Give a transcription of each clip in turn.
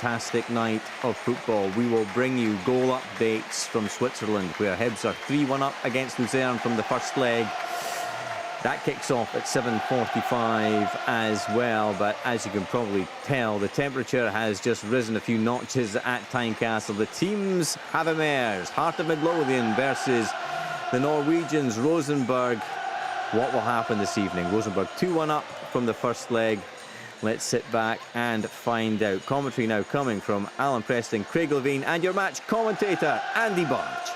fantastic night of football. We will bring you goal updates from Switzerland, where Hibs are 3-1 up against Luzern from the first leg. That kicks off at 7:45 as well, but as you can probably tell, the temperature has just risen a few notches at Tynecastle. The teams have emerged. Heart of Midlothian versus the Norwegians, Rosenborg. What will happen this evening? Rosenborg 2-1 up from the first leg. Let's sit back and find out. Commentary now coming from Alan Preston, Craig Levine, and your match commentator, Andy Barge.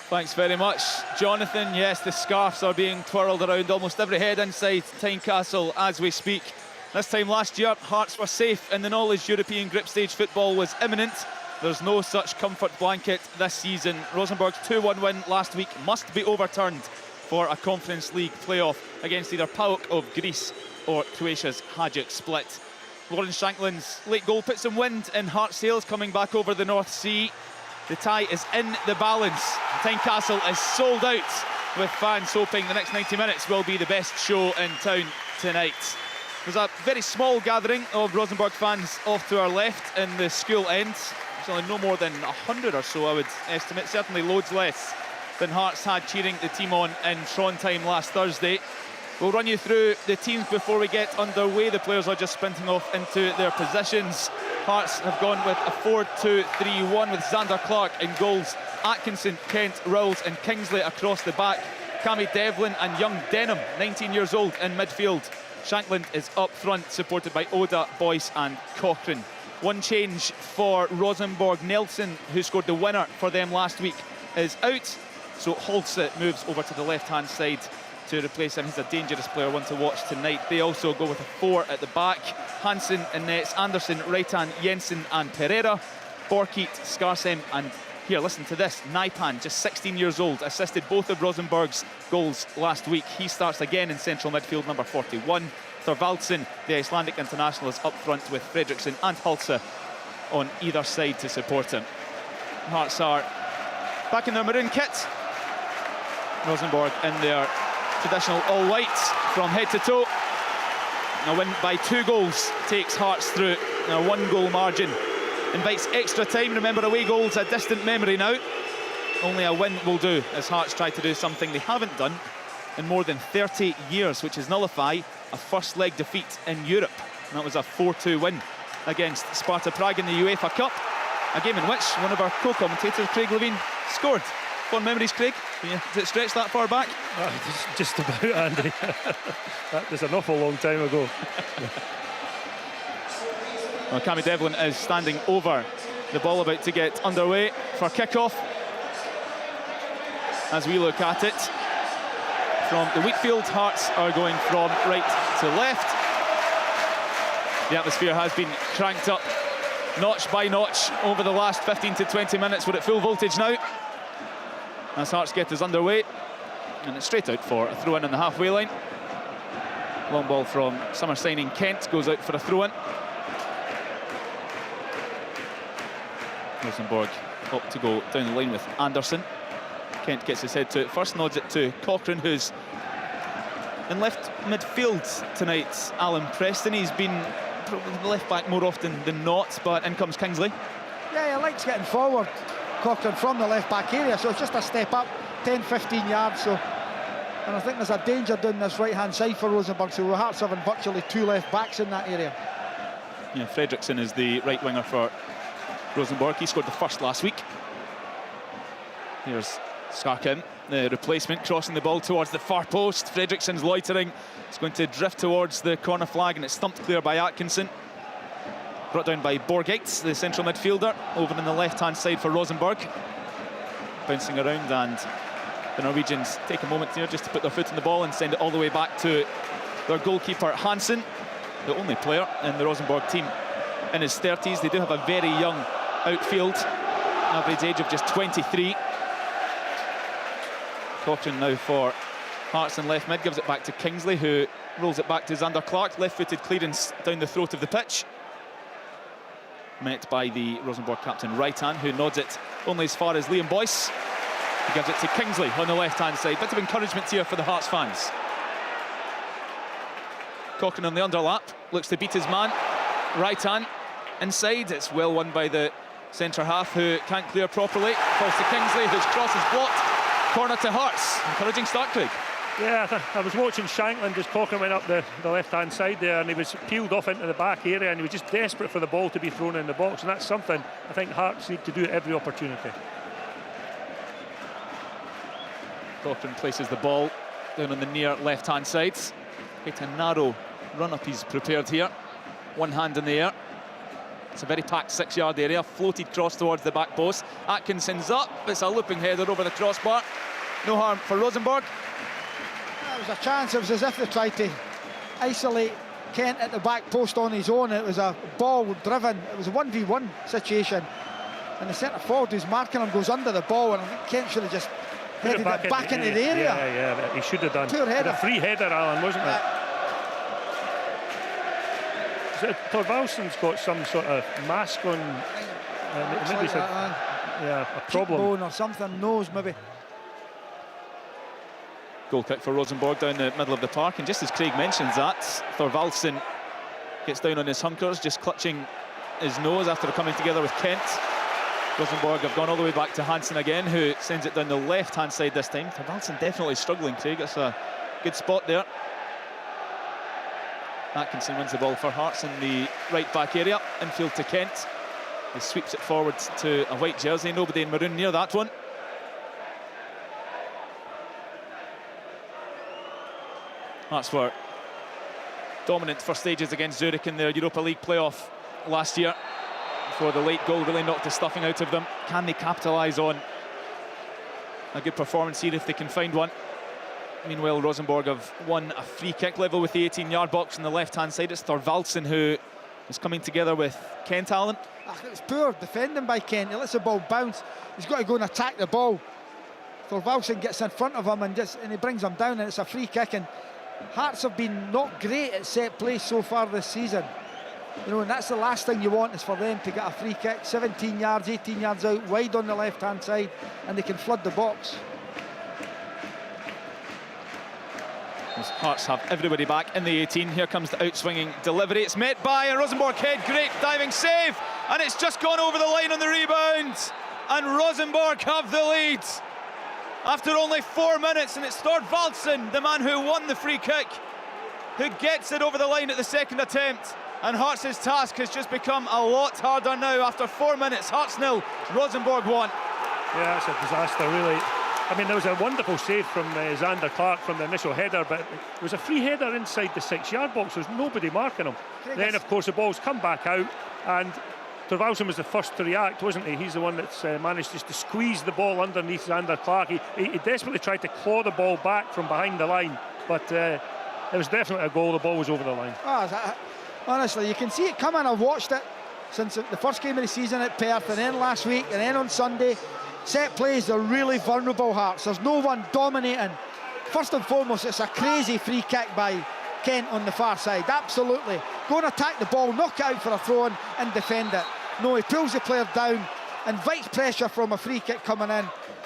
Thanks very much, Jonathan. Yes, the scarves are being twirled around almost every head inside Tynecastle as we speak. This time last year, Hearts were safe in the knowledge European group stage football was imminent. There's no such comfort blanket this season. Rosenborg's 2-1 win last week must be overturned for a Conference League playoff against either PAOK of Greece or Croatia's Hajduk Split. Lawrence Shankland's late goal put some wind in Hearts' sails coming back over the North Sea. The tie is in the balance. Tynecastle is sold out, with fans hoping the next 90 minutes will be the best show in town tonight. There's a very small gathering of Rosenborg fans off to our left in the school end. There's only no more than 100 or so, I would estimate. Certainly loads less than Hearts had cheering the team on in Trondheim last Thursday. We'll run you through the teams before we get underway. The players are just sprinting off into their positions. Hearts have gone with a 4-2-3-1 with Xander Clark in goals. Atkinson, Kent, Rowles and Kingsley across the back. Cammy Devlin and young Denham, 19 years old, in midfield. Shankland is up front, supported by Oda, Boyce and Cochrane. One change for Rosenborg. Nelson, who scored the winner for them last week, is out. So Holse moves over to the left-hand side to replace him. He's a dangerous player, one to watch tonight. They also go with a 4 at the back. Hansen in nets, Anderson, Reitan, Jensen and Pereira. Borkeet, Skarsheim and, here, listen to this, Naipan, just 16 years old, assisted both of Rosenborg's goals last week. He starts again in central midfield, number 41. Thorvaldsen, the Icelandic international, is up front with Fredriksson and Hulse on either side to support him. Hearts are back in their maroon kit. Rosenborg in their traditional all-whites from head to toe. A win by 2 goals takes Hearts through. A 1-goal margin invites extra time. Remember, away goals a distant memory now. Only a win will do, as Hearts try to do something they haven't done in more than 30 years, which is nullify a first leg defeat in Europe. And that was a 4-2 win against Sparta Prague in the UEFA Cup, a game in which one of our co-commentators, Craig Levine, scored. Fond memories, Craig? Did it stretch that far back? Just about, Andy. That was an awful long time ago. Well, Cammy Devlin is standing over the ball, about to get underway for kick-off. As we look at it, from the Wheatfield, Hearts are going from right to left. The atmosphere has been cranked up notch by notch over the last 15 to 20 minutes. We're at full voltage now, as Hearts get us underway, and it's straight out for a throw-in on the halfway line. Long ball from summer signing Kent goes out for a throw-in. Rosenborg up to go down the line with Anderson. Kent gets his head to it first, nods it to Cochrane, who's in left midfield tonight. Alan Preston, he's been probably the left back more often than not, but in comes Kingsley. Yeah, he likes getting forward, Cochrane, from the left back area, so it's just a step up, 10-15 yards. So, and I think there's a danger down this right hand side for Rosenborg, so Hearts having virtually 2 left backs in that area. Yeah, Fredriksson is the right winger for Rosenborg. He scored the first last week. Here's Skarkin, the replacement, crossing the ball towards the far post. Fredriksson's loitering. It's going to drift towards the corner flag, and it's stumped clear by Atkinson. Brought down by Borgeits, the central midfielder, over on the left-hand side for Rosenborg. Bouncing around, and the Norwegians take a moment here just to put their foot in the ball and send it all the way back to their goalkeeper, Hansen, the only player in the Rosenborg team in his 30s. They do have a very young outfield, average age of just 23. Cochrane now for Hearts in left mid, gives it back to Kingsley, who rolls it back to Xander Clark. Left-footed clearance down the throat of the pitch, met by the Rosenborg captain Reitan, who nods it only as far as Liam Boyce. He gives it to Kingsley on the left-hand side. Bit of encouragement here for the Hearts fans. Cochrane on the underlap, looks to beat his man. Reitan inside. It's well won by the centre half, who can't clear properly. Falls to Kingsley, whose cross is blocked. Corner to Hearts. Encouraging start, Craig. Yeah, I was watching Shankland as Cochrane went up the left-hand side there, and he was peeled off into the back area, and he was just desperate for the ball to be thrown in the box, and that's something I think Hearts need to do at every opportunity. Cochrane places the ball down on the near left-hand side. Quite a narrow run-up he's prepared here. One hand in the air. It's a very packed 6-yard area. Floated cross towards the back post. Atkinson's up. It's a looping header over the crossbar. No harm for Rosenborg. It was a chance. It was as if they tried to isolate Kent at the back post on his own. It was a ball driven. It was a 1v1 situation. And the centre forward who's marking him goes under the ball, and I think Kent should have just headed it back into the area. Yeah, he should have done. Poor header. A free header, Alan, wasn't it? Thorvaldsen's got some sort of mask on. Maybe like a problem. Bone or something, nose maybe. Goal kick for Rosenborg down the middle of the park, and just as Craig mentions that, Thorvaldsen gets down on his hunkers, just clutching his nose after coming together with Kent. Rosenborg have gone all the way back to Hansen again, who sends it down the left-hand side this time. Thorvaldsen definitely struggling, Craig. It's a good spot there. Atkinson wins the ball for Hearts in the right back area. Infield to Kent. He sweeps it forward to a white jersey. Nobody in maroon near that one. Hearts were dominant for stages against Zurich in their Europa League playoff last year, before the late goal really knocked the stuffing out of them. Can they capitalise on a good performance here if they can find one? Meanwhile, Rosenborg have won a free kick level with the 18-yard box on the left-hand side. It's Thorvaldsen who is coming together with Kent Allen. It's poor defending by Kent. He lets the ball bounce. He's got to go and attack the ball. Thorvaldsen gets in front of him and he brings him down, and it's a free kick. And Hearts have been not great at set play so far this season. You know, and that's the last thing you want, is for them to get a free kick 17 yards, 18 yards out, wide on the left-hand side, and they can flood the box. Hearts have everybody back in the 18. Here comes the outswinging delivery. It's met by a Rosenborg head. Great diving save, and it's just gone over the line on the rebound, and Rosenborg have the lead after only 4 minutes. And it's Thorvaldsen, the man who won the free kick, who gets it over the line at the second attempt. And Hearts' task has just become a lot harder now. After 4 minutes, Hearts 0, Rosenborg 1. Yeah, it's a disaster, really. I mean, there was a wonderful save from Xander Clark from the initial header, but it was a free header inside the 6-yard box. There's nobody marking him. Then, of course, the ball's come back out, and Thorvaldsen was the first to react, wasn't he? He's the one that's managed just to squeeze the ball underneath Xander Clark. He desperately tried to claw the ball back from behind the line, but it was definitely a goal. The ball was over the line. Honestly, you can see it coming. I've watched it since the first game of the season at Perth, and then last week, and then on Sunday. Set plays are really vulnerable, Hearts. There's no one dominating. First and foremost, it's a crazy free kick by Kent on the far side. Absolutely. Go and attack the ball, knock it out for a throw-in and defend it. No, he pulls the player down, invites pressure from a free kick coming in.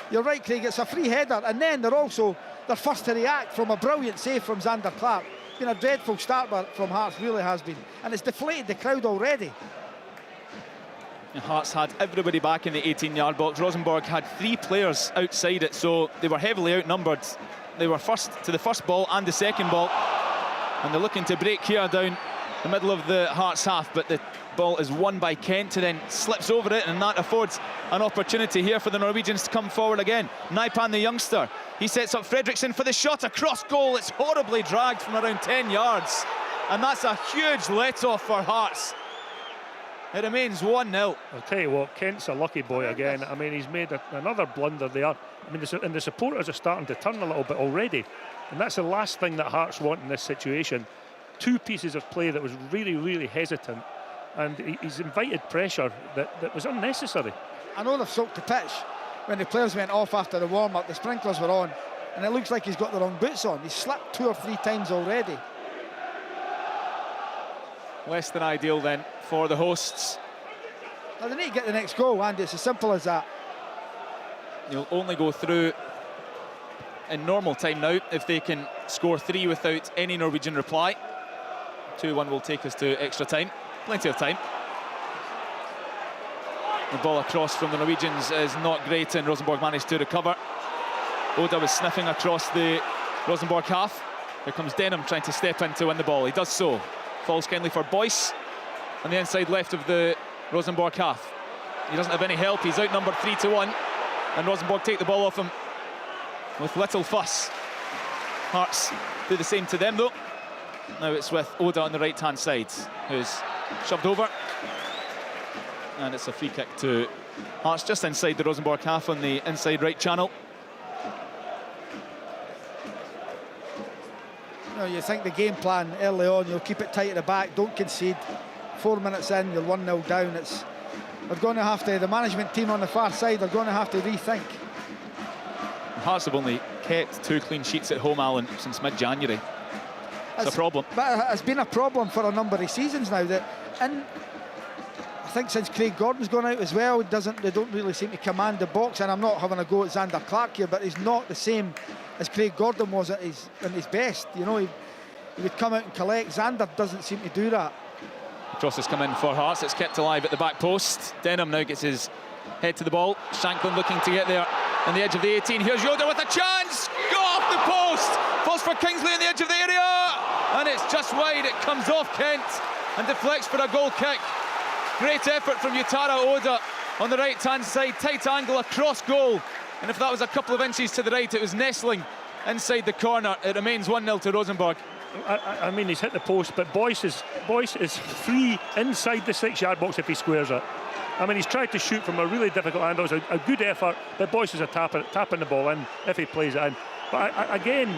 You're right, Craig, it's a free header, and then they're first to react from a brilliant save from Xander Clark. It's been a dreadful start from Hearts, really has been. And it's deflated the crowd already. Hearts had everybody back in the 18-yard box. Rosenborg had 3 players outside it, so they were heavily outnumbered. They were first to the first ball and the second ball, and they're looking to break here down the middle of the Hearts half, but the ball is won by Kent, who then slips over it, and that affords an opportunity here for the Norwegians to come forward again. Naipan, the youngster, he sets up Fredriksson for the shot across goal. It's horribly dragged from around 10 yards, and that's a huge let-off for Hearts. It remains 1-0. I'll tell you what, Kent's a lucky boy again. I mean, he's made another blunder there. I mean, the supporters are starting to turn a little bit already, and that's the last thing that Hearts want in this situation. 2 pieces of play that was really, really hesitant, and he's invited pressure that was unnecessary. I know they've soaked the pitch. When the players went off after the warm-up, the sprinklers were on, and it looks like he's got the wrong boots on. He's slipped 2 or 3 times already. Less than ideal then for the hosts. Now they need to get the next goal, Andy. It's as simple as that. You'll only go through in normal time now if they can score 3 without any Norwegian reply. 2-1 will take us to extra time. Plenty of time. The ball across from the Norwegians is not great, and Rosenborg managed to recover. Oda was sniffing across the Rosenborg half. Here comes Denham trying to step in to win the ball. He does so. Falls kindly for Boyce on the inside left of the Rosenborg half. He doesn't have any help. He's outnumbered 3-1, and Rosenborg take the ball off him with little fuss. Hearts do the same to them though. Now it's with Oda on the right-hand side, who's shoved over. And it's a free kick to Hearts just inside the Rosenborg half on the inside right channel. You know, you think the game plan early on, you'll keep it tight at the back, don't concede. 4 minutes in, you're 1-0 down. They're going to have to, the management team on the far side, they're going to have to rethink. Hearts have only kept 2 clean sheets at home, Alan, since mid-January. It's a problem. But it's been a problem for a number of seasons now. I think since Craig Gordon's gone out as well, they don't really seem to command the box. And I'm not having a go at Xander Clark here, but he's not the same as Craig Gordon was at his best. You know, he would come out and collect. Xander doesn't seem to do that. Cross has come in for Hearts. It's kept alive at the back post. Denham now gets his head to the ball. Shanklin looking to get there on the edge of the 18. Here's Yoda with a chance. Go off the post. Falls for Kingsley on the edge of the area. And it's just wide. It comes off Kent and deflects for a goal kick. Great effort from Yutaro Oda on the right-hand side. Tight angle across goal. And if that was a couple of inches to the right, it was nestling inside the corner. It remains 1-0 to Rosenborg. I mean, he's hit the post, but Boyce is free inside the 6-yard box if he squares it. I mean, he's tried to shoot from a really difficult angle. It's a good effort, but Boyce is tapping the ball in if he plays it in. But again,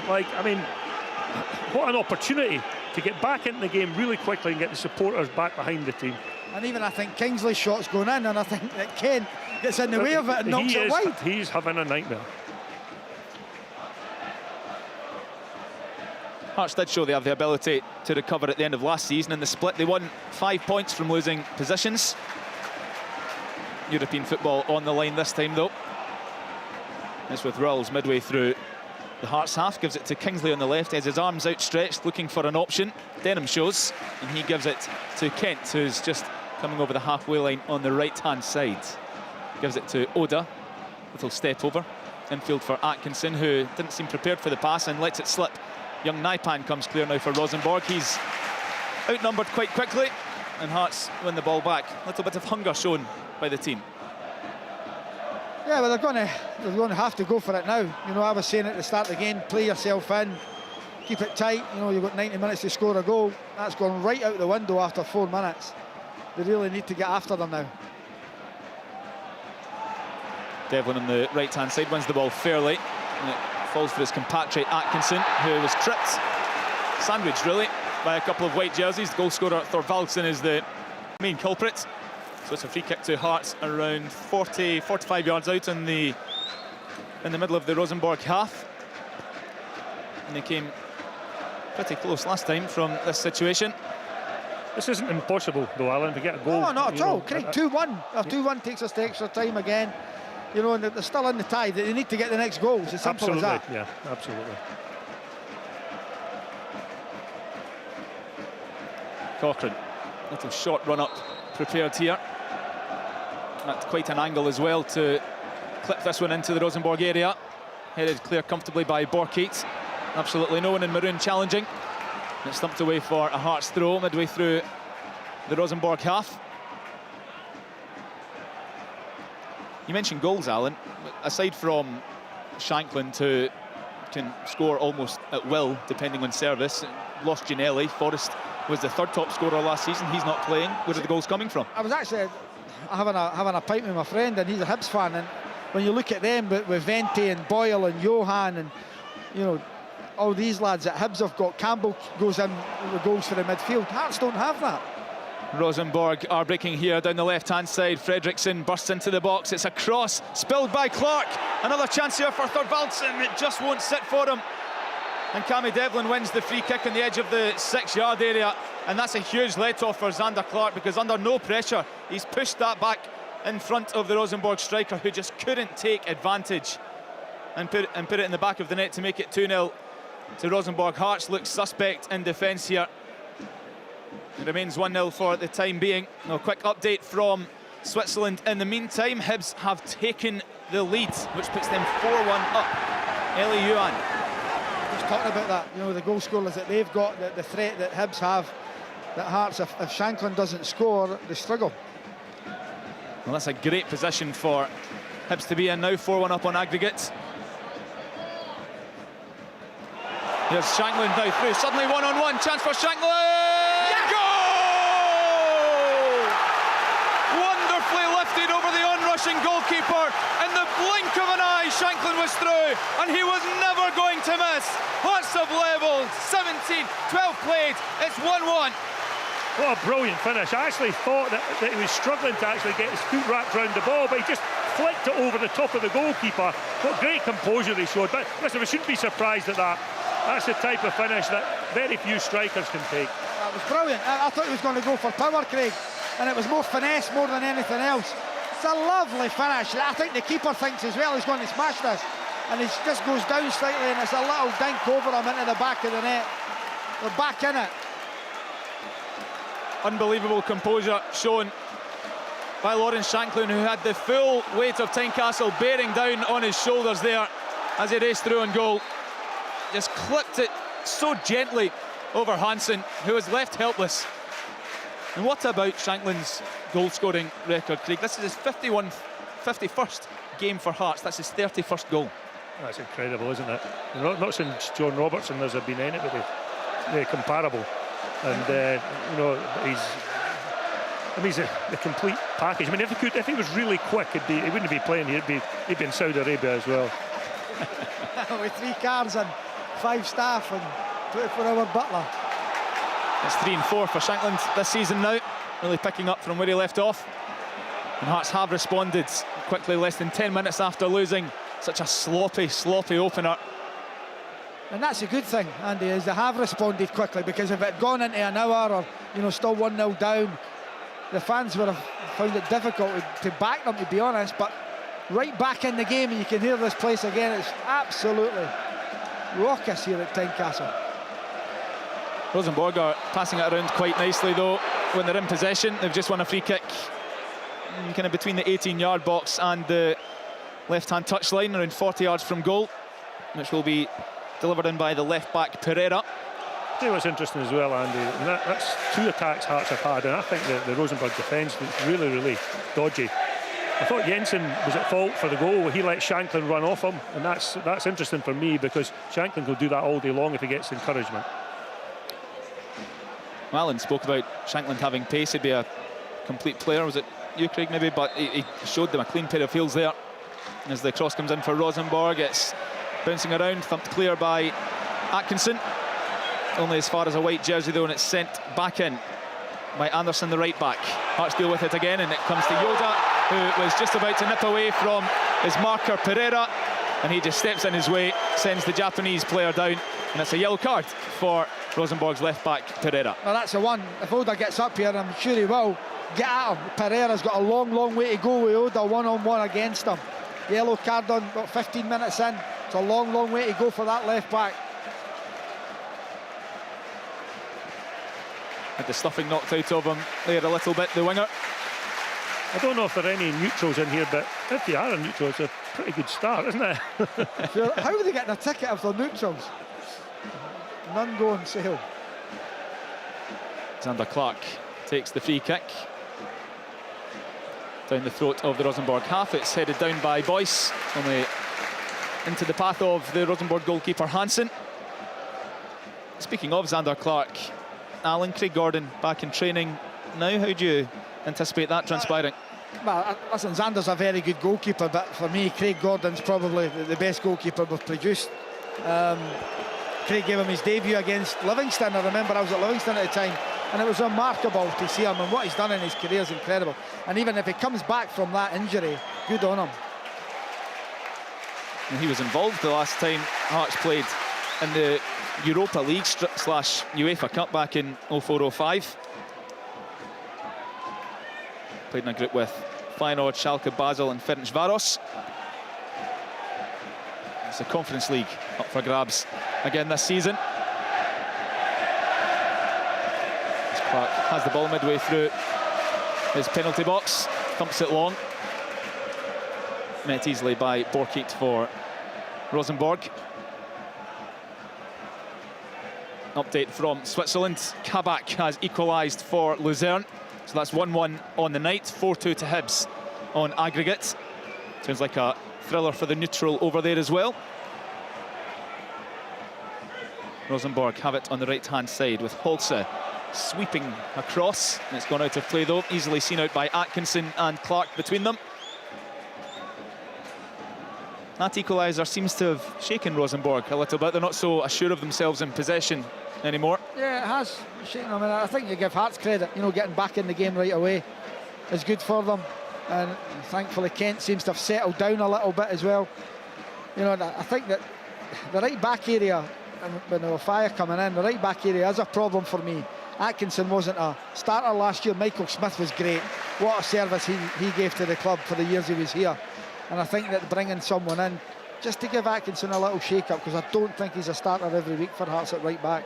what an opportunity to get back into the game really quickly and get the supporters back behind the team. And even I think Kingsley's shot's going in, and I think that Kent gets in the way of it and knocks it wide. He's having a nightmare. Hearts did show they have the ability to recover at the end of last season. In the split, they won 5 points from losing positions. European football on the line this time, though. It's with Rawls midway through the Hearts half. Gives it to Kingsley on the left. He has his arms outstretched, looking for an option. Denham shows, and he gives it to Kent, who's just coming over the halfway line on the right-hand side. Gives it to Oda. Little step over. Infield for Atkinson, who didn't seem prepared for the pass and lets it slip. Young Naipan comes clear now for Rosenborg. He's outnumbered quite quickly, and Hearts win the ball back. A little bit of hunger shown by the team. Yeah, well, they're going to have to go for it now. You know, I was saying at the start of the game, play yourself in, keep it tight. You know, you've got 90 minutes to score a goal. That's gone right out the window after 4 minutes. They really need to get after them now. Devlin on the right-hand side wins the ball fairly, and it falls for his compatriot Atkinson, who was tripped, sandwiched really, by a couple of white jerseys. The goal scorer Thorvaldsen is the main culprit. So it's a free kick to Hearts around 45 yards out in the middle of the Rosenborg half. And they came pretty close last time from this situation. This isn't impossible though, Alan, to get a goal. No, not at all. Craig, 2-1. 2-1 takes us to extra time again. You know, and they're still in the tie. They need to get the next goal. It's as simple as that. Yeah, absolutely. Cochrane, little short run up prepared here. At quite an angle as well to clip this one into the Rosenborg area. Headed clear comfortably by Borkeet. Absolutely no one in maroon challenging. And it's stumped away for a Hearts throw midway through the Rosenborg half. You mentioned goals, Alan. Aside from Shanklin, who can score almost at will, depending on service, lost Ginelli. Forrest was the third top scorer last season. He's not playing. Where are the goals coming from? I was actually having a pint with my friend, and he's a Hibs fan. And when you look at them with Vente and Boyle and Johan and, you know, all these lads that Hibs have got, Campbell goes in with goals for the midfield. Hearts don't have that. Rosenborg are breaking here down the left-hand side. Fredriksson bursts into the box. It's a cross spilled by Clark. Another chance here for Thorvaldsen. It just won't sit for him. And Cammy Devlin wins the free kick on the edge of the 6-yard area. And that's a huge let-off for Xander Clark, because under no pressure, he's pushed that back in front of the Rosenborg striker, who just couldn't take advantage and put it in the back of the net to make it 2-0 to Rosenborg. Hearts looks suspect in defence here. It remains 1-0 for the time being. No, quick update from Switzerland. In the meantime, Hibs have taken the lead, which puts them 4-1 up. Eli Yuan. Just talking about that, you know, the goal scorers that they've got, the threat that Hibs have, that Hearts, if Shanklin doesn't score, they struggle. Well, that's a great position for Hibs to be in now, 4-1 up on aggregate. Here's Shanklin now through, suddenly one-on-one, chance for Shanklin! Yeah. Goal! Wonderfully lifted over the onrushing goalkeeper. In the blink of an eye, Shanklin was through, and he was never going to miss. Hearts have levelled, 17, 12 played, it's 1-1. What a brilliant finish. I actually thought that he was struggling to actually get his foot wrapped around the ball, but he just flicked it over the top of the goalkeeper. What great composure he showed. But listen, we shouldn't be surprised at that. That's the type of finish that very few strikers can take. That was brilliant. I thought he was going to go for power, Craig, and it was more finesse more than anything else. It's a lovely finish. I think the keeper thinks as well he's going to smash this, and he just goes down slightly, and it's a little dink over him into the back of the net. They're back in it. Unbelievable composure shown by Lawrence Shanklin, who had the full weight of Tynecastle bearing down on his shoulders there as he raced through on goal. Just clipped it so gently over Hansen, who was left helpless. And what about Shanklin's goal-scoring record, Craig? This is his 51st game for Hearts. That's his 31st goal. That's incredible, isn't it? Not since John Robertson there's been anybody comparable. And you know, he's the complete package. I mean, if he was really quick, he wouldn't be playing here. He'd be in Saudi Arabia as well. With 3 cars and 5 staff and 24-hour butler. It's 3 and 4 for Shanklin this season now, really picking up from where he left off. And Hearts have responded quickly, less than 10 minutes after losing such a sloppy opener. And that's a good thing, Andy, is they have responded quickly, because if it had gone into an hour or, you know, still 1-0 down, the fans would have found it difficult to back them, to be honest. But right back in the game, and you can hear this place again. It's absolutely raucous here at Tynecastle. Rosenborg are passing it around quite nicely though when they're in possession. They've just won a free kick kind of between the 18-yard box and the left-hand touchline, around 40 yards from goal, which will be delivered in by the left-back Pereira. I tell you what's interesting as well, Andy, and that's 2 attacks Hearts have had, and I think the Rosenborg defence looks really dodgy. I thought Jensen was at fault for the goal. He let Shanklin run off him, and that's interesting for me, because Shanklin will do that all day long if he gets encouragement. Alan spoke about Shanklin having pace. He'd be a complete player. Was it you, Craig, maybe? But he showed them a clean pair of heels there. As the cross comes in for Rosenborg, it's bouncing around, thumped clear by Atkinson. Only as far as a white jersey though, and it's sent back in by Anderson, the right back. Hearts deal with it again, and it comes to Yoda, who was just about to nip away from his marker Pereira, and he just steps in his way, sends the Japanese player down, and it's a yellow card for Rosenborg's left back Pereira. Well, that's the one. If Oda gets up here, I'm sure he will, get at him. Pereira's got a long way to go with Oda one-on-one against him. Yellow card on about 15 minutes in. It's a long way to go for that left back. Had the stuffing knocked out of him there a little bit, the winger. I don't know if there are any neutrals in here, but if they are a neutral, it's a pretty good start, isn't it? How are they getting a ticket if they're neutrals? None go on sale. Xander Clark takes the free kick down the throat of the Rosenborg half. It's headed down by Boyce, only into the path of the Rosenborg goalkeeper Hansen. Speaking of Xander Clark, Alan, Craig Gordon back in training now. How do you anticipate that transpiring? Well, listen, Xander's a very good goalkeeper, but for me, Craig Gordon's probably the best goalkeeper we've produced. Craig gave him his debut against Livingston. I remember I was at Livingston at the time, and it was remarkable to see him, and what he's done in his career is incredible. And even if he comes back from that injury, good on him. And he was involved the last time Hearts played in the Europa League / UEFA Cup back in 04-05. Played in a group with Feyenoord, Schalke, Basel and Ferencváros. It's the Conference League up for grabs again this season. As Clark has the ball midway through his penalty box. thumps it long. Met easily by Borkiet for Rosenborg. Update from Switzerland. Kabak has equalised for Luzern. So that's 1-1 on the night, 4-2 to Hibs on aggregate. Sounds like a thriller for the neutral over there as well. Rosenborg have it on the right-hand side with Holse sweeping across. And it's gone out of play though, easily seen out by Atkinson and Clark between them. That equaliser seems to have shaken Rosenborg a little bit. They're not so assured of themselves in possession anymore. Yeah, it has shaken them. I think you give Hearts credit, you know, getting back in the game right away is good for them. And thankfully Kent seems to have settled down a little bit as well. You know, I think that the right back area, and when there were fire coming in, the right back area is a problem for me. Atkinson wasn't a starter last year. Michael Smith was great. What a service he gave to the club for the years he was here. And I think that bringing someone in just to give Atkinson a little shake-up, because I don't think he's a starter every week for Hearts at right back.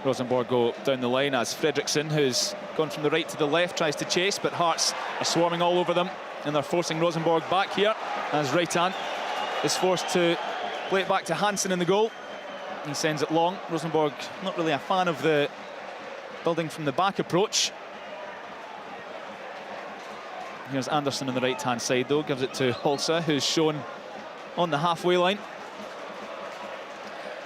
Rosenborg go down the line as Fredriksson, who's gone from the right to the left, tries to chase, but Hearts are swarming all over them, and they're forcing Rosenborg back here as Reitan is forced to play it back to Hansen in the goal. He sends it long. Rosenborg not really a fan of the building from the back approach. Here's Anderson on the right-hand side, though. Gives it to Holse, who's shown on the halfway line.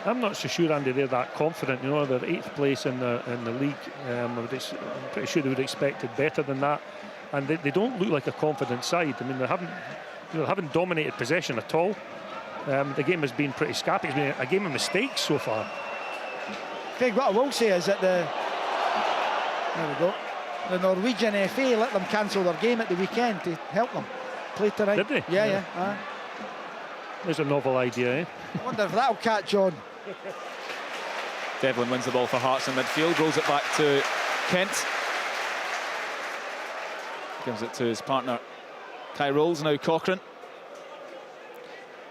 I'm not so sure, Andy, they're that confident. You know, they're 8th place in the league. I'm pretty sure they would have expected better than that. And they don't look like a confident side. I mean, they haven't dominated possession at all. The game has been pretty scrappy. It's been a game of mistakes so far. Craig, what I will say is that there we go. The Norwegian FA let them cancel their game at the weekend to help them play tonight. Did they? Yeah. There's a novel idea, eh? I wonder if that'll catch on. Devlin wins the ball for Hearts in midfield, rolls it back to Kent. Gives it to his partner Kai Rolls, now Cochrane.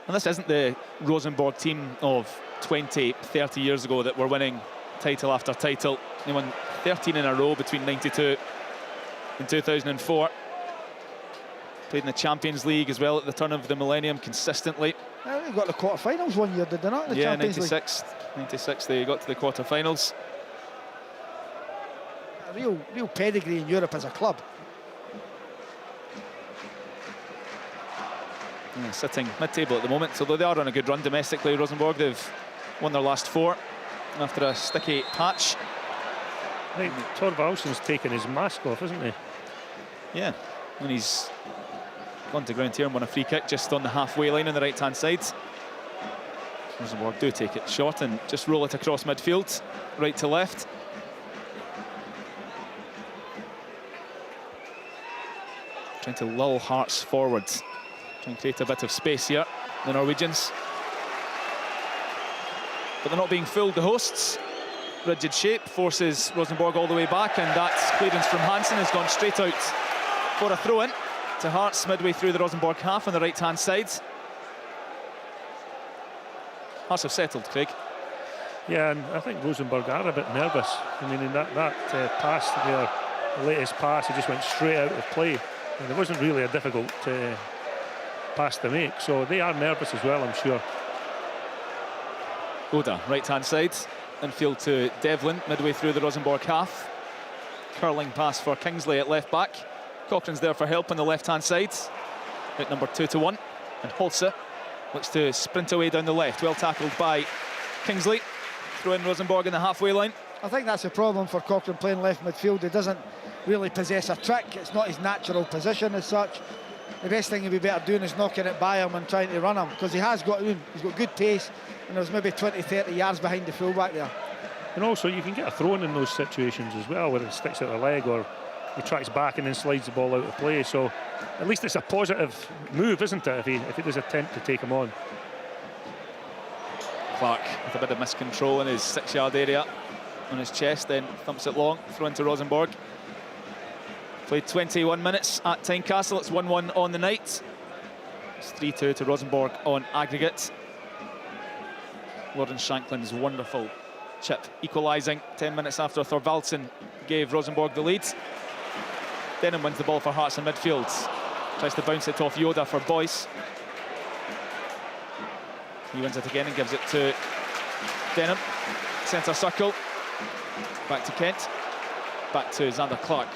And this isn't the Rosenborg team of 20, 30 years ago that were winning title after title. They won 13 in a row between 92 and 2004. Played in the Champions League as well at the turn of the millennium consistently. They got the quarter-finals one year, did they not? The Champions 96. League. 96 they got to the quarter-finals. A real pedigree in Europe as a club. Yeah, sitting mid-table at the moment, although they are on a good run domestically. Rosenborg, they've won their last 4 after a sticky patch. I think Thorvaldsen's taken his mask off, isn't he? Yeah, and he's gone to ground here and won a free kick just on the halfway line on the right-hand side. Rosenborg do take it short and just roll it across midfield, right to left. Trying to lull Hearts forward. Trying to create a bit of space here, the Norwegians. But they're not being fooled, the hosts. Rigid shape forces Rosenborg all the way back, and that clearance from Hansen has gone straight out for a throw-in to Hearts midway through the Rosenborg half on the right-hand side. Hearts have settled, Craig. Yeah, and I think Rosenborg are a bit nervous. I mean, in that pass, their latest pass, it just went straight out of play. And it wasn't really a difficult pass to make, so they are nervous as well, I'm sure. Oda, right-hand side. Infield to Devlin, midway through the Rosenborg half. Curling pass for Kingsley at left-back. Cochrane's there for help on the left-hand side. At number 2-1. And Holse looks to sprint away down the left. Well tackled by Kingsley. Throw in Rosenborg in the halfway line. I think that's a problem for Cochrane playing left midfield. He doesn't really possess a trick. It's not his natural position as such. The best thing he'd be better doing is knocking it by him and trying to run him, because he has got room. He's got good pace, and there's maybe 20-30 yards behind the fullback there. And also you can get a throw-in in those situations as well, where it sticks out the leg or he tracks back and then slides the ball out of play. So at least it's a positive move, isn't it, if he does attempt to take him on. Clark with a bit of miscontrol in his 6-yard area on his chest, then thumps it long, throw into Rosenborg. Played 21 minutes at Tynecastle. It's 1-1 on the night. It's 3-2 to Rosenborg on aggregate. Lawrence Shanklin's wonderful chip equalising 10 minutes after Thorvaldsen gave Rosenborg the lead. Denham wins the ball for Hearts in midfield. Tries to bounce it off Yoda for Boyce. He wins it again and gives it to Denham. Centre circle. Back to Kent. Back to Xander Clark.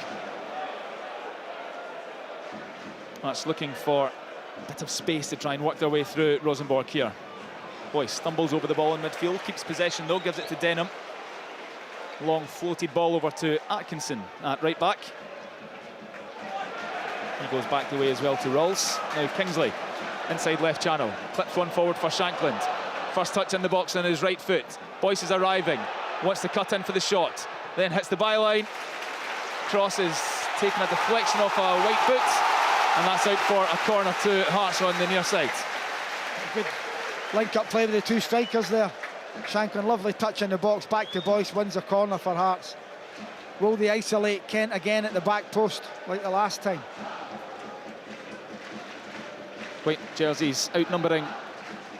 Hearts looking for a bit of space to try and work their way through Rosenborg here. Boyce stumbles over the ball in midfield, keeps possession though, gives it to Denham. Long floated ball over to Atkinson at right back. He goes back the way as well to Rolls. Now Kingsley, inside left channel, clips one forward for Shankland. First touch in the box on his right foot. Boyce is arriving, wants to cut in for the shot, then hits the byline. Cross is taking a deflection off a white foot, and that's out for a corner to Hearts on the near side. Good link-up play with the two strikers there. Shankland, lovely touch in the box, back to Boyce, wins the corner for Hearts. Will they isolate Kent again at the back post, like the last time? White jerseys outnumbering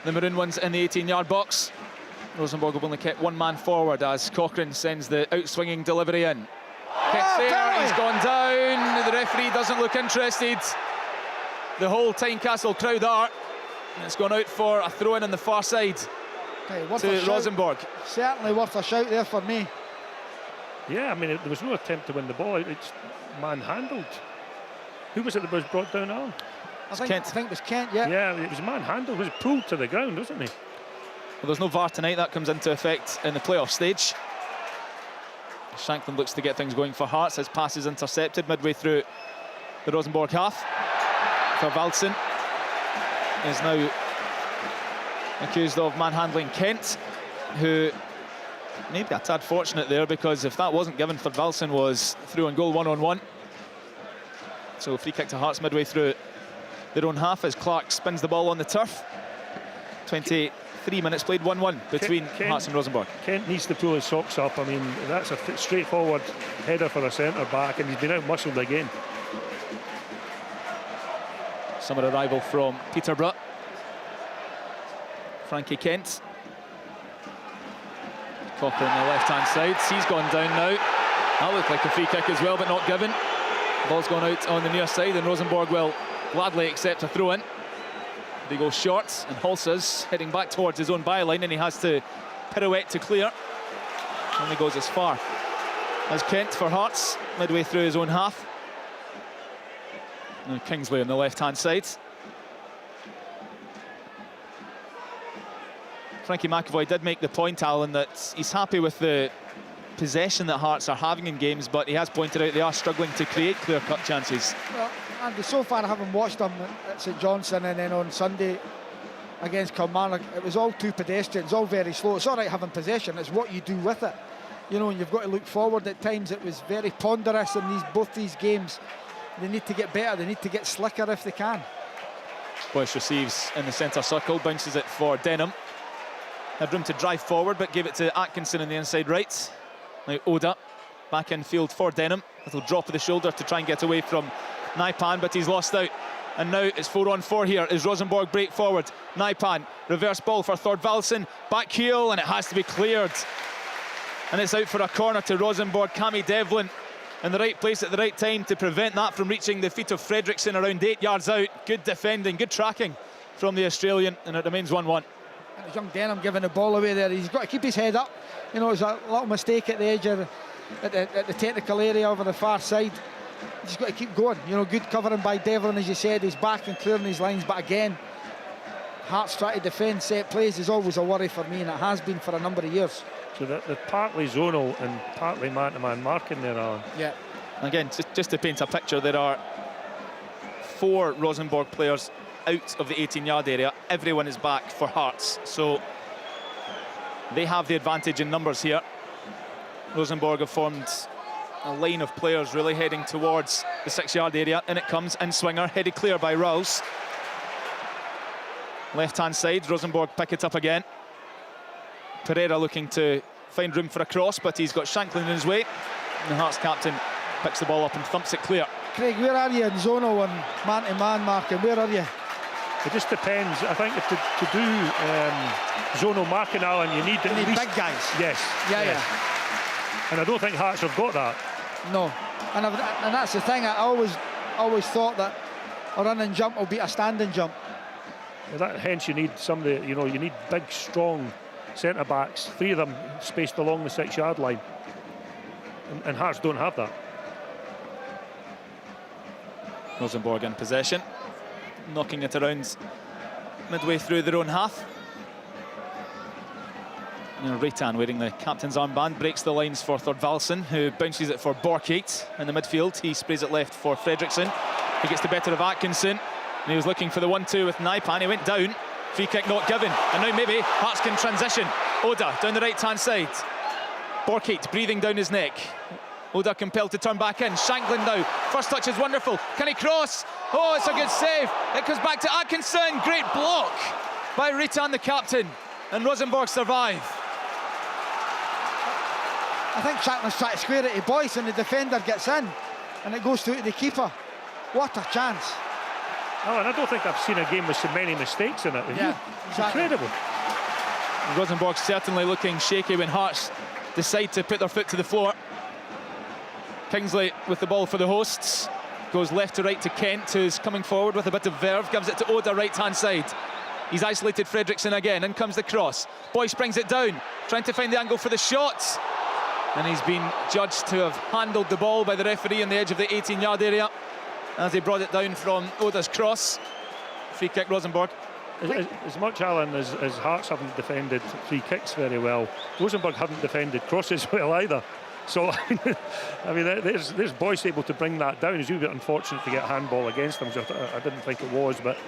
the maroon ones in the 18-yard box. Rosenborg have only kept one man forward as Cochrane sends the outswinging delivery in. Kent's there, he's gone down. The referee doesn't look interested. The whole Tynecastle crowd are. And it's gone out for a throw-in on the far side to Rosenborg. Certainly worth a shout there for me. Yeah, I mean, there was no attempt to win the ball. It's manhandled. Who was it that was brought down on? I think it was Kent, yeah. Yeah, it was manhandled. It was pulled to the ground, wasn't he? Well, there's no VAR tonight. That comes into effect in the playoff stage. Shankland looks to get things going for Hearts. His pass is intercepted midway through the Rosenborg half. Thorvaldsen is now accused of manhandling Kent, who maybe a tad fortunate there, because if that wasn't given, Thorvaldsen was through on goal 1-on-1. So free kick to Hearts midway through their own half as Clark spins the ball on the turf. 23 minutes played, 1-1 between Hearts and Rosenborg. Kent needs to pull his socks up. I mean, that's a straightforward header for a centre-back, and he's been out-muscled again. Summer arrival from Peterborough. Frankie Kent. Cocker on the left-hand side. He's gone down now. That looked like a free kick as well, but not given. Ball's gone out on the near side, and Rosenborg will gladly accept a throw-in. They go short, and Hulse's heading back towards his own byline, and he has to pirouette to clear. Only goes as far as Kent for Hearts, midway through his own half. Now Kingsley on the left-hand side. Frankie McAvoy did make the point, Alan, that he's happy with the possession that Hearts are having in games, but he has pointed out they are struggling to create clear-cut chances. Well, Andy, so far I haven't watched them at St Johnstone, and then on Sunday against Kilmarnock, it was all too pedestrian, it's all very slow. It's all right having possession, it's what you do with it. You know, and you've got to look forward at times. It was very ponderous in both these games. They need to get better, they need to get slicker if they can. Boyce receives in the centre circle, bounces it for Denham. Had room to drive forward, but gave it to Atkinson on the inside right. Now Oda, back in field for Denham. Little drop of the shoulder to try and get away from Naipan, but he's lost out. And now it's 4-on-4 here as Rosenborg break forward. Naipan, reverse ball for Thorvaldsen, back heel, and it has to be cleared. And it's out for a corner to Rosenborg. Cammy Devlin in the right place at the right time to prevent that from reaching the feet of Fredriksson around 8 yards out. Good defending, good tracking from the Australian, and it remains 1-1. And young Denham giving the ball away there. He's got to keep his head up. You know, it's a little mistake at the edge of at the technical area over the far side. He's got to keep going. You know, good covering by Devlin, as you said. He's back and clearing his lines, but again, Hearts trying to defend set plays is always a worry for me, and it has been for a number of years. So the partly zonal and partly man-to-man marking there, Alan. Yeah. Again, just to paint a picture, there are 4 Rosenborg players out of the 18-yard area. Everyone is back for Hearts, so they have the advantage in numbers here. Rosenborg have formed a line of players really heading towards the 6-yard area. In it comes, in swinger, headed clear by Rouse. Left-hand side, Rosenborg pick it up again. Pereira looking to find room for a cross, but he's got Shankland in his way. And the Hearts captain picks the ball up and thumps it clear. Craig, where are you in zonal and man-to-man marking? Where are you? It just depends. I think if to do zonal marking, Alan, you need at least big guys. Yes. Yeah. And I don't think Hearts have got that. No. And that's the thing. I always thought that a running jump will beat a standing jump. Well, hence you need somebody, you need big, strong centre backs. 3 of them spaced along the 6-yard line, and Hearts don't have that. Rosenborg in possession, knocking it around midway through their own half. Reitan, wearing the captain's armband, breaks the lines for Thorvaldsen, who bounces it for Borkate in the midfield. He sprays it left for Fredriksson. He gets the better of Atkinson, and he was looking for the 1-2 with Naipan. He went down. Free kick not given, and now maybe Hearts can transition. Oda down the right-hand side. Borkate breathing down his neck. Oda compelled to turn back in. Shanklin now. First touch is wonderful. Can he cross? Oh, it's a good save. It comes back to Atkinson. Great block by Reitan, the captain, and Rosenborg survive. I think Shanklin's trying to square it to Boyce, and the defender gets in, and it goes through to the keeper. What a chance. Oh, and I don't think I've seen a game with so many mistakes in it. Yeah, it's incredible. Rosenborg certainly looking shaky when Hearts decide to put their foot to the floor. Kingsley with the ball for the hosts. Goes left to right to Kent, who's coming forward with a bit of verve. Gives it to Oda, right-hand side. He's isolated Fredriksson again. In comes the cross. Boyce brings it down, trying to find the angle for the shot. And he's been judged to have handled the ball by the referee on the edge of the 18-yard area as he brought it down from Oda's cross. Free kick, Rosenborg. As much, Alan, as Hearts haven't defended free kicks very well, Rosenborg haven't defended crosses well either. So, I mean, there's Boyce able to bring that down. It's a bit unfortunate to get handball against him, which I didn't think it was, but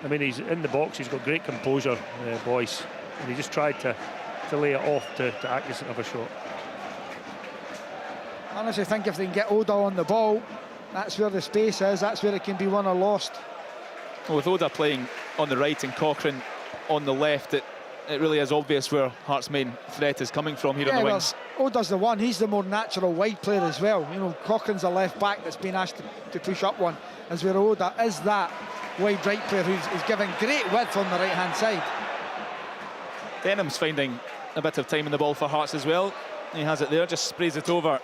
I mean, he's in the box, he's got great composure, Boyce, and he just tried to lay it off to Atkinson of a shot. I honestly think if they can get Oda on the ball, that's where the space is, that's where it can be won or lost. Well, with Oda playing on the right and Cochrane on the left, it really is obvious where Hearts' main threat is coming from here on the wings. Well, Oda's the one, he's the more natural wide player as well. Cochrane's a left back that's been asked to push up one, as where Oda is that wide right player who's giving great width on the right-hand side. Denham's finding a bit of time in the ball for Hearts as well. He has it there, just sprays it over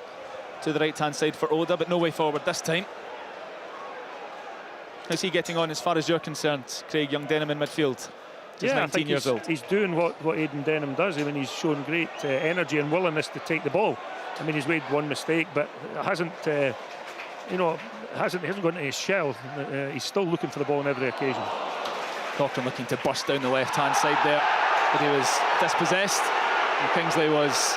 to the right-hand side for Oda, but no way forward this time. How's he getting on as far as you're concerned, Craig? Young Denham in midfield. Just 19 years old. He's doing what Aidan Denham does. I mean, he's shown great energy and willingness to take the ball. I mean, he's made one mistake, but hasn't gone into his shell. He's still looking for the ball on every occasion. Cochrane looking to burst down the left-hand side there, but he was dispossessed. And Kingsley was,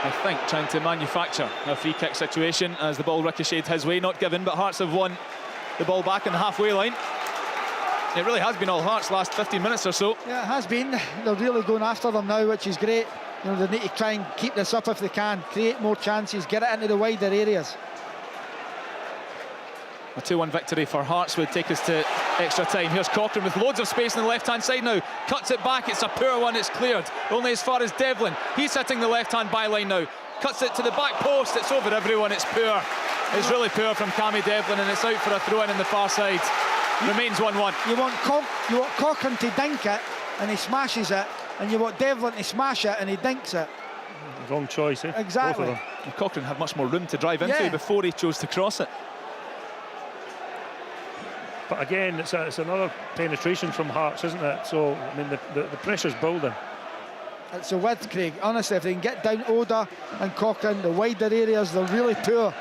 I think, trying to manufacture a free kick situation as the ball ricocheted his way, not given, but Hearts have won the ball back on the halfway line. It really has been all Hearts last 15 minutes or so. Yeah, it has been. They're really going after them now, which is great. They need to try and keep this up if they can, create more chances, get it into the wider areas. A 2-1 victory for Hearts would take us to extra time. Here's Cochrane with loads of space on the left-hand side now. Cuts it back, it's a poor one, it's cleared. Only as far as Devlin. He's hitting the left-hand byline now. Cuts it to the back post, it's over everyone, it's poor. It's really poor from Cammy Devlin, and it's out for a throw-in on the far side. Remains 1-1. You want Cochrane to dink it, and he smashes it, and you want Devlin to smash it, and he dinks it. Wrong choice, eh? Exactly. Both of them. Cochrane had much more room to drive into before he chose to cross it. But again, it's another penetration from Hearts, isn't it? So, I mean, the pressure's building. It's a width, Craig. Honestly, if they can get down Oda and Cochrane, the wider areas, they're really poor.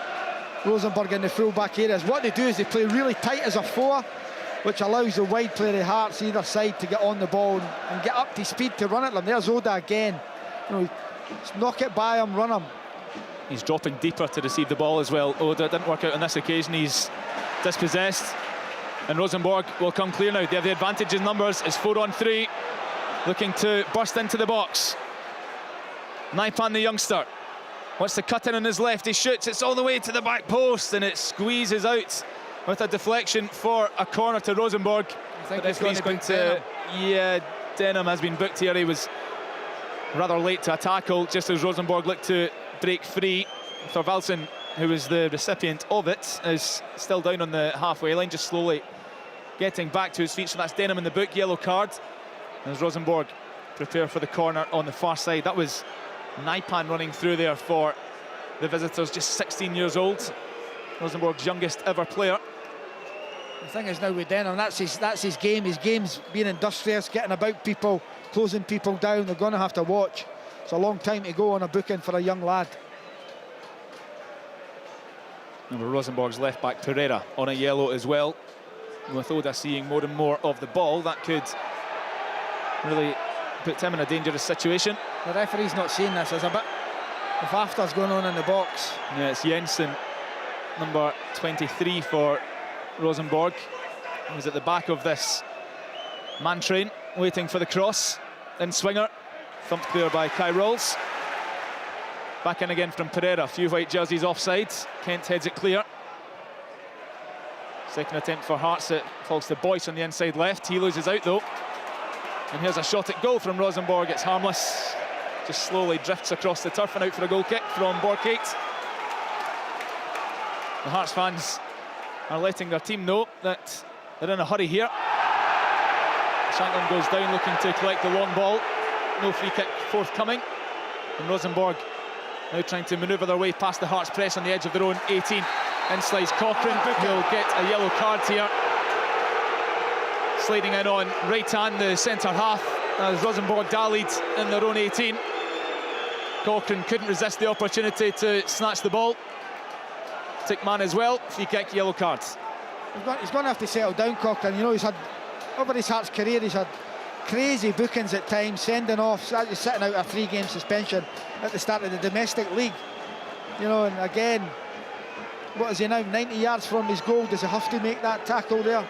Rosenborg in the full-back areas. What they do is they play really tight as a 4, which allows the wide player of Hearts either side to get on the ball and get up to speed to run at them. There's Oda again. Just knock it by him, run him. He's dropping deeper to receive the ball as well. Oda didn't work out on this occasion. He's dispossessed. And Rosenborg will come clear now. They have the advantage in numbers. It's 4-on-3. Looking to burst into the box. Naipan, the youngster, wants to cut in on his left. He shoots. It's all the way to the back post, and it squeezes out with a deflection for a corner to Rosenborg. I think he's going to... Yeah, Denham has been booked here. He was rather late to a tackle, just as Rosenborg looked to break free. Thorvaldsen, who was the recipient of it, is still down on the halfway line, just slowly getting back to his feet. So that's Denham in the book, yellow card. As Rosenborg prepare for the corner on the far side. That was Naipan running through there for the visitors, just 16 years old. Rosenborg's youngest ever player. The thing is now with Denham, that's his game. His game's being industrious, getting about people, closing people down. They're going to have to watch. It's a long time to go on a booking for a young lad. Remember Rosenborg's left back Pereira on a yellow as well. With Oda seeing more and more of the ball, that could really put him in a dangerous situation. The referee's not seeing this. There's a bit of afters going on in the box. Yeah, it's Jensen, number 23 for Rosenborg. He was at the back of this man train, waiting for the cross. Then swinger, thumped clear by Kai Rolls. Back in again from Pereira, a few white jerseys offside. Kent heads it clear. Second attempt for Hearts, it falls to Boyce on the inside left. He loses out though. And here's a shot at goal from Rosenborg. It's harmless. Just slowly drifts across the turf and out for a goal kick from Borkate. The Hearts fans are letting their team know that they're in a hurry here. Shanklin goes down looking to collect the long ball. No free kick forthcoming. And Rosenborg now trying to manoeuvre their way past the Hearts press on the edge of their own 18. In slides Cochrane, he'll get a yellow card here. Sliding in on right hand, the centre half, as Rosenborg dallied in their own 18. Cochrane couldn't resist the opportunity to snatch the ball. Tick man as well, free kick, yellow card. He's going to have to settle down, Cochrane. You know, he's had, over his Hearts career, he's had crazy bookings at times, sending off, sitting out a 3-game suspension at the start of the domestic league. You know, and again, what is he now, 90 yards from his goal? Does he have to make that tackle there?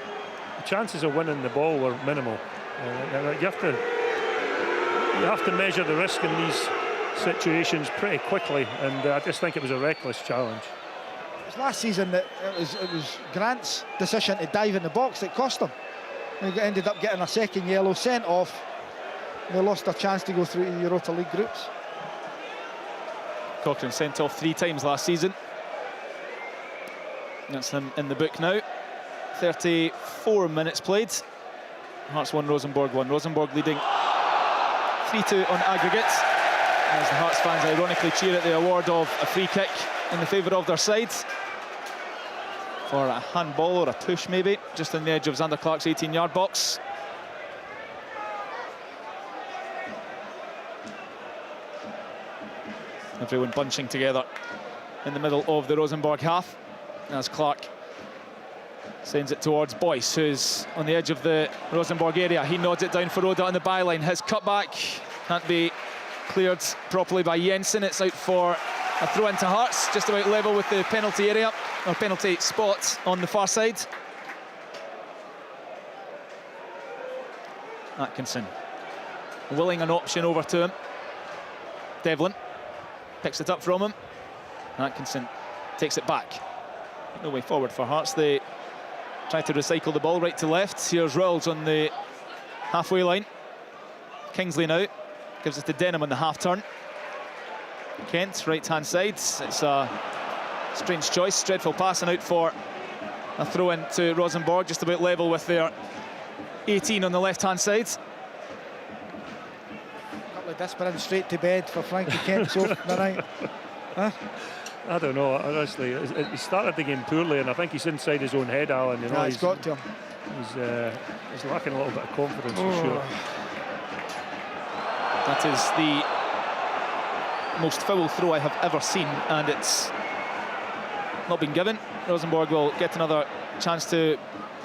The chances of winning the ball were minimal. You have to measure the risk in these situations pretty quickly, and I just think it was a reckless challenge. It was last season that it was Grant's decision to dive in the box that cost him. He ended up getting a second yellow, sent off. They lost their chance to go through to the Europa League groups. Cochrane sent off 3 times last season. That's him in the book now. 34 minutes played. Hearts 1, Rosenborg 1. Rosenborg leading 3-2 on aggregate, as the Hearts fans ironically cheer at the award of a free kick in the favour of their side. For a handball or a push maybe, just on the edge of Zander Clark's 18-yard box. Everyone bunching together in the middle of the Rosenborg half, as Clark sends it towards Boyce, who's on the edge of the Rosenborg area. He nods it down for Oda on the byline. His cutback can't be cleared properly by Jensen. It's out for a throw into Hearts, just about level with the penalty area, or penalty spot on the far side. Atkinson willing an option over to him. Devlin picks it up from him. Atkinson takes it back. No way forward for Hearts. They try to recycle the ball right to left. Here's Rowles on the halfway line. Kingsley now gives it to Denham on the half turn. Kent, right hand side. It's a strange choice. Dreadful passing out for a throw in to Rosenborg, just about level with their 18 on the left hand side. A couple of desperate straight to bed for Frankie Kent so tonight. Huh? I don't know, honestly. He started the game poorly, and I think he's inside his own head, Alan. You know, Yeah, he's got to. He's lacking a little bit of confidence for sure. That is the most foul throw I have ever seen, and it's not been given. Rosenborg will get another chance to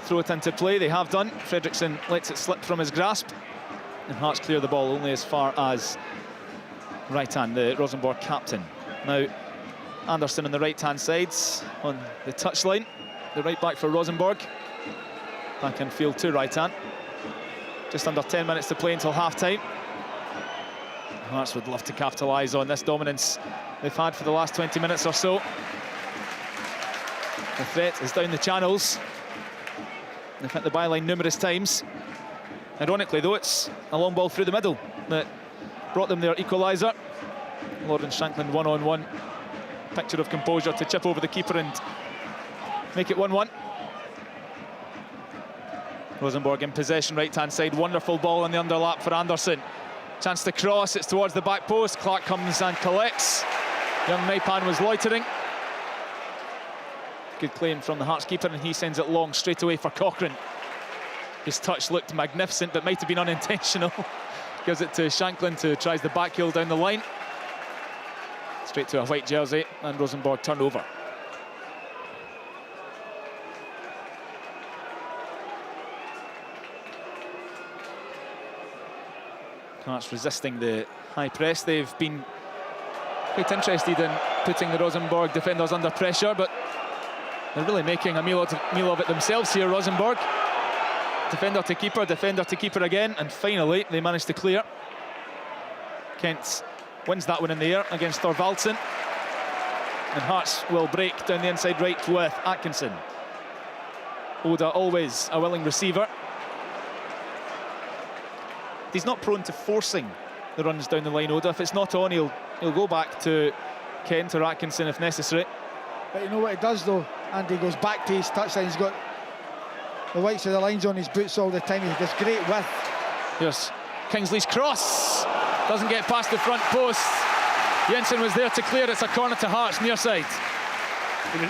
throw it into play. They have done. Fredriksson lets it slip from his grasp, and Hearts clear the ball only as far as right hand, the Rosenborg captain. Now Anderson on the right hand side on the touchline, the right back for Rosenborg. Back in field to right hand. Just under 10 minutes to play until half time. Hearts would love to capitalise on this dominance they've had for the last 20 minutes or so. The threat is down the channels. They've hit the byline numerous times. Ironically though, it's a long ball through the middle that brought them their equaliser. Lawrence Shanklin 1-on-1. Picture of composure to chip over the keeper and make it 1-1. Rosenborg in possession, right hand side. Wonderful ball on the underlap for Anderson. Chance to cross, it's towards the back post. Clark comes and collects. Young Maipan was loitering. Good claim from the Hearts keeper, and he sends it long straight away for Cochrane. His touch looked magnificent, but might have been unintentional. Gives it to Shanklin, who tries the back heel down the line. Straight to a white jersey, and Rosenborg turn over. Hearts resisting the high press. They've been quite interested in putting the Rosenborg defenders under pressure, but they're really making a meal of it themselves here, Rosenborg. Defender to keeper again, and finally they managed to clear. Kent wins that one in the air against Thorvaldsen, and Hearts will break down the inside right with Atkinson. Oda always a willing receiver. He's not prone to forcing the runs down the line, Oda. If it's not on, he'll go back to Kent or Atkinson if necessary. But you know what he does though, Andy? He goes back to his touchline. He's got the whites of the lines on his boots all the time. He does great width. Here's Kingsley's cross. Doesn't get past the front post. Jensen was there to clear. It's a corner to Hearts, near side.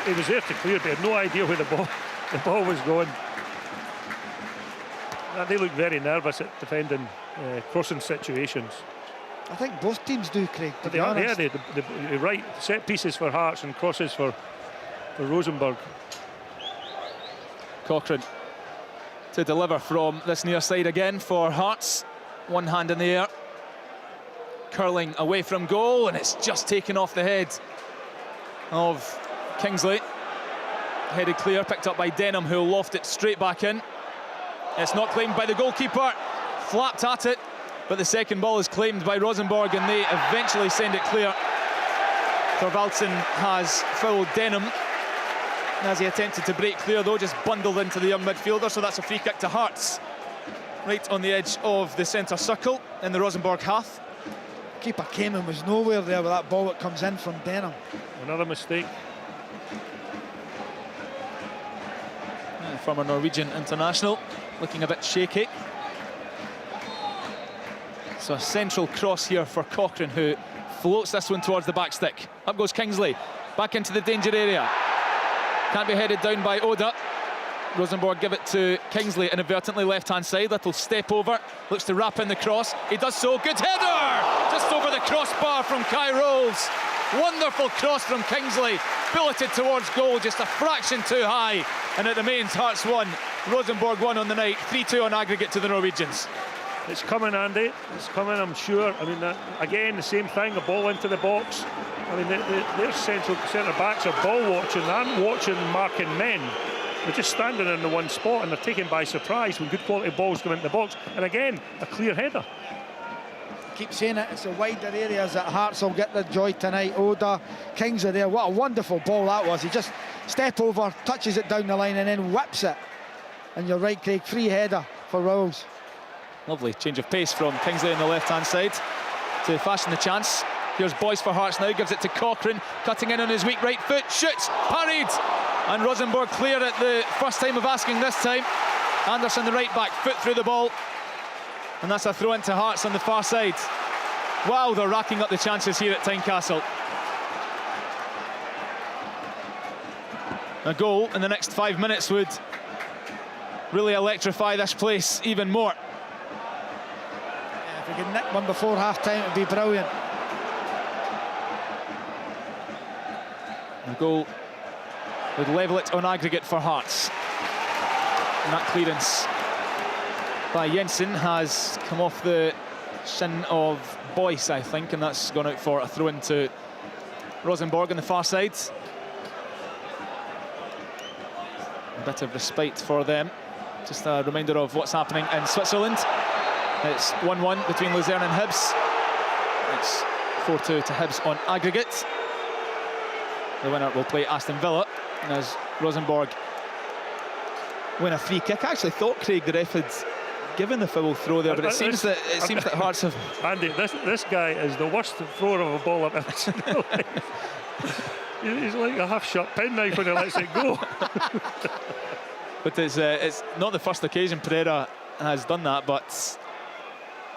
He was there to clear, but he had no idea where the ball was going. They look very nervous at defending crossing situations. I think both teams do, Craig, to be honest. Yeah, the right set pieces for Hearts and crosses for Rosenborg. Cochrane to deliver from this near side again for Hearts. One hand in the air. Curling away from goal, and it's just taken off the head of Kingsley. Headed clear, picked up by Denham, who'll loft it straight back in. It's not claimed by the goalkeeper. Flapped at it, but the second ball is claimed by Rosenborg, and they eventually send it clear. Thorvaldsen has fouled Denham as he attempted to break clear, though, just bundled into the young midfielder, so that's a free kick to Hearts. Right on the edge of the centre circle in the Rosenborg half. Keeper Kamen was nowhere there with that ball that comes in from Denham. Another mistake. Former Norwegian international, looking a bit shaky. So a central cross here for Cochrane, who floats this one towards the back stick. Up goes Kingsley, back into the danger area. Can't be headed down by Oda. Rosenborg give it to Kingsley inadvertently, left-hand side. Little step over, looks to wrap in the cross. He does so, good header! Just over the crossbar from Kai Rolls. Wonderful cross from Kingsley, bulleted towards goal, just a fraction too high, and it remains Hearts 1, Rosenborg 1 on the night, 3-2 on aggregate to the Norwegians. It's coming, Andy. It's coming, I'm sure. I mean, again, the same thing, a ball into the box. I mean, their centre-backs are ball watching and watching marking men. They're just standing in the one spot, and they're taken by surprise when good quality balls come into the box. And again, a clear header. Keep saying it, it's the wider areas that Hearts will get the joy tonight. Oda, Kingsley there, what a wonderful ball that was. He just step over, touches it down the line and then whips it. And you're right, Craig, free header for Rolls. Lovely change of pace from Kingsley on the left-hand side to fashion the chance. Here's Boyce for Hearts now, gives it to Cochrane, cutting in on his weak right foot, shoots, parried, and Rosenborg clear it the first time of asking this time. Anderson, the right back, foot through the ball. And that's a throw into Hearts on the far side. Wow, they're racking up the chances here at Tynecastle. A goal in the next 5 minutes would really electrify this place even more. Yeah, if we could nick one before half-time, it would be brilliant. The goal would level it on aggregate for Hearts. And that clearance by Jensen has come off the shin of Boyce, I think, and that's gone out for a throw-in to Rosenborg on the far side. A bit of respite for them. Just a reminder of what's happening in Switzerland. It's 1-1 between Luzern and Hibs. It's 4-2 to Hibs on aggregate. The winner will play Aston Villa, as Rosenborg win a free kick. I actually thought, Craig, the ref had given the foul throw there, but it seems that Hearts have... Andy, this guy is the worst thrower of a ball I've ever seen in my life. He's like a half-shot penknife when he lets it go. But it's not the first occasion Pereira has done that, but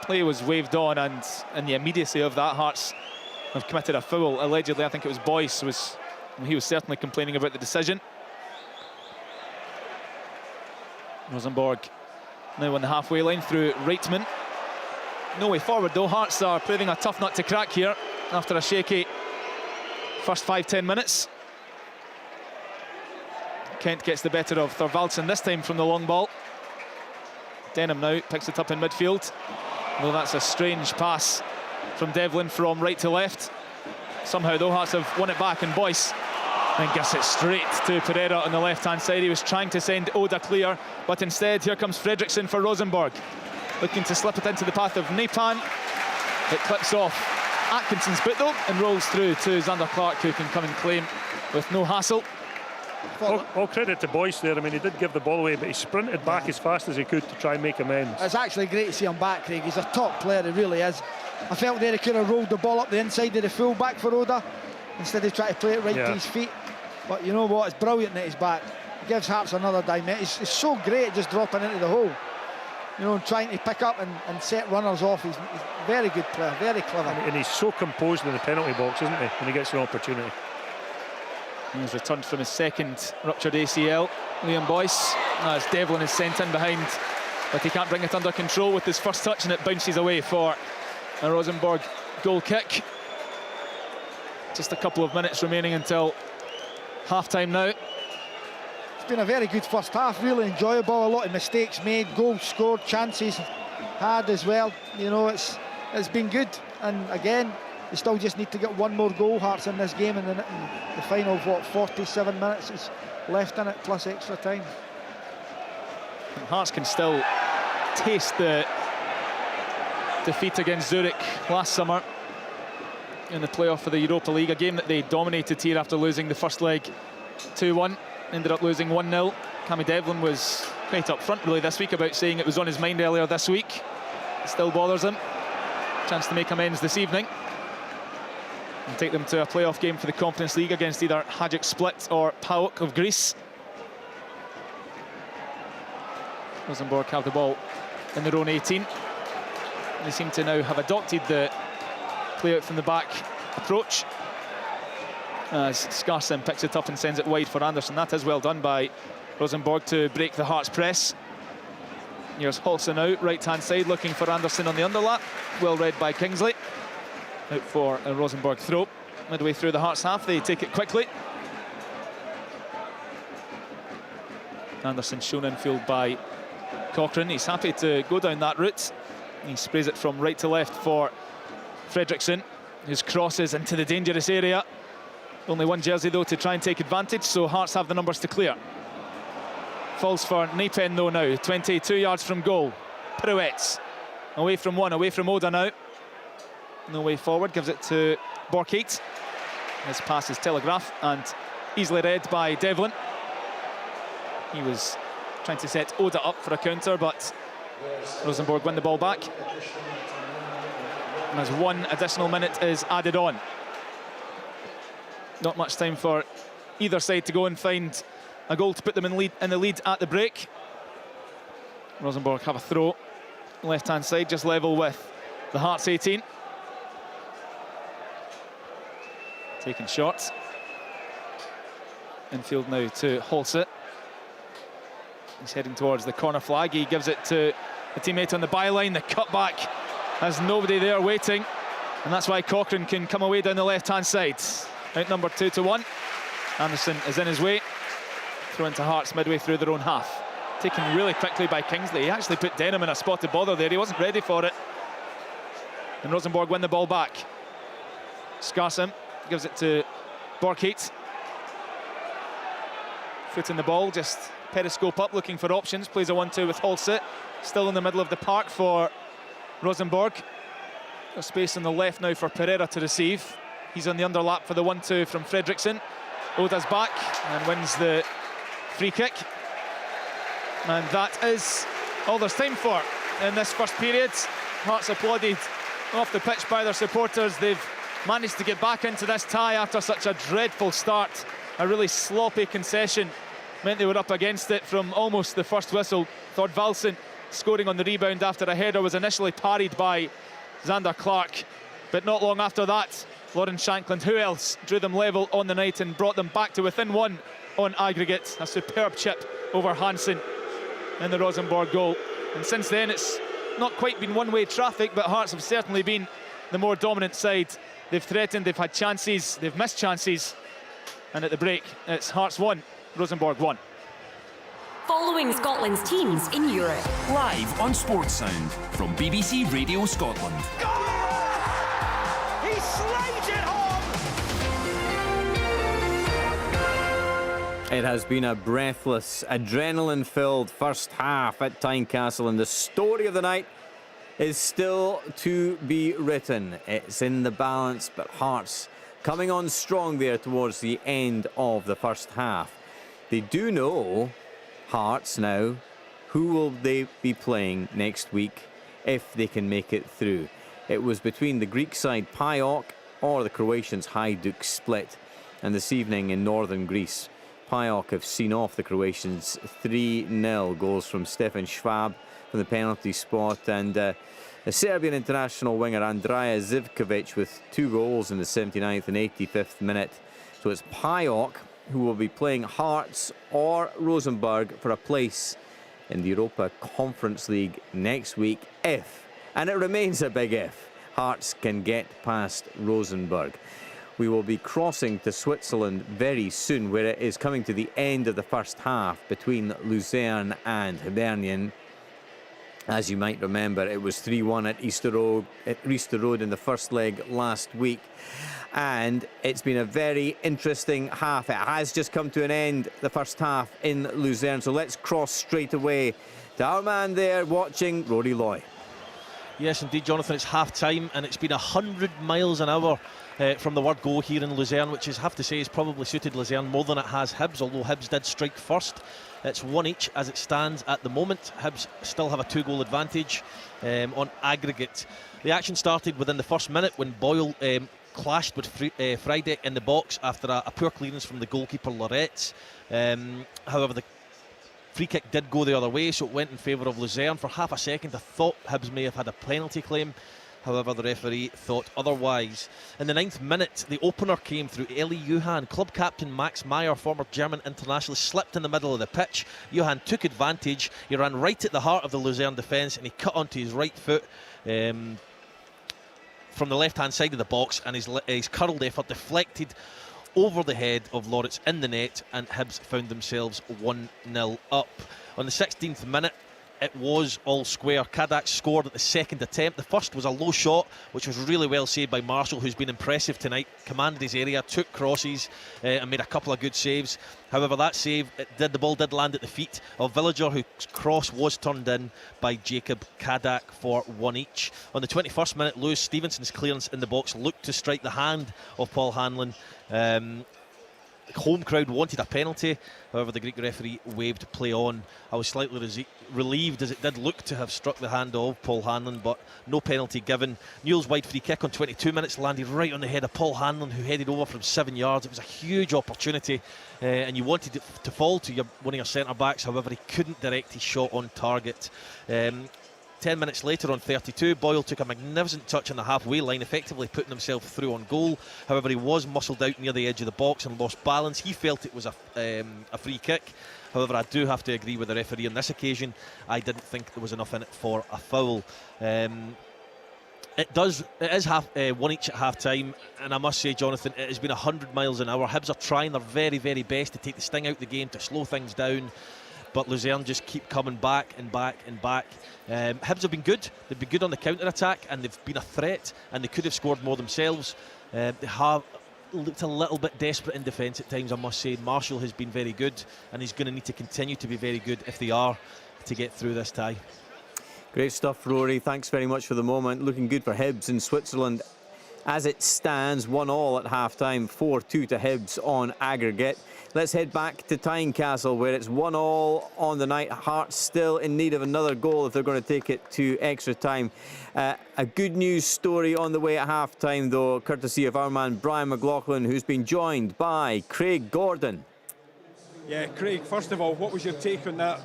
play was waved on, and in the immediacy of that, Hearts have committed a foul. Allegedly, I think it was Boyce, he was certainly complaining about the decision. Rosenborg now on the halfway line through Reitman. No way forward though. Hearts are proving a tough nut to crack here after a shaky first 5-10 minutes. Kent gets the better of Thorvaldsen this time from the long ball. Denham now picks it up in midfield. Well, that's a strange pass from Devlin from right to left. Somehow though Hearts have won it back, and Boyce then gives it straight to Pereira on the left-hand side. He was trying to send Oda clear, but instead here comes Fredriksson for Rosenborg, looking to slip it into the path of Nepan. It clips off Atkinson's boot though and rolls through to Xander Clark, who can come and claim with no hassle. All credit to Boyce there. I mean, he did give the ball away, but he sprinted back as fast as he could to try and make amends. It's actually great to see him back, Craig. He's a top player, he really is. I felt there he could have rolled the ball up the inside of the full-back for Oda instead of trying to play it right to his feet. But you know what, it's brilliant that he's back. He gives Hearts another dimension. It's so great just dropping into the hole, you know, trying to pick up and set runners off. He's a very good player, very clever. And he's so composed in the penalty box, isn't he, when he gets an opportunity. He's returned from his second ruptured ACL, Liam Boyce, as Devlin is sent in behind, but he can't bring it under control with his first touch, and it bounces away for a Rosenborg goal kick. Just a couple of minutes remaining until half-time now. It's been a very good first half, really enjoyable. A lot of mistakes made, goals scored, chances had as well. You know, it's been good, and again, they still just need to get one more goal, Hearts, in this game, and in the final of what, 47 minutes is left in it, plus extra time. And Hearts can still taste the defeat against Zurich last summer in the playoff for the Europa League, a game that they dominated here after losing the first leg 2-1, ended up losing 1-0. Cammy Devlin was quite up front really this week about saying it was on his mind earlier this week. It still bothers him. Chance to make amends this evening and take them to a playoff game for the Conference League against either Hajduk Split or PAOK of Greece. Rosenborg have the ball in their own 18. They seem to now have adopted the play out from the back approach, as Skarsheim picks it up and sends it wide for Anderson. That is well done by Rosenborg to break the Hearts press. Here's Holson out, right-hand side, looking for Anderson on the underlap. Well read by Kingsley. Out for a Rosenborg throw. Midway through the Hearts half, they take it quickly. Anderson shown in field by Cochrane. He's happy to go down that route. He sprays it from right to left for Fredriksson, whose crosses into the dangerous area. Only one jersey though to try and take advantage, so Hearts have the numbers to clear. Falls for Nepen though now, 22 yards from goal. Pirouettes, away from one, away from Oda now. No way forward, gives it to Borkheit. His pass is telegraph and easily read by Devlin. He was trying to set Oda up for a counter, but Rosenborg win the ball back. And as one additional minute is added on. Not much time for either side to go and find a goal to put them in the lead at the break. Rosenborg have a throw, left-hand side, just level with the Hearts 18. Taking shots. Infield now to Holse. He's heading towards the corner flag. He gives it to a teammate on the byline. The cutback has nobody there waiting, and that's why Cochrane can come away down the left-hand side. Outnumbered 2-1. Anderson is in his way. Throw into Hearts midway through their own half. Taken really quickly by Kingsley. He actually put Denham in a spot of bother there. He wasn't ready for it. And Rosenborg win the ball back. Skarsheim gives it to Borkheit. Foot in the ball, just periscope up, looking for options. Plays a 1-2 with Holse. Still in the middle of the park for Rosenborg. Got space on the left now for Pereira to receive. He's on the underlap for the 1-2 from Fredriksson. Oda's back and wins the free kick. And that is all there's time for in this first period. Hearts applauded off the pitch by their supporters. They've managed to get back into this tie after such a dreadful start. A really sloppy concession meant they were up against it from almost the first whistle. Thorvaldsen scoring on the rebound after a header was initially parried by Xander Clark, but not long after that, Lawrence Shankland, who else, drew them level on the night and brought them back to within one on aggregate. A superb chip over Hansen. in the Rosenborg goal. And since then, it's not quite been one-way traffic, but Hearts have certainly been the more dominant side. They've threatened, they've had chances, they've missed chances. And at the break, it's Hearts 1, Rosenborg 1. Following Scotland's teams in Europe. Live on Sports Sound from BBC Radio Scotland. He slides it home! It has been a breathless, adrenaline-filled first half at Tynecastle, and the story of the night is still to be written. It's in the balance, but Hearts coming on strong there towards the end of the first half. They do know, Hearts now, who will they be playing next week if they can make it through. It was between the Greek side PAOK or the Croatians Hajduk Split, and this evening in northern Greece, PAOK have seen off the Croatians 3-0, goals from Stefan Schwab from the penalty spot, and the Serbian international winger Andrija Zivkovic with 2 goals in the 79th and 85th minute. So it's PAOK who will be playing Hearts or Rosenborg for a place in the Europa Conference League next week if, and it remains a big if, Hearts can get past Rosenborg. We will be crossing to Switzerland very soon, where it is coming to the end of the first half between Luzern and Hibernian. As you might remember, it was 3-1 at Easter Road in the first leg last week. And it's been a very interesting half. It has just come to an end, the first half in Luzern. So let's cross straight away to our man there watching, Rory Loy. Yes, indeed, Jonathan, it's half-time, and it's been 100 miles an hour from the word go here in Luzern, which is, have to say, has probably suited Luzern more than it has Hibs, although Hibs did strike first. It's 1 each as it stands at the moment. Hibs still have a 2-goal advantage on aggregate. The action started within the first minute when Boyle clashed with Friday in the box after a poor clearance from the goalkeeper Loretz. However, the free kick did go the other way, so it went in favour of Luzern. For half a second, I thought Hibs may have had a penalty claim. However, the referee thought otherwise. In the 9th minute, the opener came through Eli Johan. Club captain Max Meyer, former German international, slipped in the middle of the pitch. Johan took advantage. He ran right at the heart of the Luzern defence, and he cut onto his right foot from the left-hand side of the box, and his curled effort deflected over the head of Loretz in the net, and Hibs found themselves 1-0 up. On the 16th minute, it was all square. Kadak scored at the second attempt. The first was a low shot, which was really well saved by Marshall, who's been impressive tonight. Commanded his area, took crosses and made a couple of good saves. However, that save, the ball did land at the feet of Villager, whose cross was turned in by Jacob Kadak for 1 each. On the 21st minute, Lewis Stevenson's clearance in the box looked to strike the hand of Paul Hanlon. Home crowd wanted a penalty, however the Greek referee waved play on. I was slightly relieved, as it did look to have struck the hand of Paul Hanlon, but no penalty given. Newell's wide free kick on 22 minutes landed right on the head of Paul Hanlon, who headed over from 7 yards. It was a huge opportunity, and you wanted it to fall to one of your centre backs. However, he couldn't direct his shot on target. 10 minutes later on 32, Boyle took a magnificent touch on the halfway line, effectively putting himself through on goal. However, he was muscled out near the edge of the box and lost balance. He felt it was a free kick. However, I do have to agree with the referee on this occasion. I didn't think there was enough in it for a foul. It is 1 each at half-time, and I must say, Jonathan, it has been 100 miles an hour. Hibs are trying their very, very best to take the sting out of the game, to slow things down, but Luzern just keep coming back and back and back. Hibs have been good. They've been good on the counter-attack, and they've been a threat, and they could have scored more themselves. They have looked a little bit desperate in defence at times, I must say. Marshall has been very good, and he's going to need to continue to be very good if they are to get through this tie. Great stuff, Rory. Thanks very much for the moment. Looking good for Hibs in Switzerland. As it stands, 1-1 at half-time, 4-2 to Hibs on aggregate. Let's head back to Tynecastle, where it's 1-1 on the night. Hearts still in need of another goal if they're going to take it to extra time. A good news story on the way at half-time, though, courtesy of our man Brian McLaughlin, who's been joined by Craig Gordon. Yeah, Craig, first of all, what was your take on that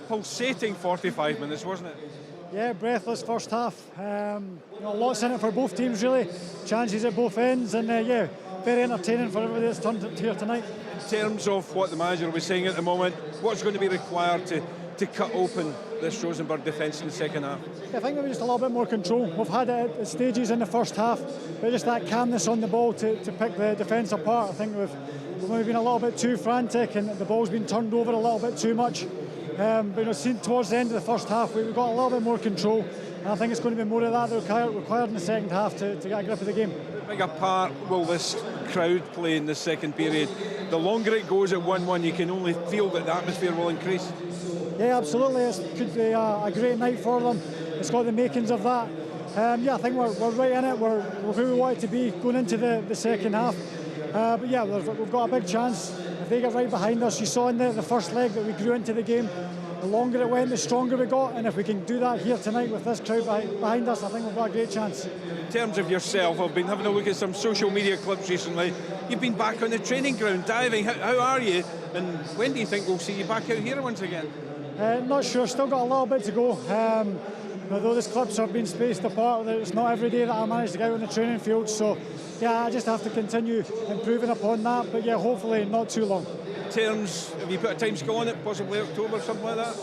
pulsating 45 minutes, wasn't it? Yeah, breathless first half. Lots in it for both teams, really. Chances at both ends, and yeah, very entertaining for everybody that's turned up here tonight. In terms of what the manager was saying at the moment, what's going to be required to to cut open this Rosenborg defence in the second half? Yeah, I think maybe just a little bit more control. We've had it at stages in the first half, but just that calmness on the ball to pick the defence apart. I think we've maybe been a little bit too frantic and the ball's been turned over a little bit too much. But seen towards the end of the first half, we've got a little bit more control. And I think it's going to be more of that required in the second half to get a grip of the game. How big a part will this crowd play in the second period? The longer it goes at 1-1, you can only feel that the atmosphere will increase. Yeah, absolutely. It could be a great night for them. It's got the makings of that. I think we're right in it. We're where we want it to be going into the second half. But yeah, we've got a big chance. If they get right behind us, you saw in the first leg that we grew into the game. The longer it went, the stronger we got, and if we can do that here tonight with this crowd behind us, I think we've got a great chance. In terms of yourself, I've been having a look at some social media clips recently. You've been back on the training ground diving. How are you? And when do you think we'll see you back out here once again? Not sure, still got a little bit to go. Although these clips have been spaced apart, it's not every day that I manage to get out on the training field, so yeah, I just have to continue improving upon that, but yeah, hopefully not too long. In terms, have you put a time scale on it, possibly October, something like that?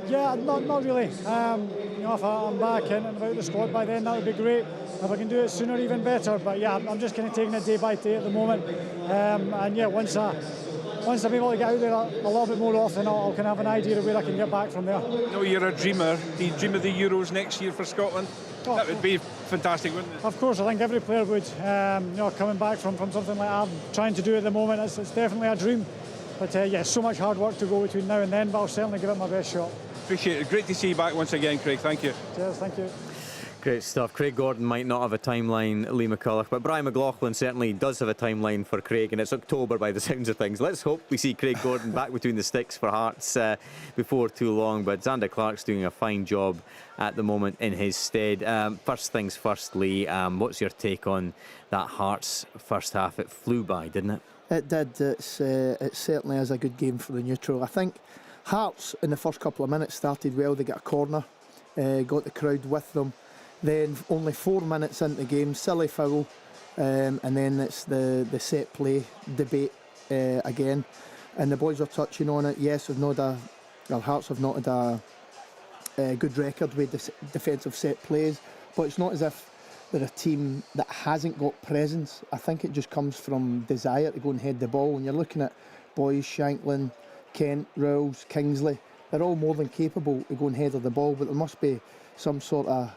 Yeah, not really. If I'm back in and about the squad by then, that would be great. If I can do it sooner, even better. But yeah, I'm just kind of taking it day by day at the moment. And yeah, once I'm able to get out there a little bit more often, I'll kind of have an idea of where I can get back from there. No, you're a dreamer. Do you dream of the Euros next year for Scotland? Oh, that would be fantastic, wouldn't it? Of course, I think every player would. Coming back from something like I'm trying to do at the moment, it's definitely a dream. But yeah, so much hard work to go between now and then, but I'll certainly give it my best shot. Appreciate it. Great to see you back once again, Craig. Thank you. Cheers, thank you. Great stuff. Craig Gordon might not have a timeline, Lee McCulloch, but Brian McLaughlin certainly does have a timeline for Craig, and it's October by the sounds of things. Let's hope we see Craig Gordon back between the sticks for Hearts before too long, but Zander Clark's doing a fine job at the moment in his stead. First things first, Lee, what's your take on that Hearts first half? It flew by, didn't it? It did. It certainly is a good game for the neutral. I think Hearts in the first couple of minutes started well. They got a corner, got the crowd with them. Then only 4 minutes into the game, silly foul, and then it's the set play debate again. And the boys are touching on it. Yes, Hearts have not had a good record with defensive set plays, but it's not as if they're a team that hasn't got presence. I think it just comes from desire to go and head the ball. When you're looking at boys, Shanklin, Kent, Rowles, Kingsley, they're all more than capable to go and head the ball, but there must be some sort of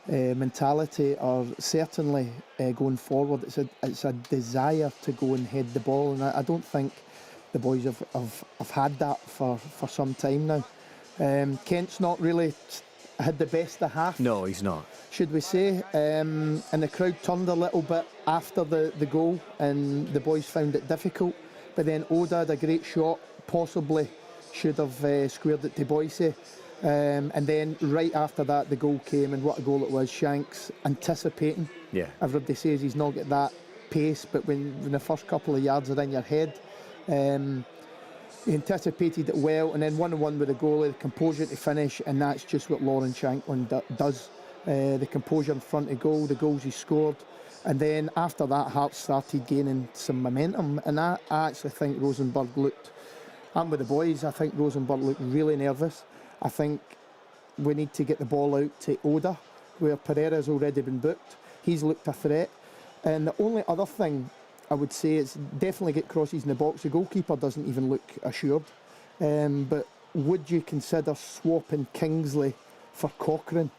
mentality, or certainly going forward, it's a desire to go and head the ball, and I don't think the boys have had that for some time now. Kent's not really had the best of half. No, he's not, should we say, and the crowd turned a little bit after the goal, and the boys found it difficult, but then Oda had a great shot, possibly should have squared it to Boyce. And then right after that the goal came, and what a goal it was. Shanks anticipating. Yeah. Everybody says he's not got that pace, but when the first couple of yards are in your head, he anticipated it well, and then 1-1 with the goalie, the composure to finish, and that's just what Lawrence Shanklin does. The composure in front of goal, the goals he scored, and then after that Hearts started gaining some momentum, and I actually think Rosenborg looked, I'm with the boys, I think Rosenborg looked really nervous. I think we need to get the ball out to Oda, where Pereira's already been booked. He's looked a threat. And the only other thing I would say is definitely get crosses in the box. The goalkeeper doesn't even look assured. But would you consider swapping Kingsley for Cochrane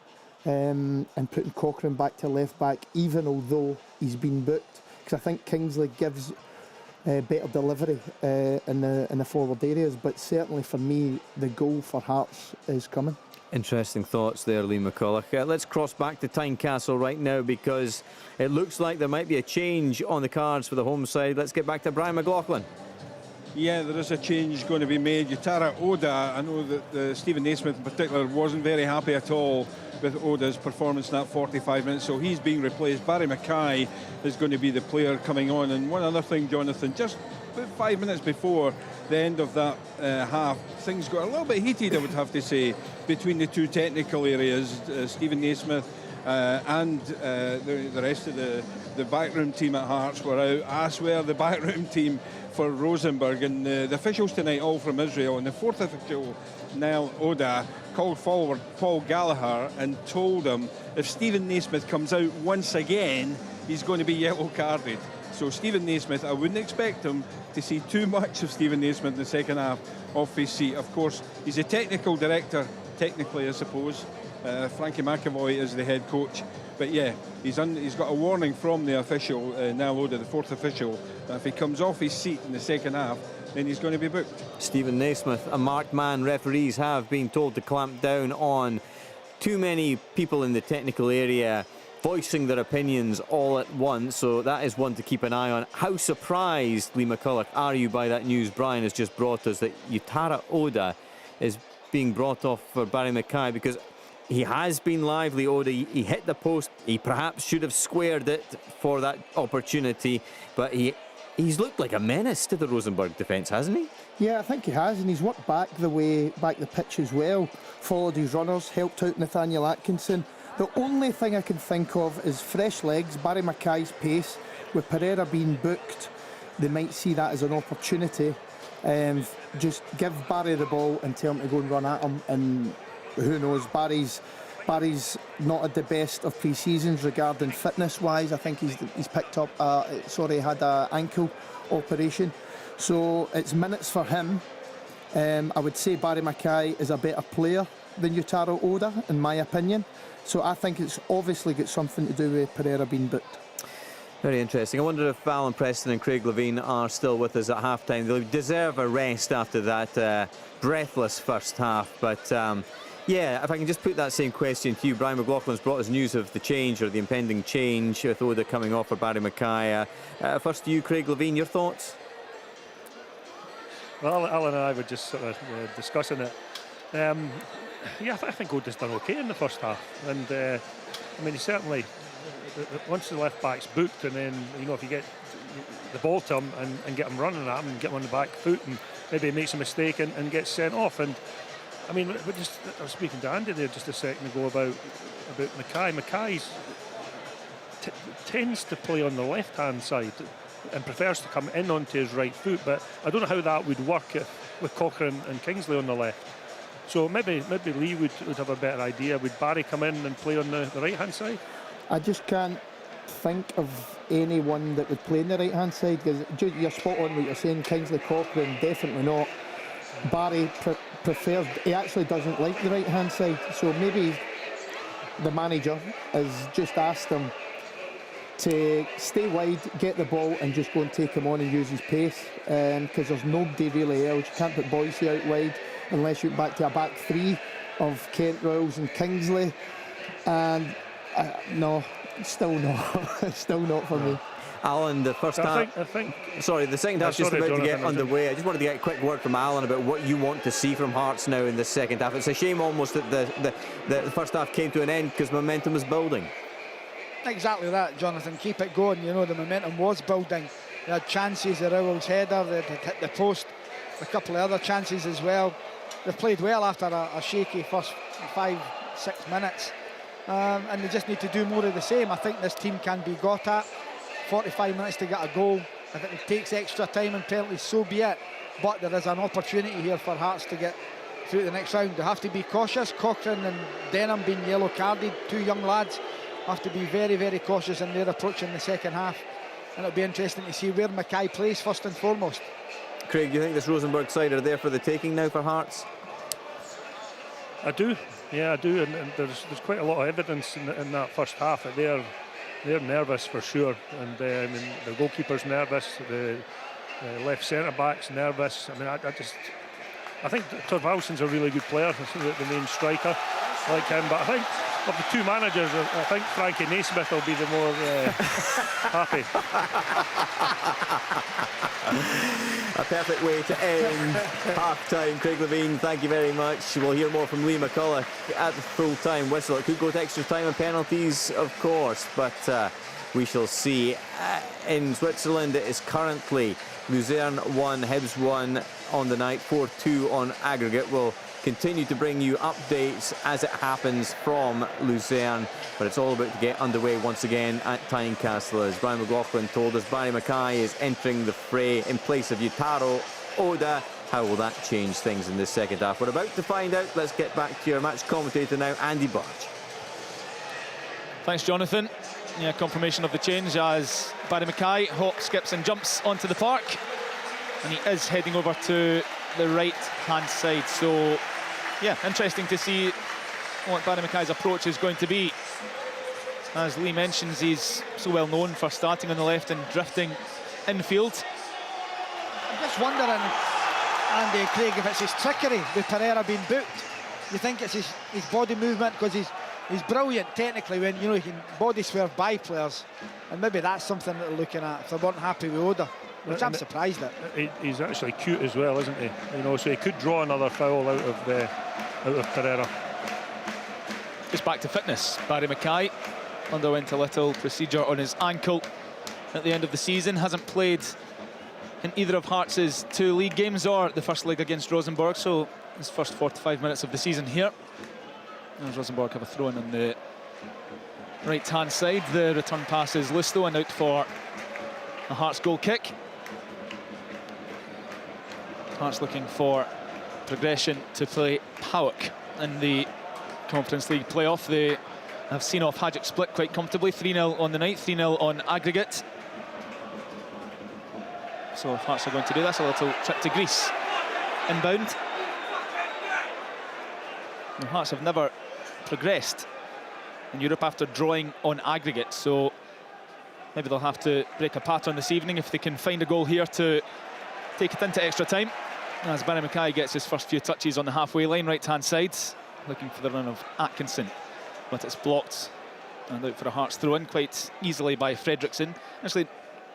and putting Cochrane back to left back, even although he's been booked? Because I think Kingsley gives better delivery in the forward areas, but certainly for me the goal for Hearts is coming. Interesting thoughts there, Lee McCulloch. Let's cross back to Tynecastle right now, because it looks like there might be a change on the cards for the home side. Let's get back to Brian McLaughlin. Yeah, there is a change going to be made. Yutara Oda, I know that Stephen Naismith in particular wasn't very happy at all with Oda's performance in that 45 minutes, so he's being replaced. Barry Mackay is going to be the player coming on. And one other thing, Jonathan, just about 5 minutes before the end of that half, things got a little bit heated, I would have to say, between the two technical areas. Stephen Naismith and the rest of the backroom team at Hearts were out. I swear the backroom team for Rosenborg, and the officials tonight all from Israel, and the fourth official, Niall Oda, called forward Paul Gallagher and told him if Stephen Naismith comes out once again, he's going to be yellow carded. So Stephen Naismith, I wouldn't expect him to see too much of Stephen Naismith in the second half off his seat. Of course, he's a technical director, technically I suppose. Frankie McAvoy is the head coach. But yeah, he's got a warning from the official, Niall Oda, the fourth official, that if he comes off his seat in the second half, then he's going to be booked. Stephen Naismith, a marked man. Referees have been told to clamp down on too many people in the technical area voicing their opinions all at once, so that is one to keep an eye on. How surprised, Lee McCulloch, are you by that news Brian has just brought us, that Utara Oda is being brought off for Barry Mackay? Because he has been lively, Oda. He hit the post. He perhaps should have squared it for that opportunity, but he's looked like a menace to the Rosenborg defence, hasn't he? Yeah, I think he has, and he's worked back the pitch as well, followed his runners, helped out Nathaniel Atkinson. The only thing I can think of is fresh legs, Barry Mackay's pace. With Pereira being booked, they might see that as an opportunity. Just give Barry the ball and tell him to go and run at him, and who knows, Barry's not at the best of pre-seasons regarding fitness-wise. I think he's picked up, had an ankle operation. So it's minutes for him. I would say Barry Mackay is a better player than Utara Oda, in my opinion. So I think it's obviously got something to do with Pereira being booked. Very interesting. I wonder if Alan Preston and Craig Levine are still with us at half-time. They'll deserve a rest after that breathless first half. But yeah, if I can just put that same question to you. Brian McLaughlin's brought us news of the change, or the impending change, with Oda coming off for Barry Mackay. First to you, Craig Levine, your thoughts? Well, Alan and I were just sort of discussing it. Yeah, I think Oda's done okay in the first half, and I mean, he certainly, once the left back's booked, and then, you know, if you get the ball to him and get him running at him and get him on the back foot, and maybe he makes a mistake and gets sent off. And I mean, I was speaking to Andy there just a second ago about Mackay. Mackay tends to play on the left-hand side and prefers to come in onto his right foot, but I don't know how that would work with Cochrane and Kingsley on the left. So maybe Lee would have a better idea. Would Barry come in and play on the right-hand side? I just can't think of anyone that would play on the right-hand side, because you're spot on what you're saying. Kingsley, Cochrane, definitely not. Barry prefers, he actually doesn't like the right-hand side, so maybe the manager has just asked him to stay wide, get the ball and just go and take him on and use his pace, because there's nobody really else. You can't put Boise out wide unless you get back to a back three of Kent, Royals and Kingsley, and no, still not for me. Alan, the first half... Sorry, the second half just about to get underway. I just wanted to get a quick word from Alan about what you want to see from Hearts now in the second half. It's a shame almost that the first half came to an end, because momentum was building. Exactly that, Jonathan. Keep it going. You know, the momentum was building. They had chances, the Rowell's header, they hit the post, a couple of other chances as well. They've played well after a shaky first 5-6 minutes, and they just need to do more of the same. I think this team can be got at. 45 minutes to get a goal. If it takes extra time and penalties, so be it. But there is an opportunity here for Hearts to get through the next round. They have to be cautious. Cochrane and Denham being yellow carded, two young lads, have to be very, very cautious in their approach in the second half. And it'll be interesting to see where Mackay plays first and foremost. Craig, do you think this Rosenborg side are there for the taking now for Hearts? I do. Yeah, I do. And there's quite a lot of evidence in that first half that they're nervous for sure. And I mean, the goalkeeper's nervous, the left centre-back's nervous. I mean, I think Thorvaldsen's a really good player, the main striker. I like him, but I think of the two managers, I think Frankie Naismith will be the more happy. A perfect way to end half-time. Craig Levine, thank you very much. We'll hear more from Lee McCulloch at the full-time whistle. It could go to extra time and penalties, of course, but we shall see. In Switzerland, it is currently Luzern 1, Hibs 1 on the night, 4-2 on aggregate. We'll continue to bring you updates as it happens from Luzern, but it's all about to get underway once again at Tynecastle. As Brian McLaughlin told us, Barry Mackay is entering the fray in place of Yutaro Oda. How will that change things in this second half? We're about to find out. Let's get back to your match commentator now, Andy Barge. Thanks, Jonathan. Yeah, confirmation of the change as Barry Mackay hops, skips and jumps onto the park, and he is heading over to the right-hand side. So, yeah, interesting to see what Barry Mackay's approach is going to be. As Lee mentions, he's so well known for starting on the left and drifting infield. I'm just wondering, Andy, Craig, if it's his trickery with Pereira being booked. You think it's his body movement, because he's brilliant technically when, you know, he can body swerve by players, and maybe that's something that they're looking at if they weren't happy with Oda, which I'm surprised at. He's actually cute as well, isn't he? You know, so he could draw another foul out of Pereira. Just back to fitness. Barry Mackay underwent a little procedure on his ankle at the end of the season. Hasn't played in either of Hearts' 2 league games or the first leg against Rosenborg, so his first 45 minutes of the season here. As Rosenborg have a throw in on the right-hand side. The return pass is loose though, and out for a Hearts goal kick. Hearts looking for progression to play PAOK in the Conference League playoff. They have seen off Hajduk Split quite comfortably, 3-0 on the night, 3-0 on aggregate. So if Hearts are going to do this, a little trip to Greece inbound. And Hearts have never progressed in Europe after drawing on aggregate, so maybe they'll have to break a pattern this evening if they can find a goal here to take it into extra time. As Barry Mackay gets his first few touches on the halfway line, right-hand side, looking for the run of Atkinson, but it's blocked and out for a Hearts throw-in quite easily by Fredriksson. Actually,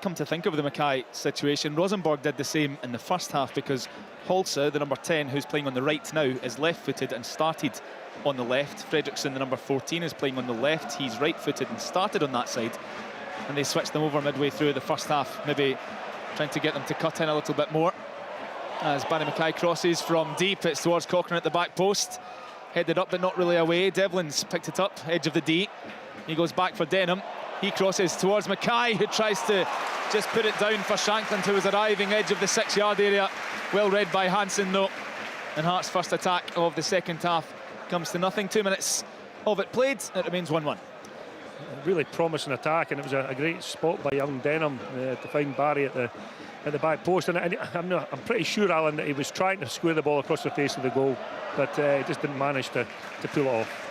come to think of the Mackay situation, Rosenborg did the same in the first half, because Holse, the number 10, who's playing on the right now, is left-footed and started on the left. Fredriksson, the number 14, is playing on the left. He's right-footed and started on that side. And they switched them over midway through the first half, maybe trying to get them to cut in a little bit more. As Barry Mackay crosses from deep, it's towards Cochrane at the back post. Headed up, but not really away. Devlin's picked it up, edge of the D. He goes back for Denham. He crosses towards Mackay, who tries to just put it down for Shankland, who was arriving edge of the 6-yard area. Well read by Hansen, though. And Hearts' first attack of the second half comes to nothing. 2 minutes of it played. It remains 1-1. Really promising attack, and it was a great spot by young Denham to find Barry at the back post. And I'm pretty sure, Alan, that he was trying to square the ball across the face of the goal, but he just didn't manage to pull it off.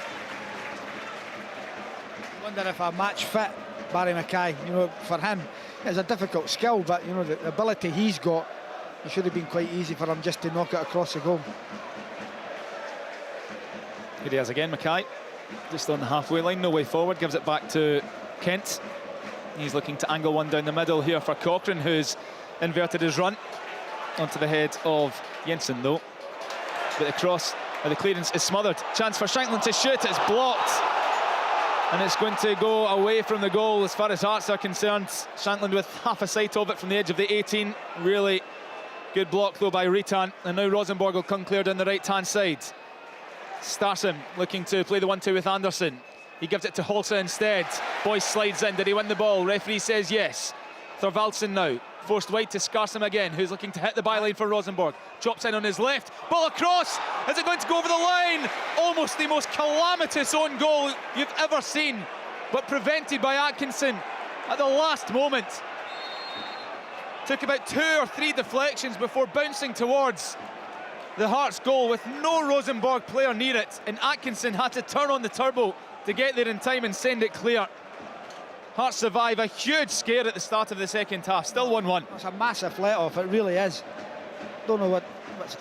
I wonder if a match fit Barry Mackay, you know, for him it's a difficult skill, but you know, the ability he's got, it should have been quite easy for him just to knock it across the goal. Here he is again, Mackay, just on the halfway line, no way forward, gives it back to Kent. He's looking to angle one down the middle here for Cochrane, who's inverted his run onto the head of Jensen, though. But the cross, or the clearance, is smothered. Chance for Shankland to shoot, it's blocked. And it's going to go away from the goal as far as Hearts are concerned. Shankland with half a sight of it from the edge of the 18. Really good block, though, by Ritan. And now Rosenborg will come clear down the right-hand side. Starsson looking to play the 1-2 with Anderson. He gives it to Holse instead. Boyce slides in. Did he win the ball? Referee says yes. Thorvaldsen now. Forced wide to Skarsheim again, who's looking to hit the byline for Rosenborg. Chops in on his left. Ball across. Is it going to go over the line? Almost the most calamitous own goal you've ever seen, but prevented by Atkinson at the last moment. Took about 2 or 3 deflections before bouncing towards the Hearts goal with no Rosenborg player near it, and Atkinson had to turn on the turbo to get there in time and send it clear. Hearts survive a huge scare at the start of the second half, still 1-1. It's a massive let-off, it really is. Don't know what,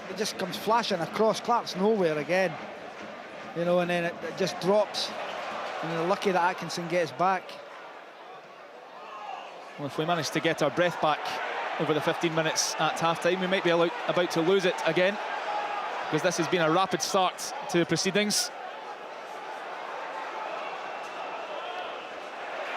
it just comes flashing across. Clark's nowhere again, you know, and then it just drops. And you're lucky that Atkinson gets back. Well, if we manage to get our breath back over the 15 minutes at half-time, we might be about to lose it again, because this has been a rapid start to proceedings.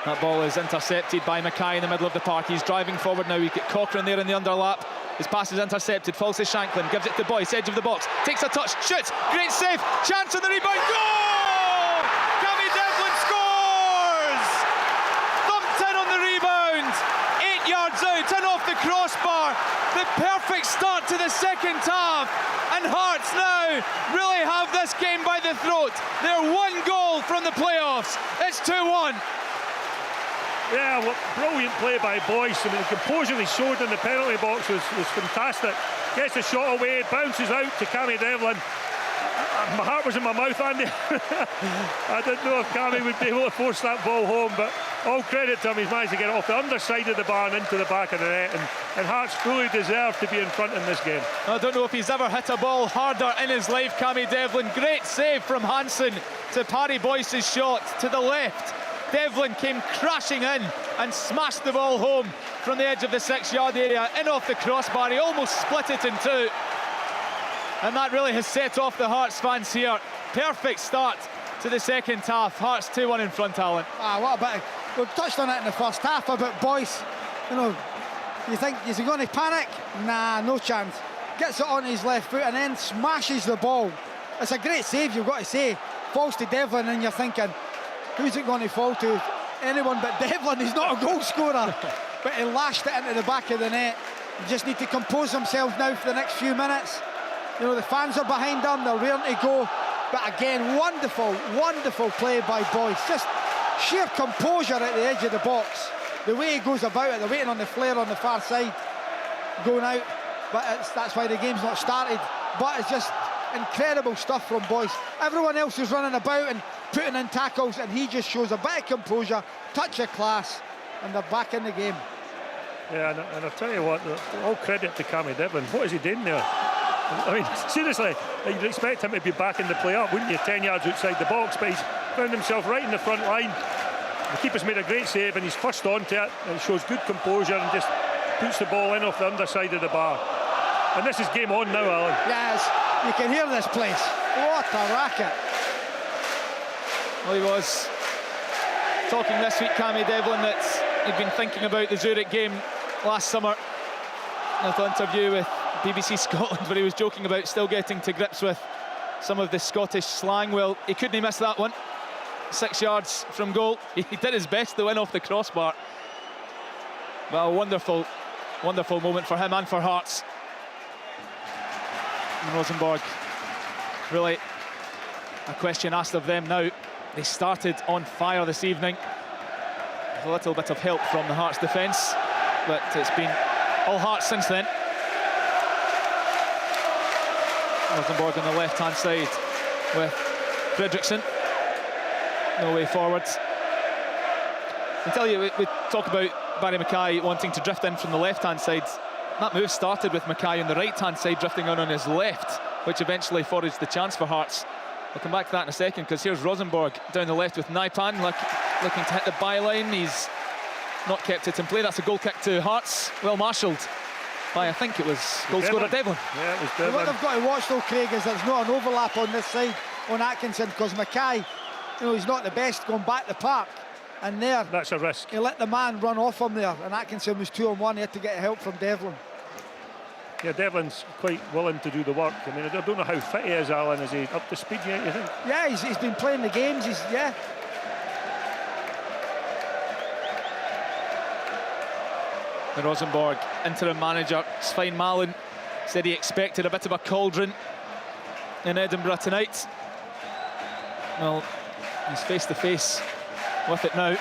That ball is intercepted by Mackay in the middle of the park. He's driving forward now. We've got Cochrane there in the underlap. His pass is intercepted, falls to Shanklin, gives it to Boyce, edge of the box, takes a touch, shoots, great save, chance on the rebound, goal! Cammy Devlin scores! Thumped in on the rebound, 8 yards out, in off the crossbar. The perfect start to the second half, and Hearts now really have this game by the throat. They're 1 goal from the playoffs. It's 2-1. Yeah, well, brilliant play by Boyce. I mean, the composure he showed in the penalty box was fantastic. Gets the shot away, bounces out to Cammy Devlin. My heart was in my mouth, Andy. I didn't know if Cammy would be able to force that ball home, but all credit to him, he's managed to get it off the underside of the bar and into the back of the net, and Hearts fully deserve to be in front in this game. I don't know if he's ever hit a ball harder in his life, Cammy Devlin. Great save from Hansen to parry Boyce's shot to the left. Devlin came crashing in and smashed the ball home from the edge of the 6-yard area, in off the crossbar. He almost split it in two. And that really has set off the Hearts fans here. Perfect start to the second half. Hearts 2-1 in front, Alan. What a bit. We've touched on it in the first half about Boyce. You know, you think, is he going to panic? Nah, no chance. Gets it on his left foot and then smashes the ball. It's a great save, you've got to say. Falls to Devlin and you're thinking, who's it going to fall to? Anyone but Devlin. He's not a goal scorer. But he lashed it into the back of the net. You just need to compose themselves now for the next few minutes. You know, the fans are behind them, they're ready to go. But again, wonderful play by Boyce. Just sheer composure at the edge of the box. The way he goes about it, they're waiting on the flare on the far side, going out. But that's why the game's not started. But it's just incredible stuff from Boyce. Everyone else is running about and putting in tackles, and he just shows a bit of composure, touch of class, and they're back in the game. Yeah, and I'll tell you what, all credit to Cammy Devlin. What is he doing there? I mean, seriously, you'd expect him to be back in the play up, wouldn't you? 10 yards outside the box, but he's found himself right in the front line. The keeper's made a great save, and he's first onto it, and shows good composure and just puts the ball in off the underside of the bar. And this is game on now, Alan. Yes, you can hear this place. What a racket. Well, he was talking this week, Cammy Devlin, that he'd been thinking about the Zurich game last summer. In an interview with BBC Scotland, where he was joking about still getting to grips with some of the Scottish slang. Well, he couldn't miss that one. 6 yards from goal. He did his best to win off the crossbar. Well, wonderful moment for him and for Hearts. And Rosenborg, really a question asked of them now. They started on fire this evening. A little bit of help from the Hearts defence, but it's been all Hearts since then. Rosenborg on the left-hand side with Fredriksson. No way forward. I tell you, we talk about Barry Mackay wanting to drift in from the left-hand side. That move started with Mackay on the right-hand side, drifting on his left, which eventually foraged the chance for Hearts. We'll come back to that in a second, because here's Rosenborg down the left with Naipan, looking to hit the byline. He's not kept it in play. That's a goal kick to Hearts. Well marshalled by, I think it was goal scorer Devlin. Yeah, it was Devlin. What they've got to watch though, Craig, is there's not an overlap on this side on Atkinson, because Mackay, you know, he's not the best going back the park. And there, that's a risk. He let the man run off him there, and Atkinson was 2-on-1. He had to get help from Devlin. Yeah, Devlin's quite willing to do the work. I mean, I don't know how fit he is, Alan. Is he up to speed yet, you think? Yeah, he's been playing the games. Yeah. The Rosenborg interim manager, Svein Malen, said he expected a bit of a cauldron in Edinburgh tonight. Well, he's face to face with it now.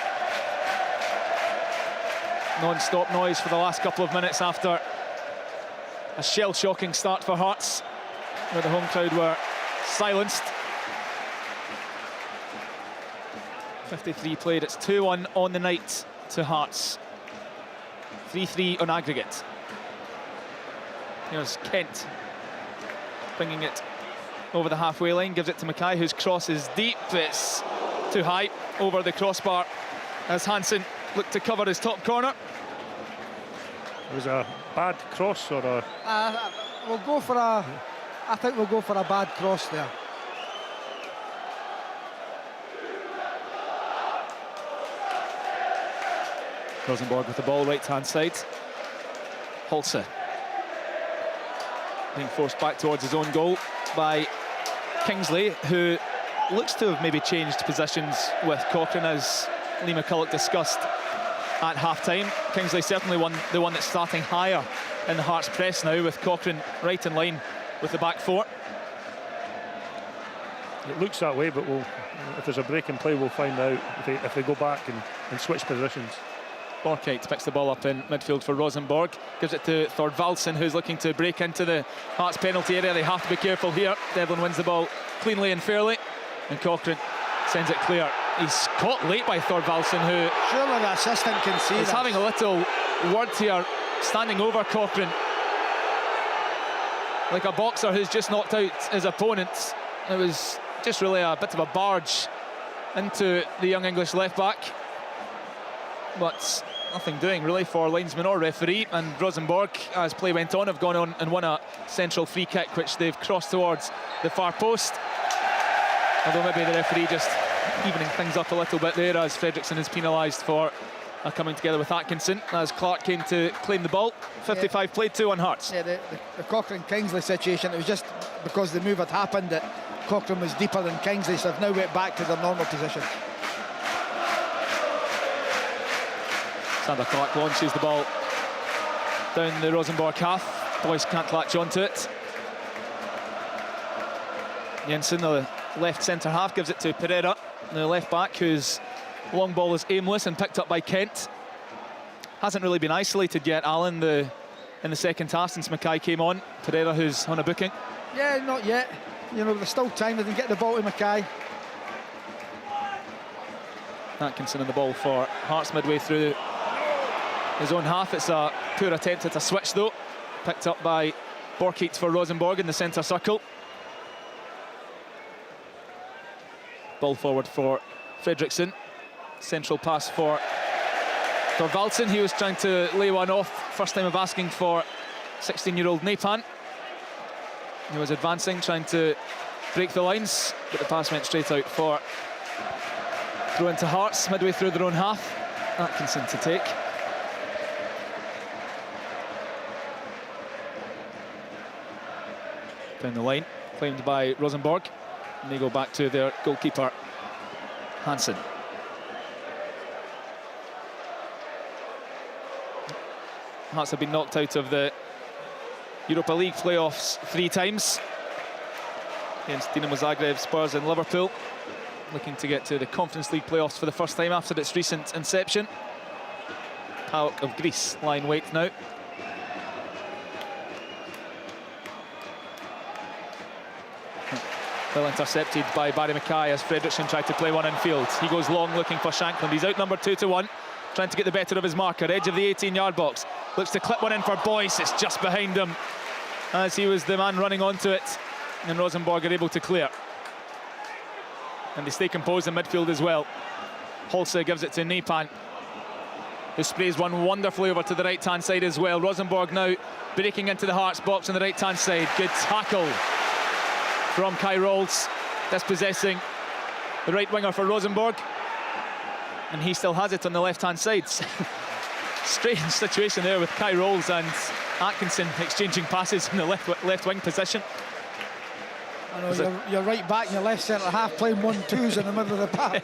Non-stop noise for the last couple of minutes after a shell-shocking start for Hearts, where the home crowd were silenced. 53 played. It's 2-1 on the night to Hearts. 3-3 on aggregate. Here's Kent bringing it over the halfway line, gives it to Mackay, whose cross is deep. It's too high over the crossbar as Hansen looked to cover his top corner. It was a bad cross or a... We'll go for a... I think we'll go for a bad cross there. Rosenborg with the ball, right-hand side. Holse being forced back towards his own goal by Kingsley, who looks to have maybe changed positions with Cochrane, as Lee McCulloch discussed at half-time. Kingsley certainly the one that's starting higher in the Hearts press now, with Cochrane right in line with the back four. It looks that way, but if there's a break in play, we'll find out if they go back and switch positions. Borkite picks the ball up in midfield for Rosenborg, gives it to Thorvaldsen, who's looking to break into the Hearts penalty area. They have to be careful here. Devlin wins the ball cleanly and fairly, and Cochrane sends it clear. He's caught late by Thorvaldsen, who surely the assistant can see is having a little word here, standing over Cochrane like a boxer who's just knocked out his opponent. It was just really a bit of a barge into the young English left back, but nothing doing really for linesman or referee. And Rosenborg, as play went on, have gone on and won a central free kick, which they've crossed towards the far post, although maybe the referee just evening things up a little bit there, as Fredriksson is penalised for coming together with Atkinson as Clark came to claim the ball. 55 played, 2 on Hearts. Yeah, the Cochrane-Kingsley situation, it was just because the move had happened that Cochrane was deeper than Kingsley, so they've now went back to their normal position. Sander Clark launches the ball down the Rosenborg half. Boys can't latch onto it. Jensen, the left centre half, gives it to Pereira, the left back, whose long ball is aimless and picked up by Kent. Hasn't really been isolated yet, Alan, in the second half since Mackay came on. Pereira, who's on a booking. Yeah, not yet. You know, there's still time. They can get the ball to Mackay. Atkinson in the ball for Hearts midway through his own half. It's a poor attempt at a switch, though. Picked up by Borkite for Rosenborg in the centre circle. Ball forward for Fredriksson. Central pass for Thorvaldsen. He was trying to lay one off. First time of asking for 16-year-old Nepan. He was advancing, trying to break the lines, but the pass went straight out for throw into Hearts midway through their own half. Atkinson to take. Down the line, claimed by Rosenborg. And they go back to their goalkeeper, Hansen. Hearts have been knocked out of the Europa League playoffs 3 times against Dinamo Zagreb, Spurs and Liverpool. Looking to get to the Conference League playoffs for the first time after its recent inception. PAOK of Greece lying wait now. Well intercepted by Barry Mackay as Fredriksson tried to play one infield. He goes long looking for Shankland. He's outnumbered 2-1, trying to get the better of his marker. Edge of the 18-yard box. Looks to clip one in for Boyce. It's just behind him as he was the man running onto it. And Rosenborg are able to clear. And they stay composed in midfield as well. Holse gives it to Nepan, who sprays one wonderfully over to the right-hand side as well. Rosenborg now breaking into the Hearts box on the right-hand side. Good tackle from Kai Rolls, dispossessing the right winger for Rosenborg. And he still has it on the left-hand side. Strange situation there with Kai Rolls and Atkinson exchanging passes in the left wing position. I know, you're right back and your left centre half playing 1-2s in the middle of the pack.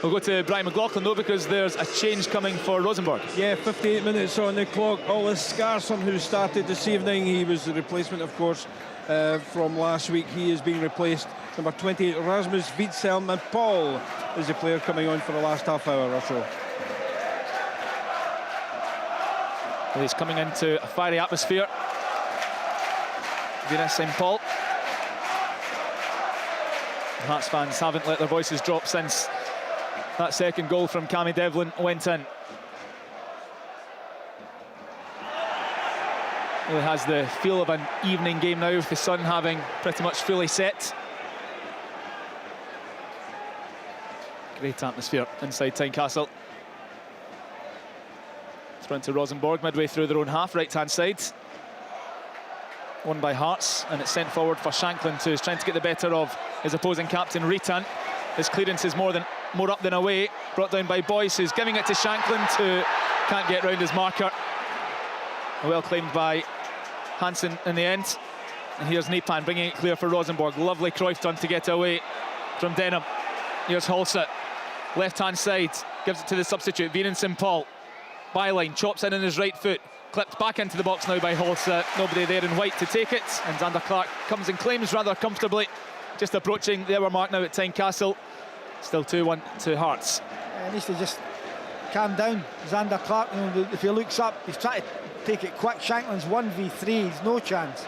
We'll go to Brian McLaughlin though, because there's a change coming for Rosenborg. Yeah, 58 minutes on the clock. Ollis Skarsson, who started this evening, he was the replacement, of course, from last week. He is being replaced. Number 28, Rasmus Witzelm, and Paul is the player coming on for the last half hour or so. Well, he's coming into a fiery atmosphere. Venus St. Paul. Hearts fans haven't let their voices drop since that second goal from Cammy Devlin went in. Really has the feel of an evening game now, with the sun having pretty much fully set. Great atmosphere inside Tynecastle. Thrown to Rosenborg midway through their own half, right-hand side. Won by Hearts, and it's sent forward for Shankland, who's trying to get the better of his opposing captain, Ritan. His clearance is more up than away. Brought down by Boyce, who's giving it to Shankland, who Can't get round his marker. Well claimed by Hansen in the end. And here's Nipan bringing it clear for Rosenborg. Lovely Cruyff to get away from Denham. Here's Holset. Left-hand side. Gives it to the substitute, Viren St-Paul. Byline, chops in his right foot. Clipped back into the box now by Holset. Nobody there in white to take it. And Zander Clark comes and claims rather comfortably. Just approaching the hour mark now at Tynecastle. Still 2-1 to Hearts. He needs to just calm down. Zander Clark, you know, if he looks up, he's trying to take it quick. Shankland's 1v3, he's no chance.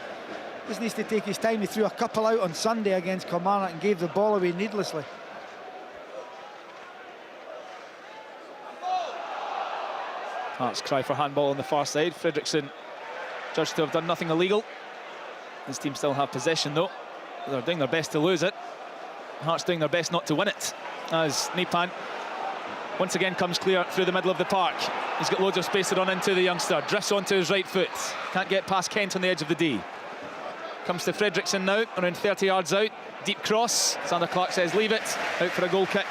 Just needs to take his time. He threw a couple out on Sunday against Kilmarnock and gave the ball away needlessly. Hearts cry for handball on the far side. Fredriksson judged to have done nothing illegal. This team still have possession though. They're doing their best to lose it. Hearts doing their best not to win it. As Nipan once again comes clear through the middle of the park. He's got loads of space to run into, the youngster. Drifts onto his right foot. Can't get past Kent on the edge of the D. Comes to Fredriksson now, around 30 yards out. Deep cross. Zander Clark says leave it. Out for a goal kick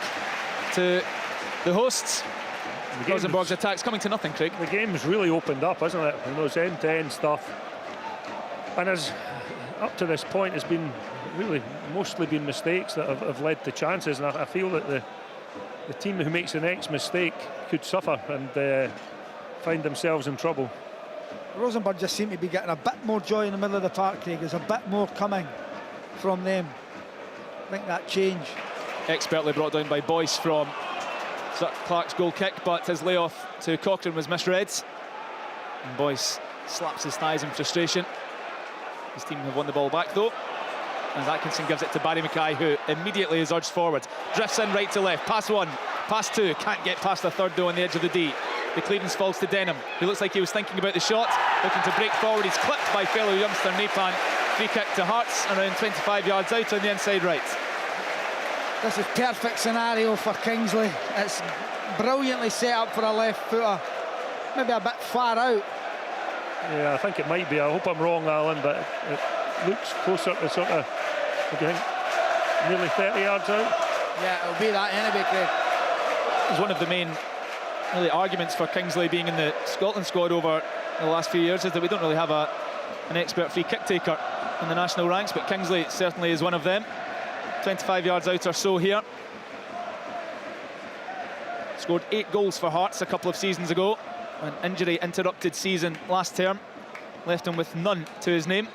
to the hosts. Rosenborg's attack's coming to nothing, Craig. The game's really opened up, hasn't it? And those end-to-end stuff. And as up to this point, it's been really mostly been mistakes that have led to chances. And I feel that the team who makes the next mistake could suffer and find themselves in trouble. Rosenborg just seem to be getting a bit more joy in the middle of the park, Craig. There's a bit more coming from them. I think that change. Expertly brought down by Boyce from Clark's goal kick, but his layoff to Cochrane was misread. And Boyce slaps his thighs in frustration. His team have won the ball back though. As Atkinson gives it to Barry Mackay, who immediately is urged forward. Drifts in right to left, pass one, pass two, can't get past the third though on the edge of the D. The clearance falls to Denham, who looks like he was thinking about the shot, looking to break forward. He's clipped by fellow youngster Nipan. Free kick to Hearts, around 25 yards out on the inside right. This is perfect scenario for Kingsley. It's brilliantly set up for a left footer. Maybe a bit far out. Yeah, I think it might be. I hope I'm wrong, Alan, but it looks closer to sort of, what do you think, nearly 30 yards out? Yeah, it'll be that anyway, Craig. It's one of the main really arguments for Kingsley being in the Scotland squad over the last few years is that we don't really have an expert free kick taker in the national ranks, but Kingsley certainly is one of them. 25 yards out or so here. Scored 8 goals for Hearts a couple of seasons ago. An injury-interrupted season last term left him with none to his name.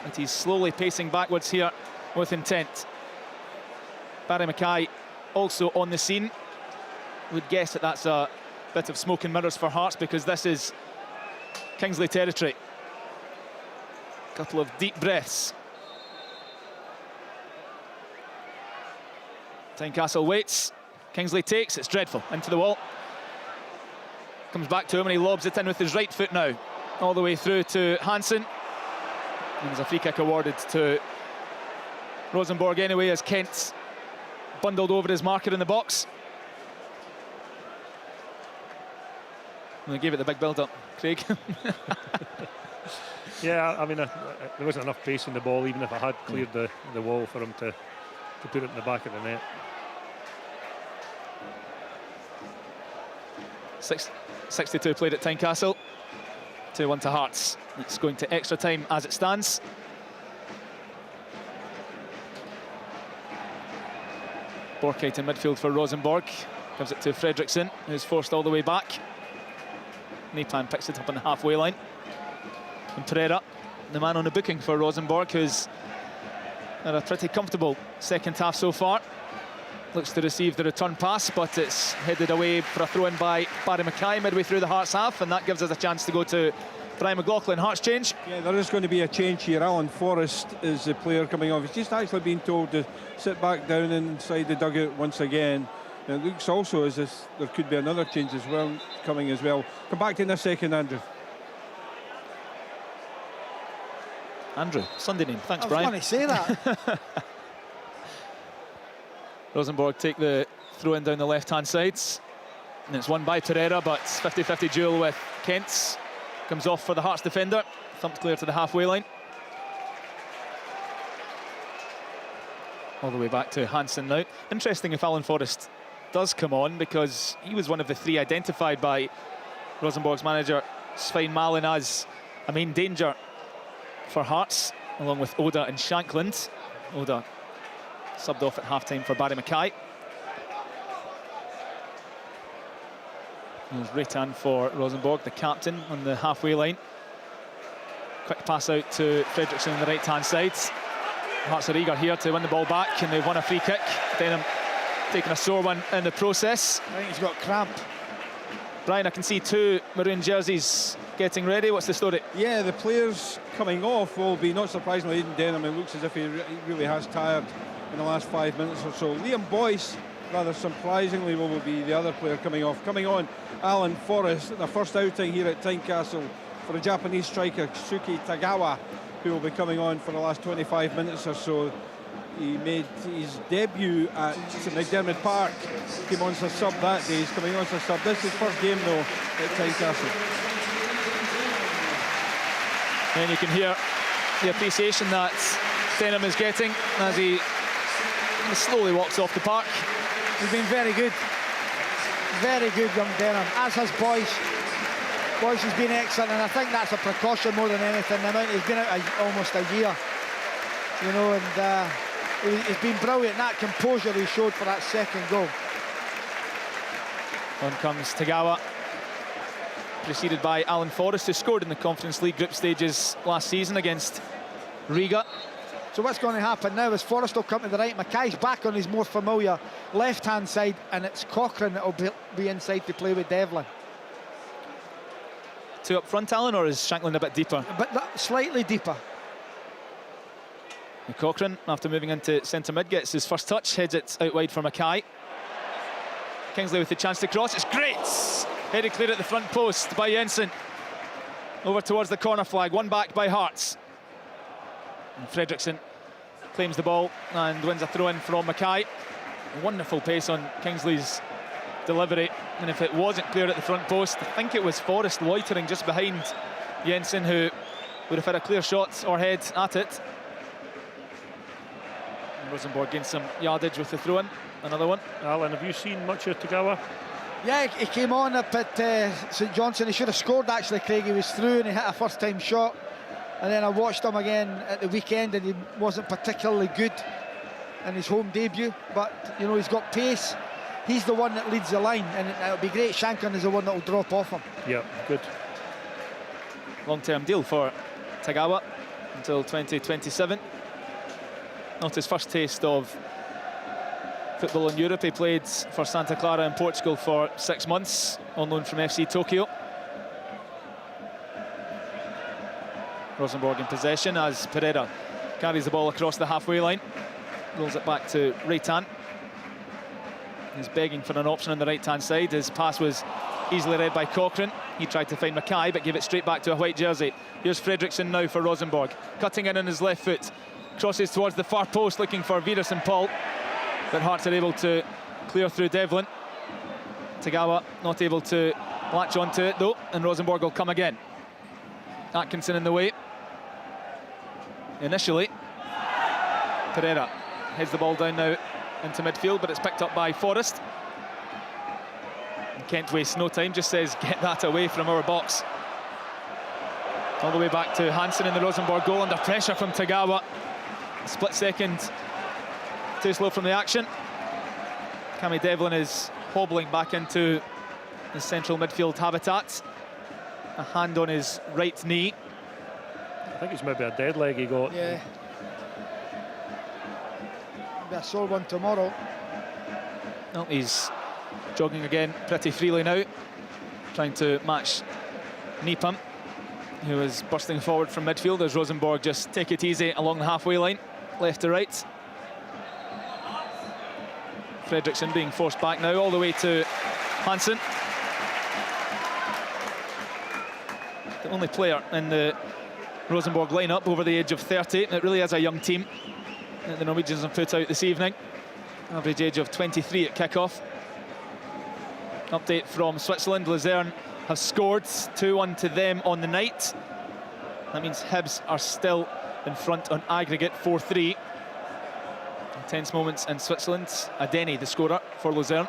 And he's slowly pacing backwards here with intent. Barry Mackay also on the scene. Would guess that that's a bit of smoke and mirrors for Hearts because this is Kingsley territory. Couple of deep breaths. Tynecastle waits. Kingsley takes. It's dreadful. Into the wall. Comes back to him and he lobs it in with his right foot now. All the way through to Hansen. And there's a free kick awarded to Rosenborg anyway as Kent bundled over his marker in the box. And they gave it the big build-up, Craig. Yeah, I mean, there wasn't enough pace in the ball, even if I had cleared the wall for him to put it in the back of the net. 62 played at Tynecastle. 2-1 to Hearts. It's going to extra time as it stands. Borkite in midfield for Rosenborg. Gives it to Fredriksson, who's forced all the way back. Nipan picks it up on the halfway line. And Pereira, the man on the booking for Rosenborg, who's had a pretty comfortable second half so far. Looks to receive the return pass, but it's headed away for a throw-in by Barry Mackay midway through the Hearts half, and that gives us a chance to go to Brian McLaughlin. Hearts change. Yeah, there is going to be a change here. Alan Forrest is the player coming off. He's just actually been told to sit back down inside the dugout once again. And it looks also as if there could be another change as well coming as well. Come back to in a second, Andrew. Andrew, Sunday name. Thanks, Brian. I was going to say that. Rosenborg take the throw-in down the left-hand side. And it's won by Pereira, but 50-50 duel with Kent's. Comes off for the Hearts defender. Thumped clear to the halfway line. All the way back to Hansen now. Interesting if Alan Forrest does come on, because he was one of the 3 identified by Rosenborg's manager Svein Malin as a main danger for Hearts, along with Oda and Shankland. Oda subbed off at half-time for Barry Mackay. There's Reitan for Rosenborg, the captain, on the halfway line. Quick pass out to Fredriksson on the right-hand side. Hearts are eager here to win the ball back, and they've won a free kick. Denham taking a sore one in the process. I think he's got cramp. Brian, I can see 2 maroon jerseys getting ready. What's the story? Yeah, the players coming off will be, not surprisingly, Aidan Denham. It looks as if he really has tired in the last 5 minutes or so. Liam Boyce, rather surprisingly, will be the other player coming off. Coming on, Alan Forrest, the first outing here at Tynecastle for the Japanese striker Suki Tagawa, who will be coming on for the last 25 minutes or so. He made his debut at St McDermott Park, came on as a sub that day. He's coming on as a sub. This is his first game though at Tynecastle. And you can hear the appreciation that Denham is getting as he slowly walks off the park. He's been very good, young Denham, as has Boyce. Boyce has been excellent, and I think that's a precaution more than anything. The amount he's been out almost a year, you know, and he's been brilliant. That composure he showed for that second goal. On comes Tagawa, preceded by Alan Forrest, who scored in the Conference League group stages last season against Riga. So what's going to happen now is Forrest will come to the right. Mackay's back on his more familiar left-hand side, and it's Cochrane that will be inside to play with Devlin. 2 up front, Alan, or is Shankland a bit deeper? But slightly deeper. And Cochrane, after moving into centre mid, gets his first touch, heads it out wide for Mackay. Kingsley with the chance to cross. It's great! Headed clear at the front post by Jensen. Over towards the corner flag, one back by Hearts. And Fredriksson claims the ball and wins a throw-in from Mackay. Wonderful pace on Kingsley's delivery, and if it wasn't clear at the front post, I think it was Forrest loitering just behind Jensen, who would have had a clear shot or head at it. And Rosenborg gained some yardage with the throw-in. Another one. Alan, have you seen much of Tagawa? Yeah, he came on up at St Johnstone. He should have scored actually, Craig. He was through and he hit a first-time shot. And then I watched him again at the weekend, and he wasn't particularly good in his home debut. But, you know, he's got pace. He's the one that leads the line, and it'll be great. Shankland is the one that will drop off him. Yeah, good. Long-term deal for Tagawa until 2027. Not his first taste of football in Europe. He played for Santa Clara in Portugal for 6 months on loan from FC Tokyo. Rosenborg in possession as Pereira carries the ball across the halfway line, rolls it back to Reitan. He's begging for an option on the right-hand side. His pass was easily read by Cochrane. He tried to find Mackay, but gave it straight back to a white jersey. Here's Fredriksson now for Rosenborg, cutting in on his left foot. Crosses towards the far post, looking for Vidersen Paul. But Hearts are able to clear through Devlin. Tagawa not able to latch onto it, though, and Rosenborg will come again. Atkinson in the way. Initially, Pereira heads the ball down now into midfield, but it's picked up by Forrest. And Kent wastes no time, just says, get that away from our box. All the way back to Hansen in the Rosenborg goal, under pressure from Tagawa. A split second too slow from the action. Cammy Devlin is hobbling back into his central midfield habitat. A hand on his right knee. I think it's maybe a dead leg he got. Yeah. Maybe a sore one tomorrow. Well, he's jogging again pretty freely now, trying to match Nipam, who is bursting forward from midfield as Rosenborg just take it easy along the halfway line, left to right. Fredriksson being forced back now all the way to Hansen. The only player in the Rosenborg lineup over the age of 30. It really is a young team that the Norwegians have put out this evening. Average age of 23 at kickoff. Update from Switzerland. Luzern have scored 2-1 to them on the night. That means Hibs are still in front on aggregate 4-3. Tense moments in Switzerland. Adeni, the scorer for Luzern.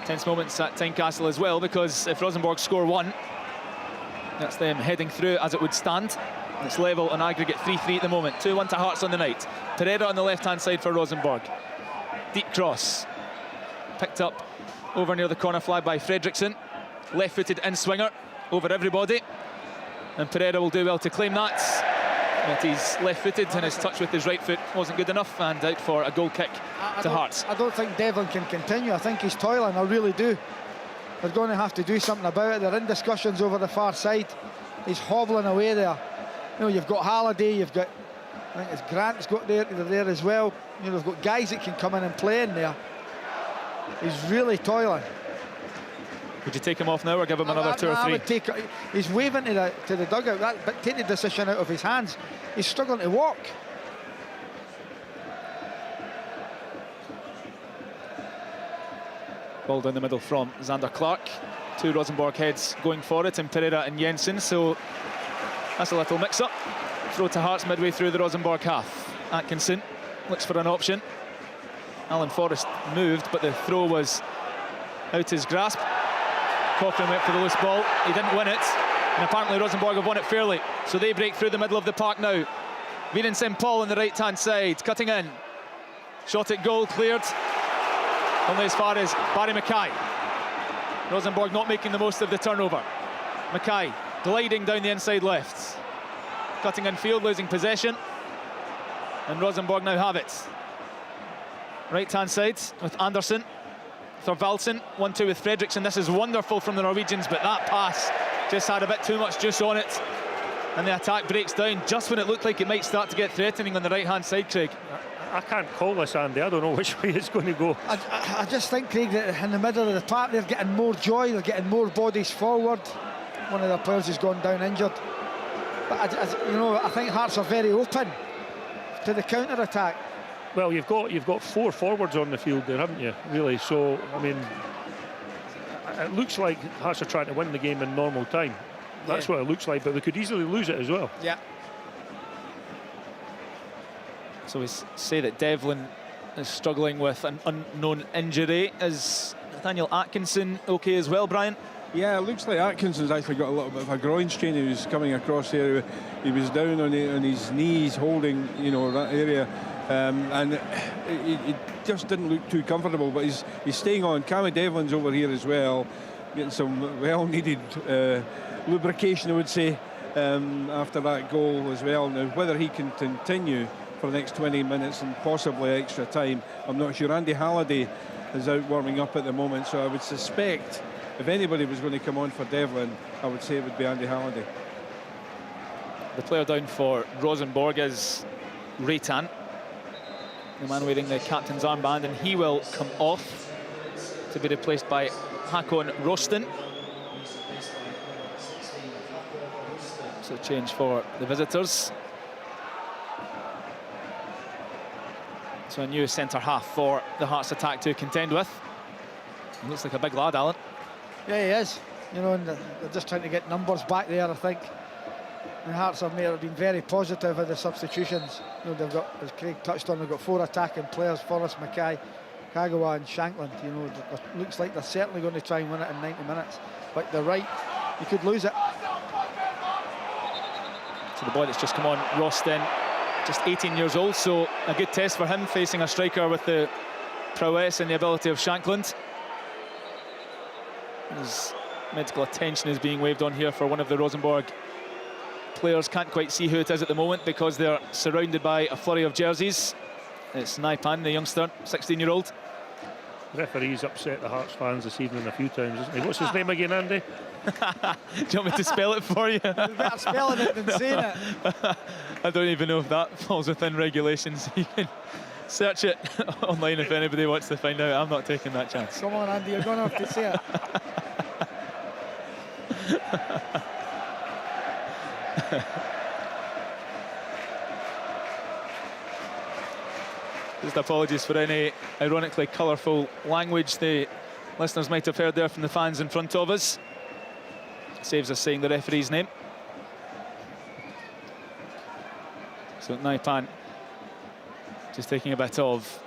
Tense moments at Tynecastle as well, because if Rosenborg score 1, that's them heading through as it would stand. It's level on aggregate 3-3 at the moment. 2-1 to Hearts on the night. Pereira on the left-hand side for Rosenborg. Deep cross. Picked up over near the corner flag by Fredriksson. Left-footed in-swinger over everybody. And Pereira will do well to claim that. But he's left-footed and his touch with his right foot wasn't good enough, and out for a goal kick to Hearts. I don't think Devlin can continue. I think he's toiling, I really do. They're going to have to do something about it. They're in discussions over the far side. He's hobbling away there. You know, you've got Halliday, you've got, I think it's Grant's got there as well. You know, they've got guys that can come in and play in there. He's really toiling. Would you take him off now or give him another 2 or 3? I would take, he's waving to the dugout, but take the decision out of his hands. He's struggling to walk. Ball down the middle from Xander Clark. 2 Rosenborg heads going for it, and Pereira and Jensen. So that's a little mix-up. Throw to Hearts midway through the Rosenborg half. Atkinson looks for an option. Alan Forrest moved, but the throw was out his grasp. Cochrane went for the loose ball. He didn't win it, and apparently Rosenborg have won it fairly. So they break through the middle of the park now. Viren St. Paul on the right-hand side, cutting in. Shot at goal, cleared. Only as far as Barry Mackay. Rosenborg not making the most of the turnover. Mackay gliding down the inside left. Cutting in field, losing possession. And Rosenborg now have it. Right-hand side with Andersen. Thorvaldsen, 1-2 with Fredriksson. This is wonderful from the Norwegians, but that pass just had a bit too much juice on it. And the attack breaks down just when it looked like it might start to get threatening on the right-hand side, Craig. I can't call this, Andy. I don't know which way it's going to go. I just think, Craig, that in the middle of the park, they're getting more joy, they're getting more bodies forward. One of their players has gone down injured. But, you know, I think Hearts are very open to the counter-attack. Well, you've got 4 forwards on the field there, haven't you, really? So, I mean, it looks like Hearts are trying to win the game in normal time. That's what it looks like, but they could easily lose it as well. Yeah. So we say that Devlin is struggling with an unknown injury. Is Nathaniel Atkinson okay as well, Brian? Yeah, it looks like Atkinson's actually got a little bit of a groin strain. He was coming across there. He was down on his knees holding, you know, that area. And he just didn't look too comfortable, but he's staying on. Cammy Devlin's over here as well, getting some well-needed lubrication, I would say, after that goal as well. Now, whether he can continue for the next 20 minutes and possibly extra time, I'm not sure. Andy Halliday is out warming up at the moment, so I would suspect if anybody was going to come on for Devlin, I would say it would be Andy Halliday. The player down for Rosenborg is Reitan, the man wearing the captain's armband, and he will come off to be replaced by Hakon Rosten. So change for the visitors. So a new centre half for the Hearts attack to contend with. He looks like a big lad, Alan. Yeah, he is. You know, and they're just trying to get numbers back there, I think. And Hearts have been very positive with the substitutions. You know, they've got, as Craig touched on, they've got 4 attacking players: Forrest, Mackay, Kagawa and Shankland. You know, it looks like they're certainly going to try and win it in 90 minutes. But they're right, you could lose it. So the boy that's just come on, Rosten, just 18 years old, so a good test for him, facing a striker with the prowess and the ability of Shankland. His medical attention is being waved on here for one of the Rosenborg players. Can't quite see who it is at the moment because they're surrounded by a flurry of jerseys. It's Naipan, the youngster, 16-year-old. Referee's upset the Hearts fans this evening a few times, isn't he? What's his name again, Andy? Do you want me to spell it for you? You're better spelling it than saying it. I don't even know if that falls within regulations. You can search it online if anybody wants to find out. I'm not taking that chance. Come on, Andy, you're going to have to say it. Just apologies for any ironically colourful language the listeners might have heard there from the fans in front of us. Saves us saying the referee's name. So Naipan just taking a bit of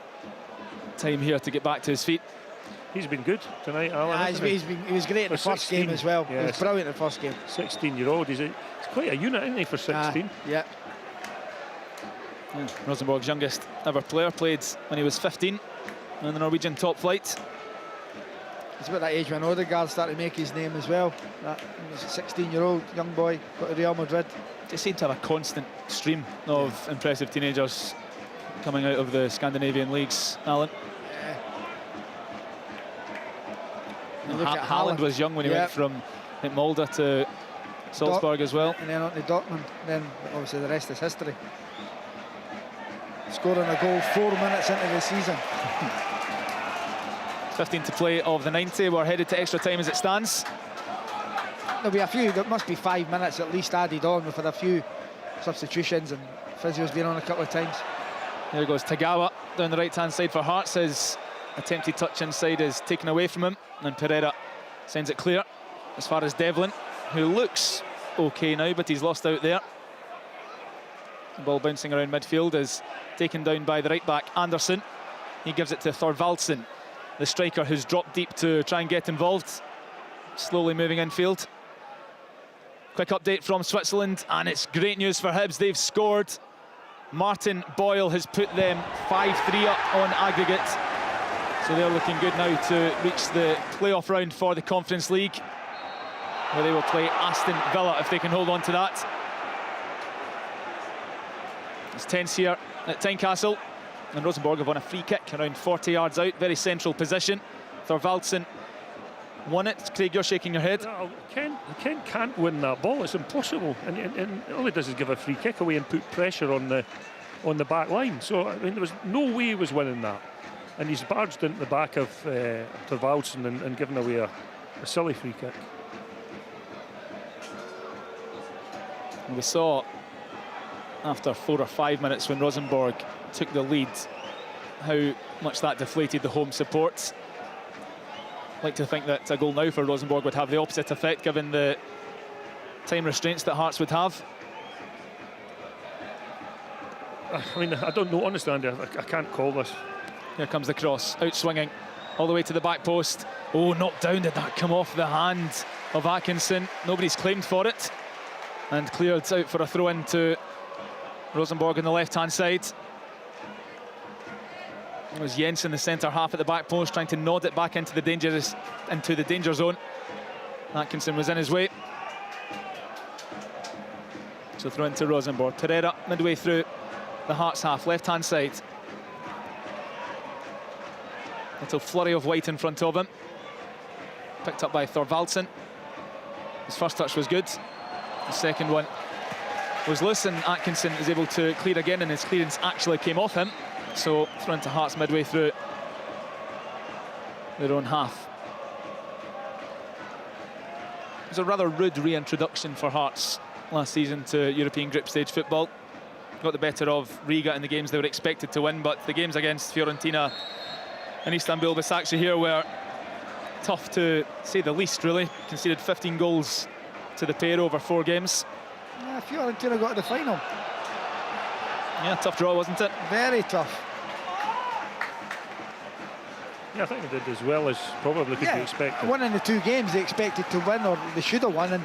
time here to get back to his feet. He's been good tonight, Alan. He was great in the first game as well. He was brilliant in the first game. 16-year-old. He's quite a unit, isn't he, for 16? Yeah. Rosenborg's youngest ever player, played when he was 15 in the Norwegian top flight. It's about that age when Odegaard started to make his name as well. That was a 16-year-old young boy, got to Real Madrid. They seem to have a constant stream of impressive teenagers coming out of the Scandinavian leagues, Alan. Haaland was young when he went from Molde to Salzburg as well. And then on to Dortmund. Then obviously the rest is history. Scoring a goal 4 minutes into the season. 15 to play of the 90. We're headed to extra time as it stands. There'll be a few, there must be 5 minutes at least added on. We've had a few substitutions and Physio's been on a couple of times. There goes Tagawa down the right-hand side for Hearts. His attempted touch inside is taken away from him, and Pereira sends it clear as far as Devlin, who looks okay now, but he's lost out there. The ball bouncing around midfield is taken down by the right-back Anderson. He gives it to Thorvaldsen, the striker who's dropped deep to try and get involved. Slowly moving infield. Quick update from Switzerland, and it's great news for Hibs. They've scored. Martin Boyle has put them 5-3 up on aggregate. So they're looking good now to reach the playoff round for the Conference League, where they will play Aston Villa if they can hold on to that. It's tense here at Tynecastle, and Rosenborg have won a free kick around 40 yards out, very central position. Thorvaldsen won it. Craig, you're shaking your head. No, Ken can't win that ball. It's impossible, and all he does is give a free kick away and put pressure on the back line. So I mean, there was no way he was winning that, and he's barged into the back of Thorvaldsen and given away a silly free kick. And we saw after 4 or 5 minutes when Rosenborg took the lead how much that deflated the home support. I'd like to think that a goal now for Rosenborg would have the opposite effect, given the time restraints that Hearts would have. I mean, I don't know, honestly, Andy, I can't call this. Here comes the cross, out swinging all the way to the back post. Oh, knocked down. Did that come off the hand of Atkinson? Nobody's claimed for it, and cleared out for a throw in to Rosenborg on the left-hand side. It was Jensen, the centre half at the back post, trying to nod it back into the danger zone. Atkinson was in his way. So throw into Rosenborg. Pereira midway through the Hearts half, left-hand side. Little flurry of white in front of him. Picked up by Thorvaldsen. His first touch was good. The second one was loose, and Atkinson is able to clear again, and his clearance actually came off him. So thrown to Hearts midway through their own half. It was a rather rude reintroduction for Hearts last season to European group stage football. Got the better of Riga in the games they were expected to win, but the games against Fiorentina and Istanbul Basaksehir here were tough to say the least, really. Conceded 15 goals to the pair over 4 games. Yeah, Fiorentina got to the final. Yeah, tough draw, wasn't it? Very tough. Yeah, I think they did as well as probably could be expected. One in the 2 games they expected to win, or they should have won, and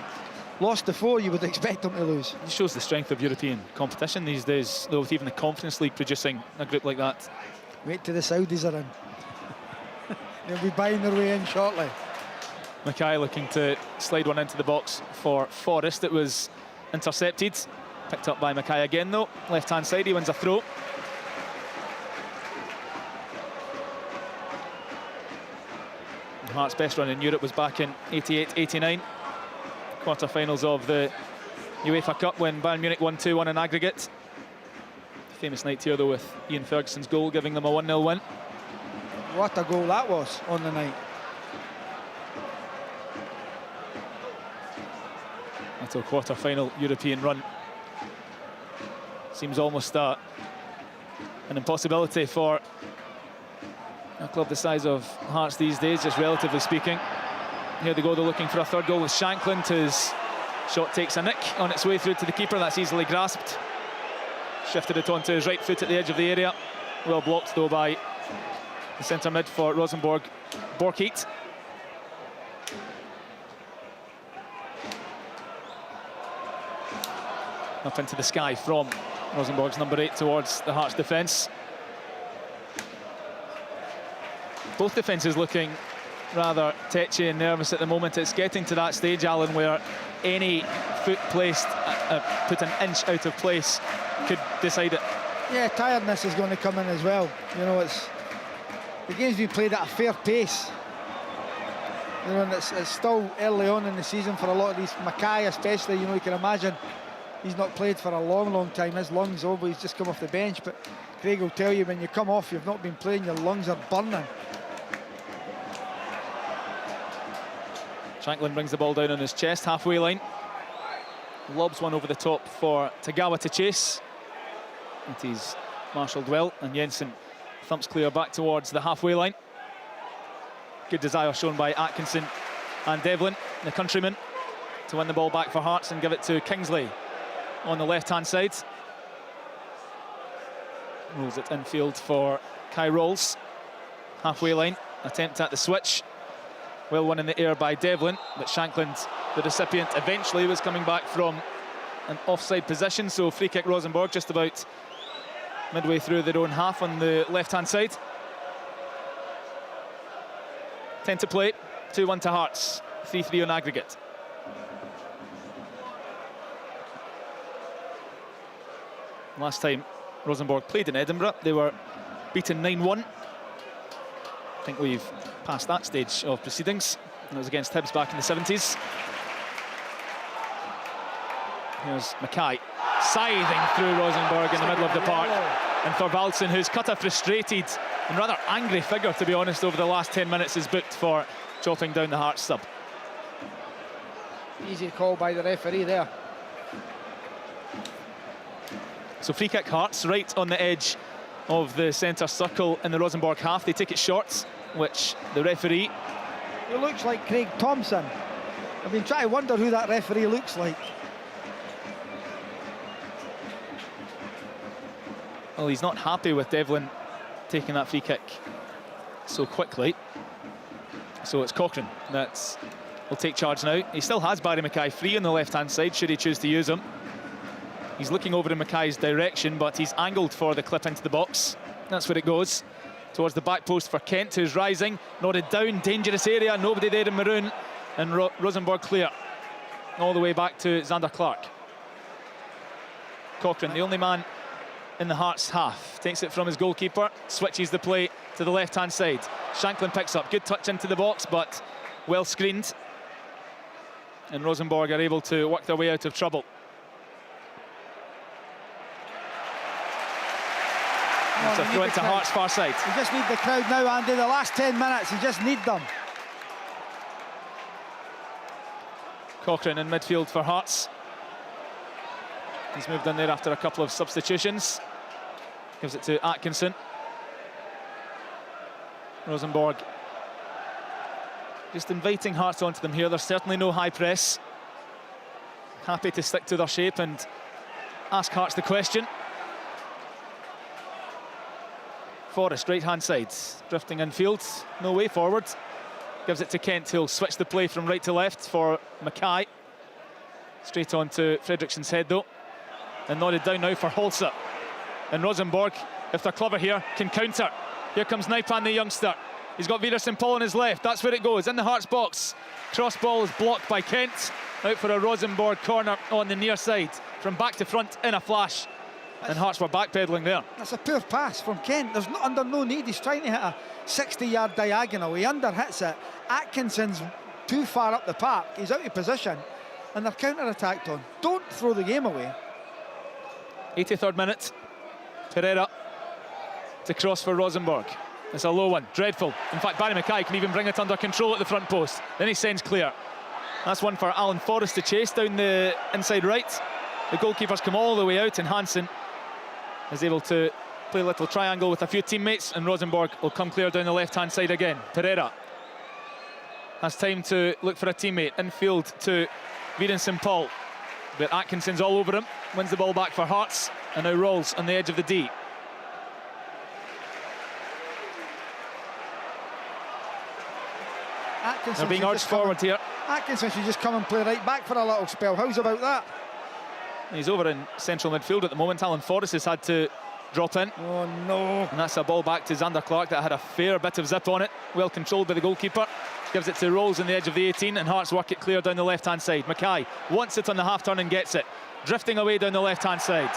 lost the 4 you would expect them to lose. It shows the strength of European competition these days, though, with even the Conference League producing a group like that. Wait till the Saudis are in. They'll be buying their way in shortly. Mackay looking to slide one into the box for Forrest. It was intercepted. Picked up by Mackay again, though. Left-hand side, he wins a throw. Hearts' best run in Europe was back in 88-89. Quarter-finals of the UEFA Cup when Bayern Munich won 2-1 in aggregate. Famous night here, though, with Ian Ferguson's goal giving them a 1-0 win. What a goal that was on the night. Until quarter-final European run. Seems almost an impossibility for a club the size of Hearts these days, just relatively speaking. Here they go, they're looking for a third goal with Shankland. His shot takes a nick on its way through to the keeper. That's easily grasped. Shifted it onto his right foot at the edge of the area. Well blocked, though, by The centre mid for Rosenborg, Borkheat. Up into the sky from Rosenborg's number 8 towards the Hearts defence. Both defences looking rather tetchy and nervous at the moment. It's getting to that stage, Alan, where any foot placed, put an inch out of place could decide it. Yeah, tiredness is going to come in as well. You know, the game's been played at a fair pace. You know, and it's still early on in the season for a lot of these. Mackay especially, you know, you can imagine he's not played for a long time. His lungs over, he's just come off the bench. But Craig will tell you, when you come off, you've not been playing, your lungs are burning. Shanklin brings the ball down on his chest, halfway line. Lobs one over the top for Tagawa to chase. It is marshalled well, and Jensen thumps clear back towards the halfway line. Good desire shown by Atkinson and Devlin, the countryman, to win the ball back for Hearts and give it to Kingsley on the left-hand side. Rolls it infield for Kai Rolls. Halfway line, attempt at the switch. Well won in the air by Devlin, but Shanklin, the recipient, eventually was coming back from an offside position, so free kick Rosenborg just about midway through their own half on the left-hand side. 10 to play, 2-1 to Hearts, 3-3 on aggregate. Last time Rosenborg played in Edinburgh, they were beaten 9-1. I think we've passed that stage of proceedings. It was against Hibs back in the 70s. Here's Mackay, scything through Rosenborg in the middle of the park. And Thorvaldsen, who's cut a frustrated and rather angry figure, to be honest, over the last 10 minutes, is booked for chopping down the Hearts sub. Easy call by the referee there. So free kick Hearts, right on the edge of the centre circle in the Rosenborg half. They take it short, which the referee... He looks like Craig Thompson. I've been trying to wonder who that referee looks like. Well, he's not happy with Devlin taking that free kick so quickly. So it's Cochrane that will take charge now. He still has Barry Mackay free on the left-hand side, should he choose to use him. He's looking over in Mackay's direction, but he's angled for the clip into the box. That's where it goes. Towards the back post for Kent, who's rising. Nodded down, dangerous area, nobody there in maroon. And Rosenborg clear. All the way back to Xander Clark. Cochrane, the only man in the Hearts half, takes it from his goalkeeper, switches the play to the left-hand side. Shanklin picks up, good touch into the box, but well screened. And Rosenborg are able to work their way out of trouble. It's a throw into Hearts' far side. You just need the crowd now, Andy. The last 10 minutes, you just need them. Cochrane in midfield for Hearts. He's moved in there after a couple of substitutions. Gives it to Atkinson. Rosenborg just inviting Hearts onto them here. There's certainly no high press. Happy to stick to their shape and ask Hearts the question. Forrest, right-hand side, drifting infield, no way forward. Gives it to Kent, who'll switch the play from right to left for Mackay. Straight on to Fredriksson's head, though. And nodded down now for Holsa. And Rosenborg, if they're clever here, can counter. Here comes Naipan, the youngster. He's got Vidersen Paul on his left. That's where it goes, in the Hearts box. Cross ball is blocked by Kent. Out for a Rosenborg corner on the near side. From back to front in a flash. And Hearts were backpedaling there. That's a poor pass from Kent. There's under no need. He's trying to hit a 60-yard diagonal. He underhits it. Atkinson's too far up the park. He's out of position. And they're counter-attacked on. Don't throw the game away. 83rd minute. Pereira to cross for Rosenborg. It's a low one, dreadful. In fact, Barry Mackay can even bring it under control at the front post. Then he sends clear. That's one for Alan Forrest to chase down the inside right. The goalkeepers come all the way out, and Hansen is able to play a little triangle with a few teammates, and Rosenborg will come clear down the left-hand side again. Pereira has time to look for a teammate. Infield to Vidersen Paul. But Atkinson's all over him. Wins the ball back for Hearts, and now rolls on the edge of the D. Atkinson. They're being urged forward here. Atkinson should just come and play right back for a little spell. How's about that? He's over in central midfield at the moment. Alan Forrest has had to drop in. Oh no. And that's a ball back to Xander Clark that had a fair bit of zip on it. Well controlled by the goalkeeper. Gives it to Rolls on the edge of the 18, and Hearts work it clear down the left-hand side. Mackay wants it on the half-turn and gets it. Drifting away down the left-hand side.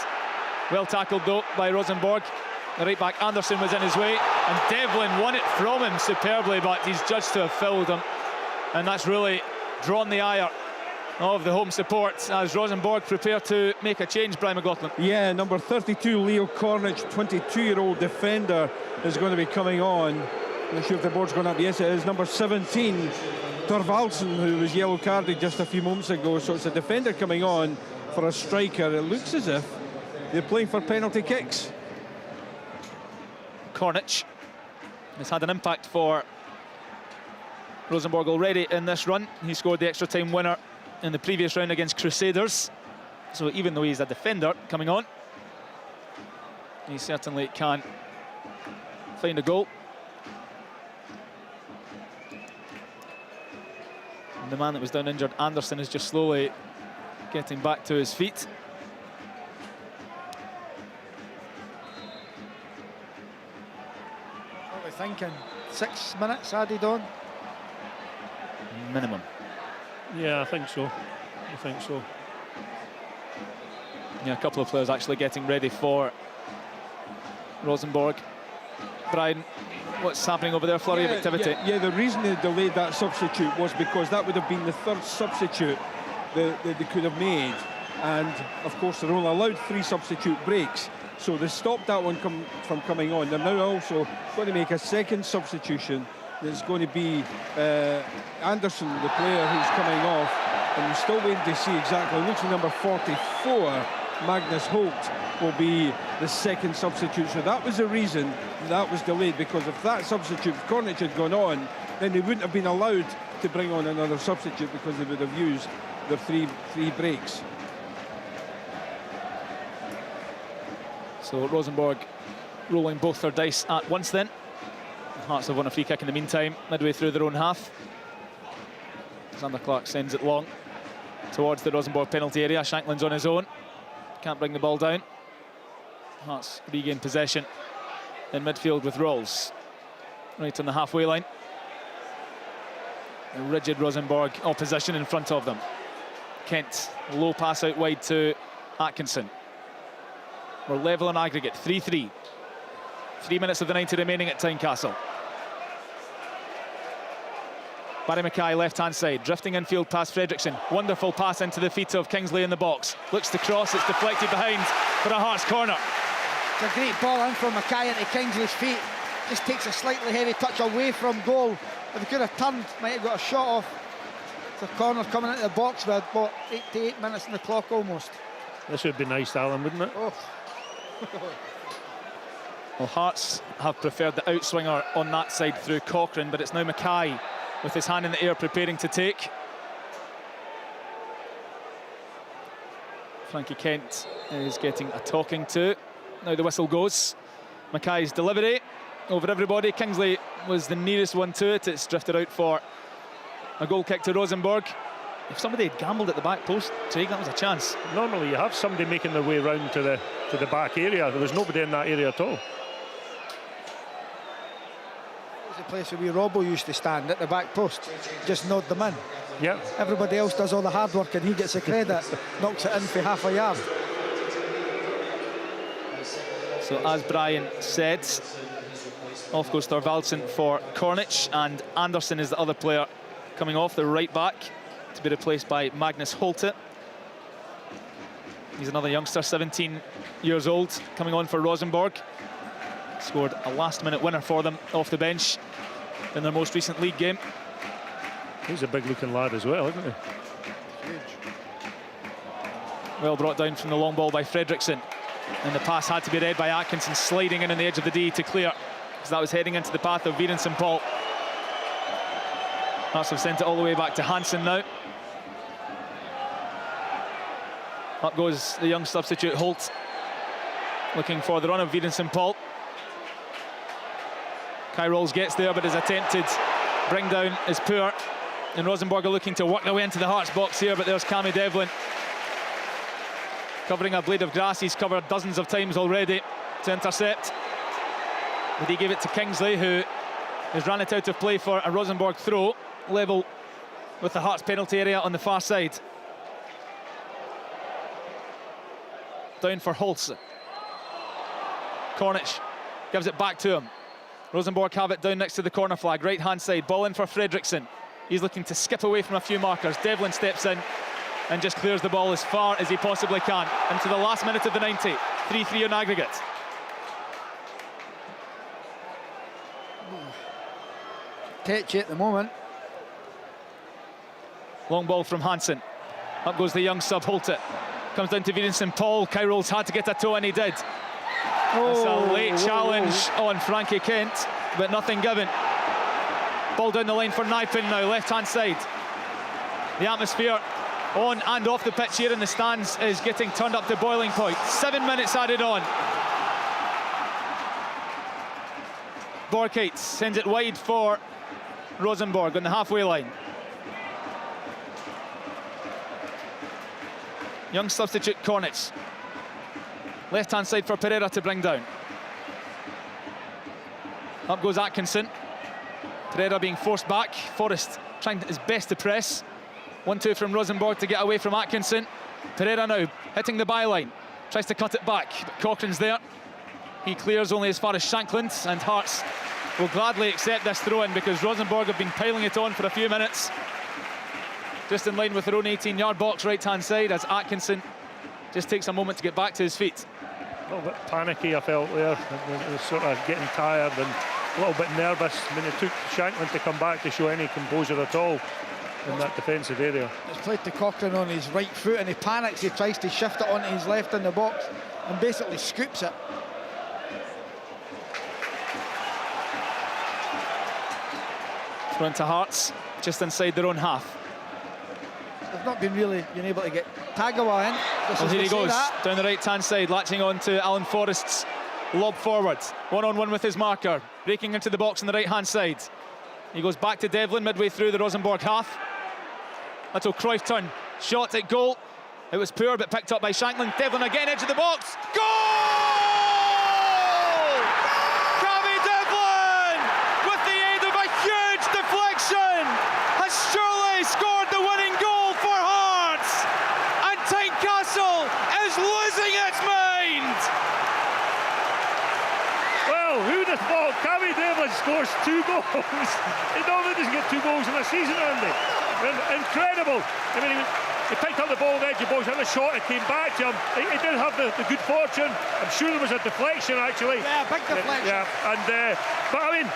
Well tackled though by Rosenborg. The right back Anderson was in his way, and Devlin won it from him superbly, but he's judged to have fouled him. And that's really drawn the ire of the home support as Rosenborg prepare to make a change, Brian McLaughlin. Yeah, number 32, Leo Cornic, 22-year-old defender, is going to be coming on. I'm not sure if the board's going up. Yes, it is. Number 17, Thorvaldsen, who was yellow carded just a few moments ago. So it's a defender coming on for a striker. It looks as if they're playing for penalty kicks. Cornic has had an impact for Rosenborg already in this run. He scored the extra time winner in the previous round against Crusaders. So even though he's a defender coming on, he certainly can find a goal. And the man that was down injured, Anderson, is just slowly getting back to his feet. What are we thinking? 6 minutes added on? Minimum. Yeah, I think so. I think so. Yeah, a couple of players actually getting ready for Rosenborg. Brian, what's happening over there? Flurry of activity. Yeah, the reason they delayed that substitute was because that would have been the third substitute that they could have made. And, of course, they're only allowed 3 substitute breaks. So they stopped that one from coming on. They're now also going to make a second substitution. There's going to be Anderson, the player who's coming off. And we're still waiting to see exactly. Looks like number 44, Magnus Holt, will be the second substitute. So that was the reason that was delayed, because if that substitute, if Cornic had gone on, then they wouldn't have been allowed to bring on another substitute because they would have used their three breaks. So Rosenborg rolling both their dice at once then. Hearts have won a free kick in the meantime, midway through their own half. Xander Clark sends it long towards the Rosenborg penalty area. Shanklin's on his own. Can't bring the ball down. Hearts regain possession in midfield with Rolls. Right on the halfway line. A rigid Rosenborg opposition in front of them. Kent, low pass out wide to Atkinson. We're level on aggregate, 3-3. 3 minutes of the 90 remaining at Tynecastle. Barry Mackay, left-hand side, drifting infield past Fredrickson. Wonderful pass into the feet of Kingsley in the box. Looks to cross, it's deflected behind for a Hearts corner. It's a great ball in from Mackay into Kingsley's feet. Just takes a slightly heavy touch away from goal. If he could have turned, might have got a shot off. The corner's coming into the box with about 8 to 8 minutes on the clock almost. This would be nice, Alan, wouldn't it? Oh. Well, Hearts have preferred the outswinger on that side through Cochrane, but it's now Mackay with his hand in the air preparing to take. Frankie Kent is getting a talking to. Now the whistle goes. Mackay's delivery over everybody. Kingsley was the nearest one to it. It's drifted out for a goal kick to Rosenborg. If somebody had gambled at the back post, Craig, that was a chance. Normally you have somebody making their way round to the back area. There was nobody in that area at all. It's the place where Robbo used to stand at the back post. Just nod them in. Yeah. Everybody else does all the hard work and he gets the credit. Knocks it in for half a yard. So as Brian said, off goes Thorvaldsen for Cornic, and Anderson is the other player coming off, the right back, to be replaced by Magnus Holte. He's another youngster, 17 years old, coming on for Rosenborg. Scored a last-minute winner for them off the bench in their most recent league game. He's a big-looking lad as well, isn't he? Huge. Well brought down from the long ball by Fredrickson. And the pass had to be read by Atkinson, sliding in on the edge of the D to clear, because that was heading into the path of Viren St. Paul. Hearts have sent it all the way back to Hansen now. Up goes the young substitute Holt, looking for the run of Viren St. Paul. Kai Rolls gets there but is attempted Bring down is poor, and Rosenborg are looking to work their way into the Hearts box here, but there's Cammy Devlin covering a blade of grass he's covered dozens of times already to intercept. But he gave it to Kingsley, who has ran it out of play for a Rosenborg throw, level with the Hearts penalty area on the far side. Down for Holst. Cornish gives it back to him. Rosenborg have it down next to the corner flag, right hand side. Ball in for Fredriksson. He's looking to skip away from a few markers. Devlin steps in and just clears the ball as far as he possibly can into the last minute of the 90. 3-3 on aggregate. Tetchy at the moment. Long ball from Hansen. Up goes the young sub, Holt it. Comes down to Virensen Paul. Kyrol's had to get a toe, and he did. It's a late challenge on Frankie Kent, but nothing given. Ball down the line for Nijpin now, left-hand side. The atmosphere on and off the pitch here in the stands is getting turned up to boiling point. 7 minutes added on. Borkait sends it wide for Rosenborg on the halfway line. Young substitute Cornitz. Left-hand side for Pereira to bring down. Up goes Atkinson. Pereira being forced back. Forrest trying his best to press. 1-2 from Rosenborg to get away from Atkinson. Pereira now hitting the byline. Tries to cut it back, but Cochrane's there. He clears only as far as Shankland, and Hearts will gladly accept this throw-in because Rosenborg have been piling it on for a few minutes. Just in line with their own 18-yard box, right-hand side, as Atkinson just takes a moment to get back to his feet. A little bit panicky, I felt there. He was sort of getting tired and a little bit nervous. I mean, it took Shankland to come back to show any composure at all in that defensive area. It's played to Cochrane on his right foot, and he panics. He tries to shift it onto his left in the box and basically scoops it. Thrown to Hearts, just inside their own half. They've not been really been able to get Tagawa in. Well, here he goes, down the right-hand side, latching on to Alan Forrest's lob forward. One-on-one with his marker, breaking into the box on the right-hand side. He goes back to Devlin midway through the Rosenborg half. Little Cruyff turn, shot at goal. It was poor, but picked up by Shankland. Devlin again, edge of the box. Goal! Cammy Devlin, with the aid of a huge deflection, has surely scored the winning goal for Hearts. And Tynecastle is losing its mind. Well, who'd have thought Cammy Devlin scores 2 goals? He normally doesn't get 2 goals in a season, Andy. Incredible. I mean, he picked up the ball, the edge of the box, and the shot, it came back to him. He did have the good fortune. I'm sure there was a deflection, actually. Yeah, big deflection. Yeah, and but I mean,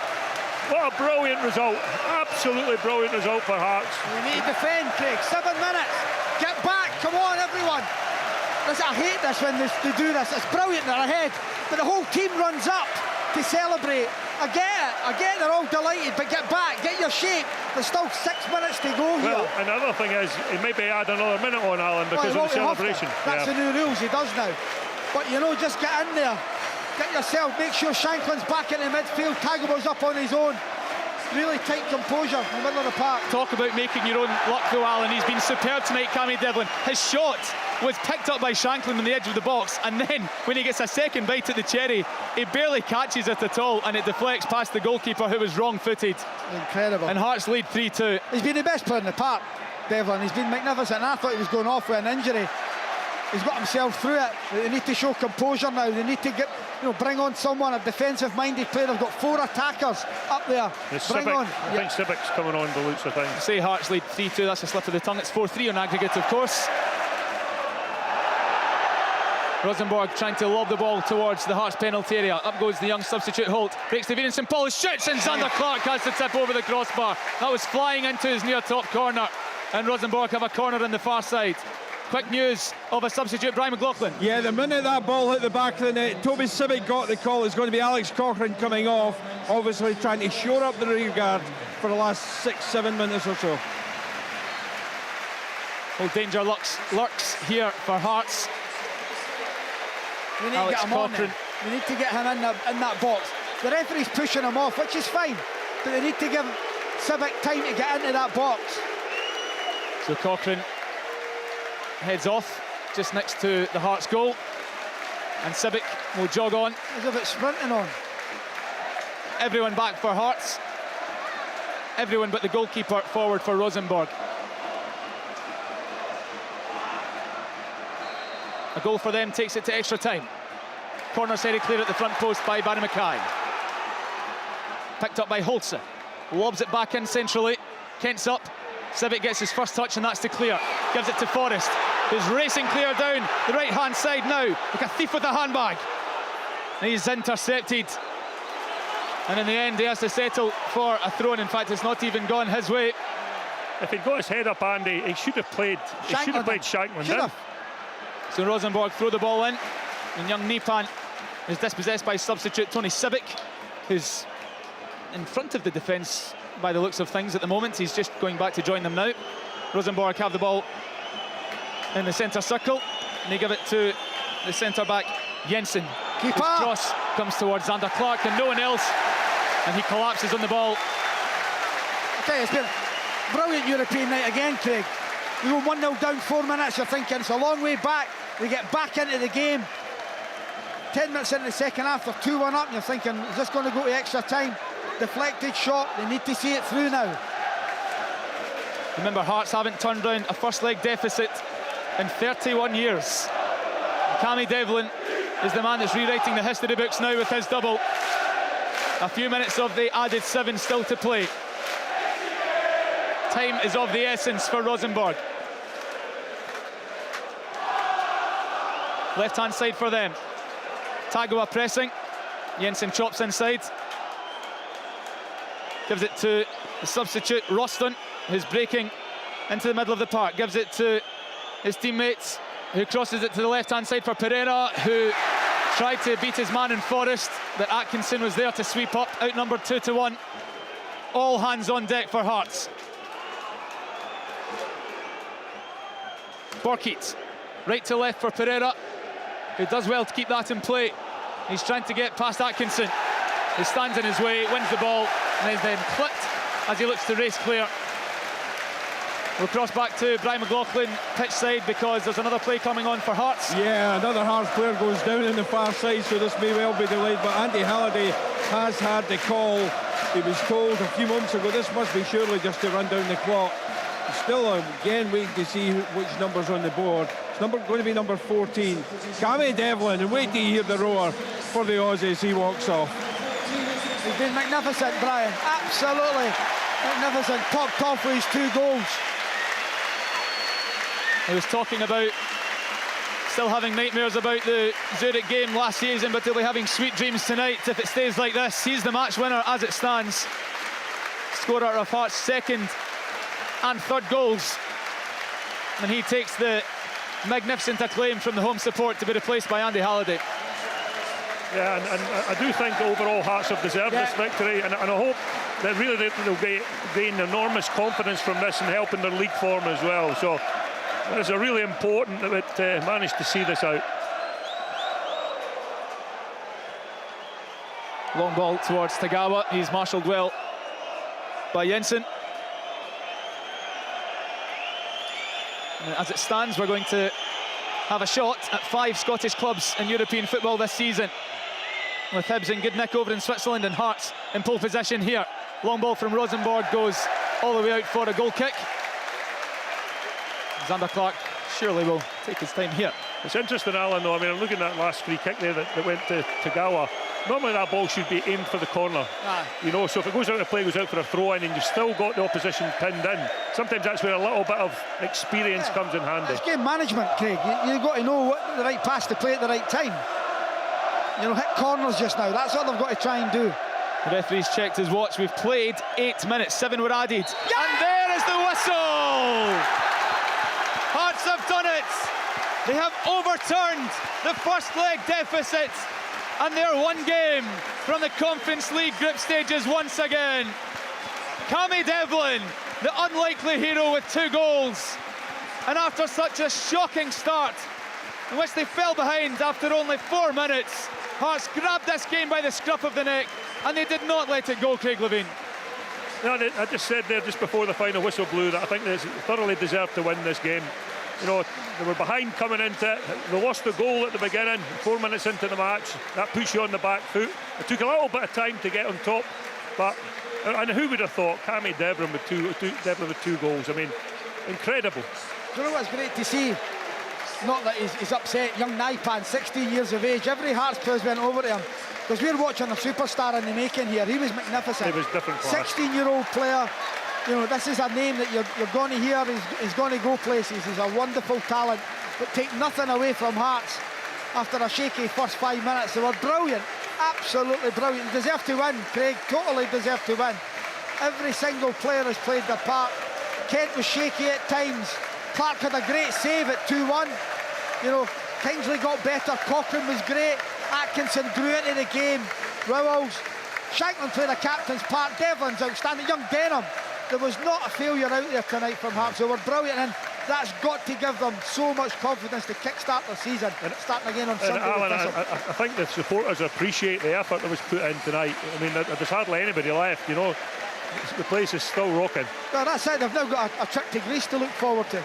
what a brilliant result. Absolutely brilliant result for Hearts. We need to defend, Craig. 7 minutes. Get back. Come on, everyone. I hate this when they do this. It's brilliant, they're ahead. But the whole team runs up to celebrate. I get it, they're all delighted, but get back, get your shape. There's still 6 minutes to go here. Well, another thing is, he maybe add another minute on, Alan, because of the celebration. That's the new rules, he does now. But, you know, just get in there. Get yourself, make sure Shankland's back in the midfield. Tagawa's up on his own. Really tight composure in the middle of the park. Talk about making your own luck though, Alan. He's been superb tonight, Cammy Devlin. His shot was picked up by Shankland on the edge of the box, and then when he gets a second bite at the cherry, he barely catches it at all, and it deflects past the goalkeeper, who was wrong-footed. Incredible. And Hearts lead 3-2. He's been the best player in the park, Devlin. He's been magnificent. I thought he was going off with an injury. He's got himself through it. They need to show composure now. They need to get, bring on someone, a defensive-minded player. They've got 4 attackers up there. Bring on. I think Civic's coming on the looks of things. Say Hearts lead 3-2. That's a slip of the tongue. It's 4-3 on aggregate, of course. Rosenborg trying to lob the ball towards the Hearts penalty area. Up goes the young substitute Holt. Breaks to Virensen Paul, shoots, and Xander Clark has the tip over the crossbar. That was flying into his near top corner. And Rosenborg have a corner on the far side. Quick news of a substitute, Brian McLaughlin. Yeah, the minute that ball hit the back of the net, Toby Civic got the call. It's going to be Alex Cochrane coming off, obviously trying to shore up the rear guard for the last 6-7 minutes or so. Well, danger lurks here for Hearts. We need Alex to get him Cochrane. on. We need to get him in that box. The referee's pushing him off, which is fine, but they need to give Civic time to get into that box. So Cochrane heads off just next to the Hearts goal, and Civic will jog on. As if it's sprinting on. Everyone back for Hearts. Everyone but the goalkeeper forward for Rosenborg. A goal for them takes it to extra time. Corner's headed clear at the front post by Barry Mackay. Picked up by Holzer. Lobs it back in centrally. Kent's up. Civic gets his first touch, and that's to Clear. Gives it to Forrest, who's racing Clear down the right-hand side now, like a thief with a handbag. And he's intercepted. And in the end, he has to settle for a throw-in. In fact, it's not even gone his way. If he'd got his head up, Andy, he should have played. He should have played Shankland in. So Rosenborg throw the ball in, and young Nipan is dispossessed by substitute Tony Civic, who's in front of the defence by the looks of things at the moment. He's just going back to join them now. Rosenborg have the ball in the centre circle, and they give it to the centre-back Jensen. His cross comes towards Xander Clark and no one else, and he collapses on the ball. Okay, it's been a brilliant European night again, Craig. We go 1-0 down, 4 minutes, you're thinking it's a long way back. They get back into the game. 10 minutes into the second half, they're 2-1 up, and you're thinking, is this going to go to extra time? Deflected shot, they need to see it through now. Remember, Hearts haven't turned down a first leg deficit in 31 years. Cammy Devlin is the man that's rewriting the history books now with his double. A few minutes of the added 7 still to play. Time is of the essence for Rosenborg. Left-hand side for them. Tagawa pressing. Jensen chops inside. Gives it to the substitute, Roston, who's breaking into the middle of the park. Gives it to his teammates, who crosses it to the left-hand side for Pereira, who tried to beat his man in Forrest, but Atkinson was there to sweep up, outnumbered 2-1. All hands on deck for Hearts. Borkiet, right to left for Pereira, who does well to keep that in play. He's trying to get past Atkinson, who stands in his way, wins the ball, and is then clipped as he looks to race clear. We'll cross back to Brian McLaughlin pitch side, because there's another play coming on for Hearts. Yeah, another Hearts player goes down in the far side, so this may well be delayed, but Andy Halliday has had the call. He was told a few months ago this must be surely just to run down the clock. Still again waiting to see which number's on the board. It's going to be number 14, Cammy Devlin, and wait to hear the roar for the Aussies. He walks off. He's been magnificent, Brian, absolutely magnificent. Topped off with his 2 goals. He was talking about still having nightmares about the Zurich game last season, but he'll be having sweet dreams tonight if it stays like this. He's the match winner as it stands. Scorer of Hearts' second and third goals. And he takes the magnificent acclaim from the home support to be replaced by Andy Halliday. Yeah, and I do think overall Hearts have deserved this victory, and I hope that really they'll gain enormous confidence from this and helping their league form as well. So it's really important that it managed to see this out. Long ball towards Tagawa. He's marshalled well by Jensen. As it stands, we're going to have a shot at 5 Scottish clubs in European football this season, with Hibs in good nick over in Switzerland and Hearts in pole position here. Long ball from Rosenborg goes all the way out for a goal kick. Xander Clark surely will take his time here. It's interesting, Alan, though. I mean, I'm looking at that last free kick there that went to Tagawa. Normally that ball should be aimed for the corner. You know, so if it goes out of play, goes out for a throw-in, and you've still got the opposition pinned in. Sometimes that's where a little bit of experience comes in handy. It's game management, Craig. You've got to know what the right pass to play at the right time. You know, hit corners just now. That's what they've got to try and do. The referee's checked his watch. We've played 8 minutes. 7 were added. And there is the whistle! Hearts have done it. They have overturned the first leg deficit, and they're 1 game from the Conference League group stages once again. Cammy Devlin, the unlikely hero, with 2 goals. And after such a shocking start, in which they fell behind after only 4 minutes, Hearts grabbed this game by the scruff of the neck, and they did not let it go, Craig Levine. No, I just said there just before the final whistle blew that I think they thoroughly deserved to win this game. You know, they were behind coming into it. They lost the goal at the beginning, 4 minutes into the match. That puts you on the back foot. It took a little bit of time to get on top, but and who would have thought Cammy Devlin with two goals? I mean, incredible. Do you know what's great to see? Not that he's upset. Young Naipan, 16 years of age. Every Hearts player's went over to him because we're watching a superstar in the making here. He was magnificent. He was different class. 16-year-old player. You know, this is a name that you're going to hear. He's going to go places. He's a wonderful talent, but take nothing away from Hearts. After a shaky first 5 minutes, they were brilliant, absolutely brilliant. They deserve to win, Craig. Totally deserve to win. Every single player has played their part. Kent was shaky at times. Clark had a great save at 2-1. You know, Kingsley got better. Cochrane was great. Atkinson grew into the game. Rowells. Shanklin played a captain's part. Devlin's outstanding. Young Denham. There was not a failure out there tonight from Hearts. They were brilliant, and that's got to give them so much confidence to kick-start their season, starting again on Sunday. Alan, I think the supporters appreciate the effort that was put in tonight. I mean, there's hardly anybody left, you know. The place is still rocking. Well, that's it. They've now got a trip to Greece to look forward to.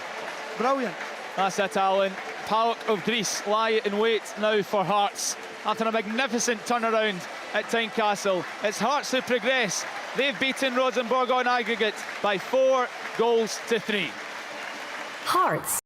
Brilliant. That's it, Alan. PAOK of Greece lie in wait now for Hearts after a magnificent turnaround at Tynecastle. It's Hearts who progress. They've beaten Rosenborg on aggregate by 4 goals to 3. Hearts.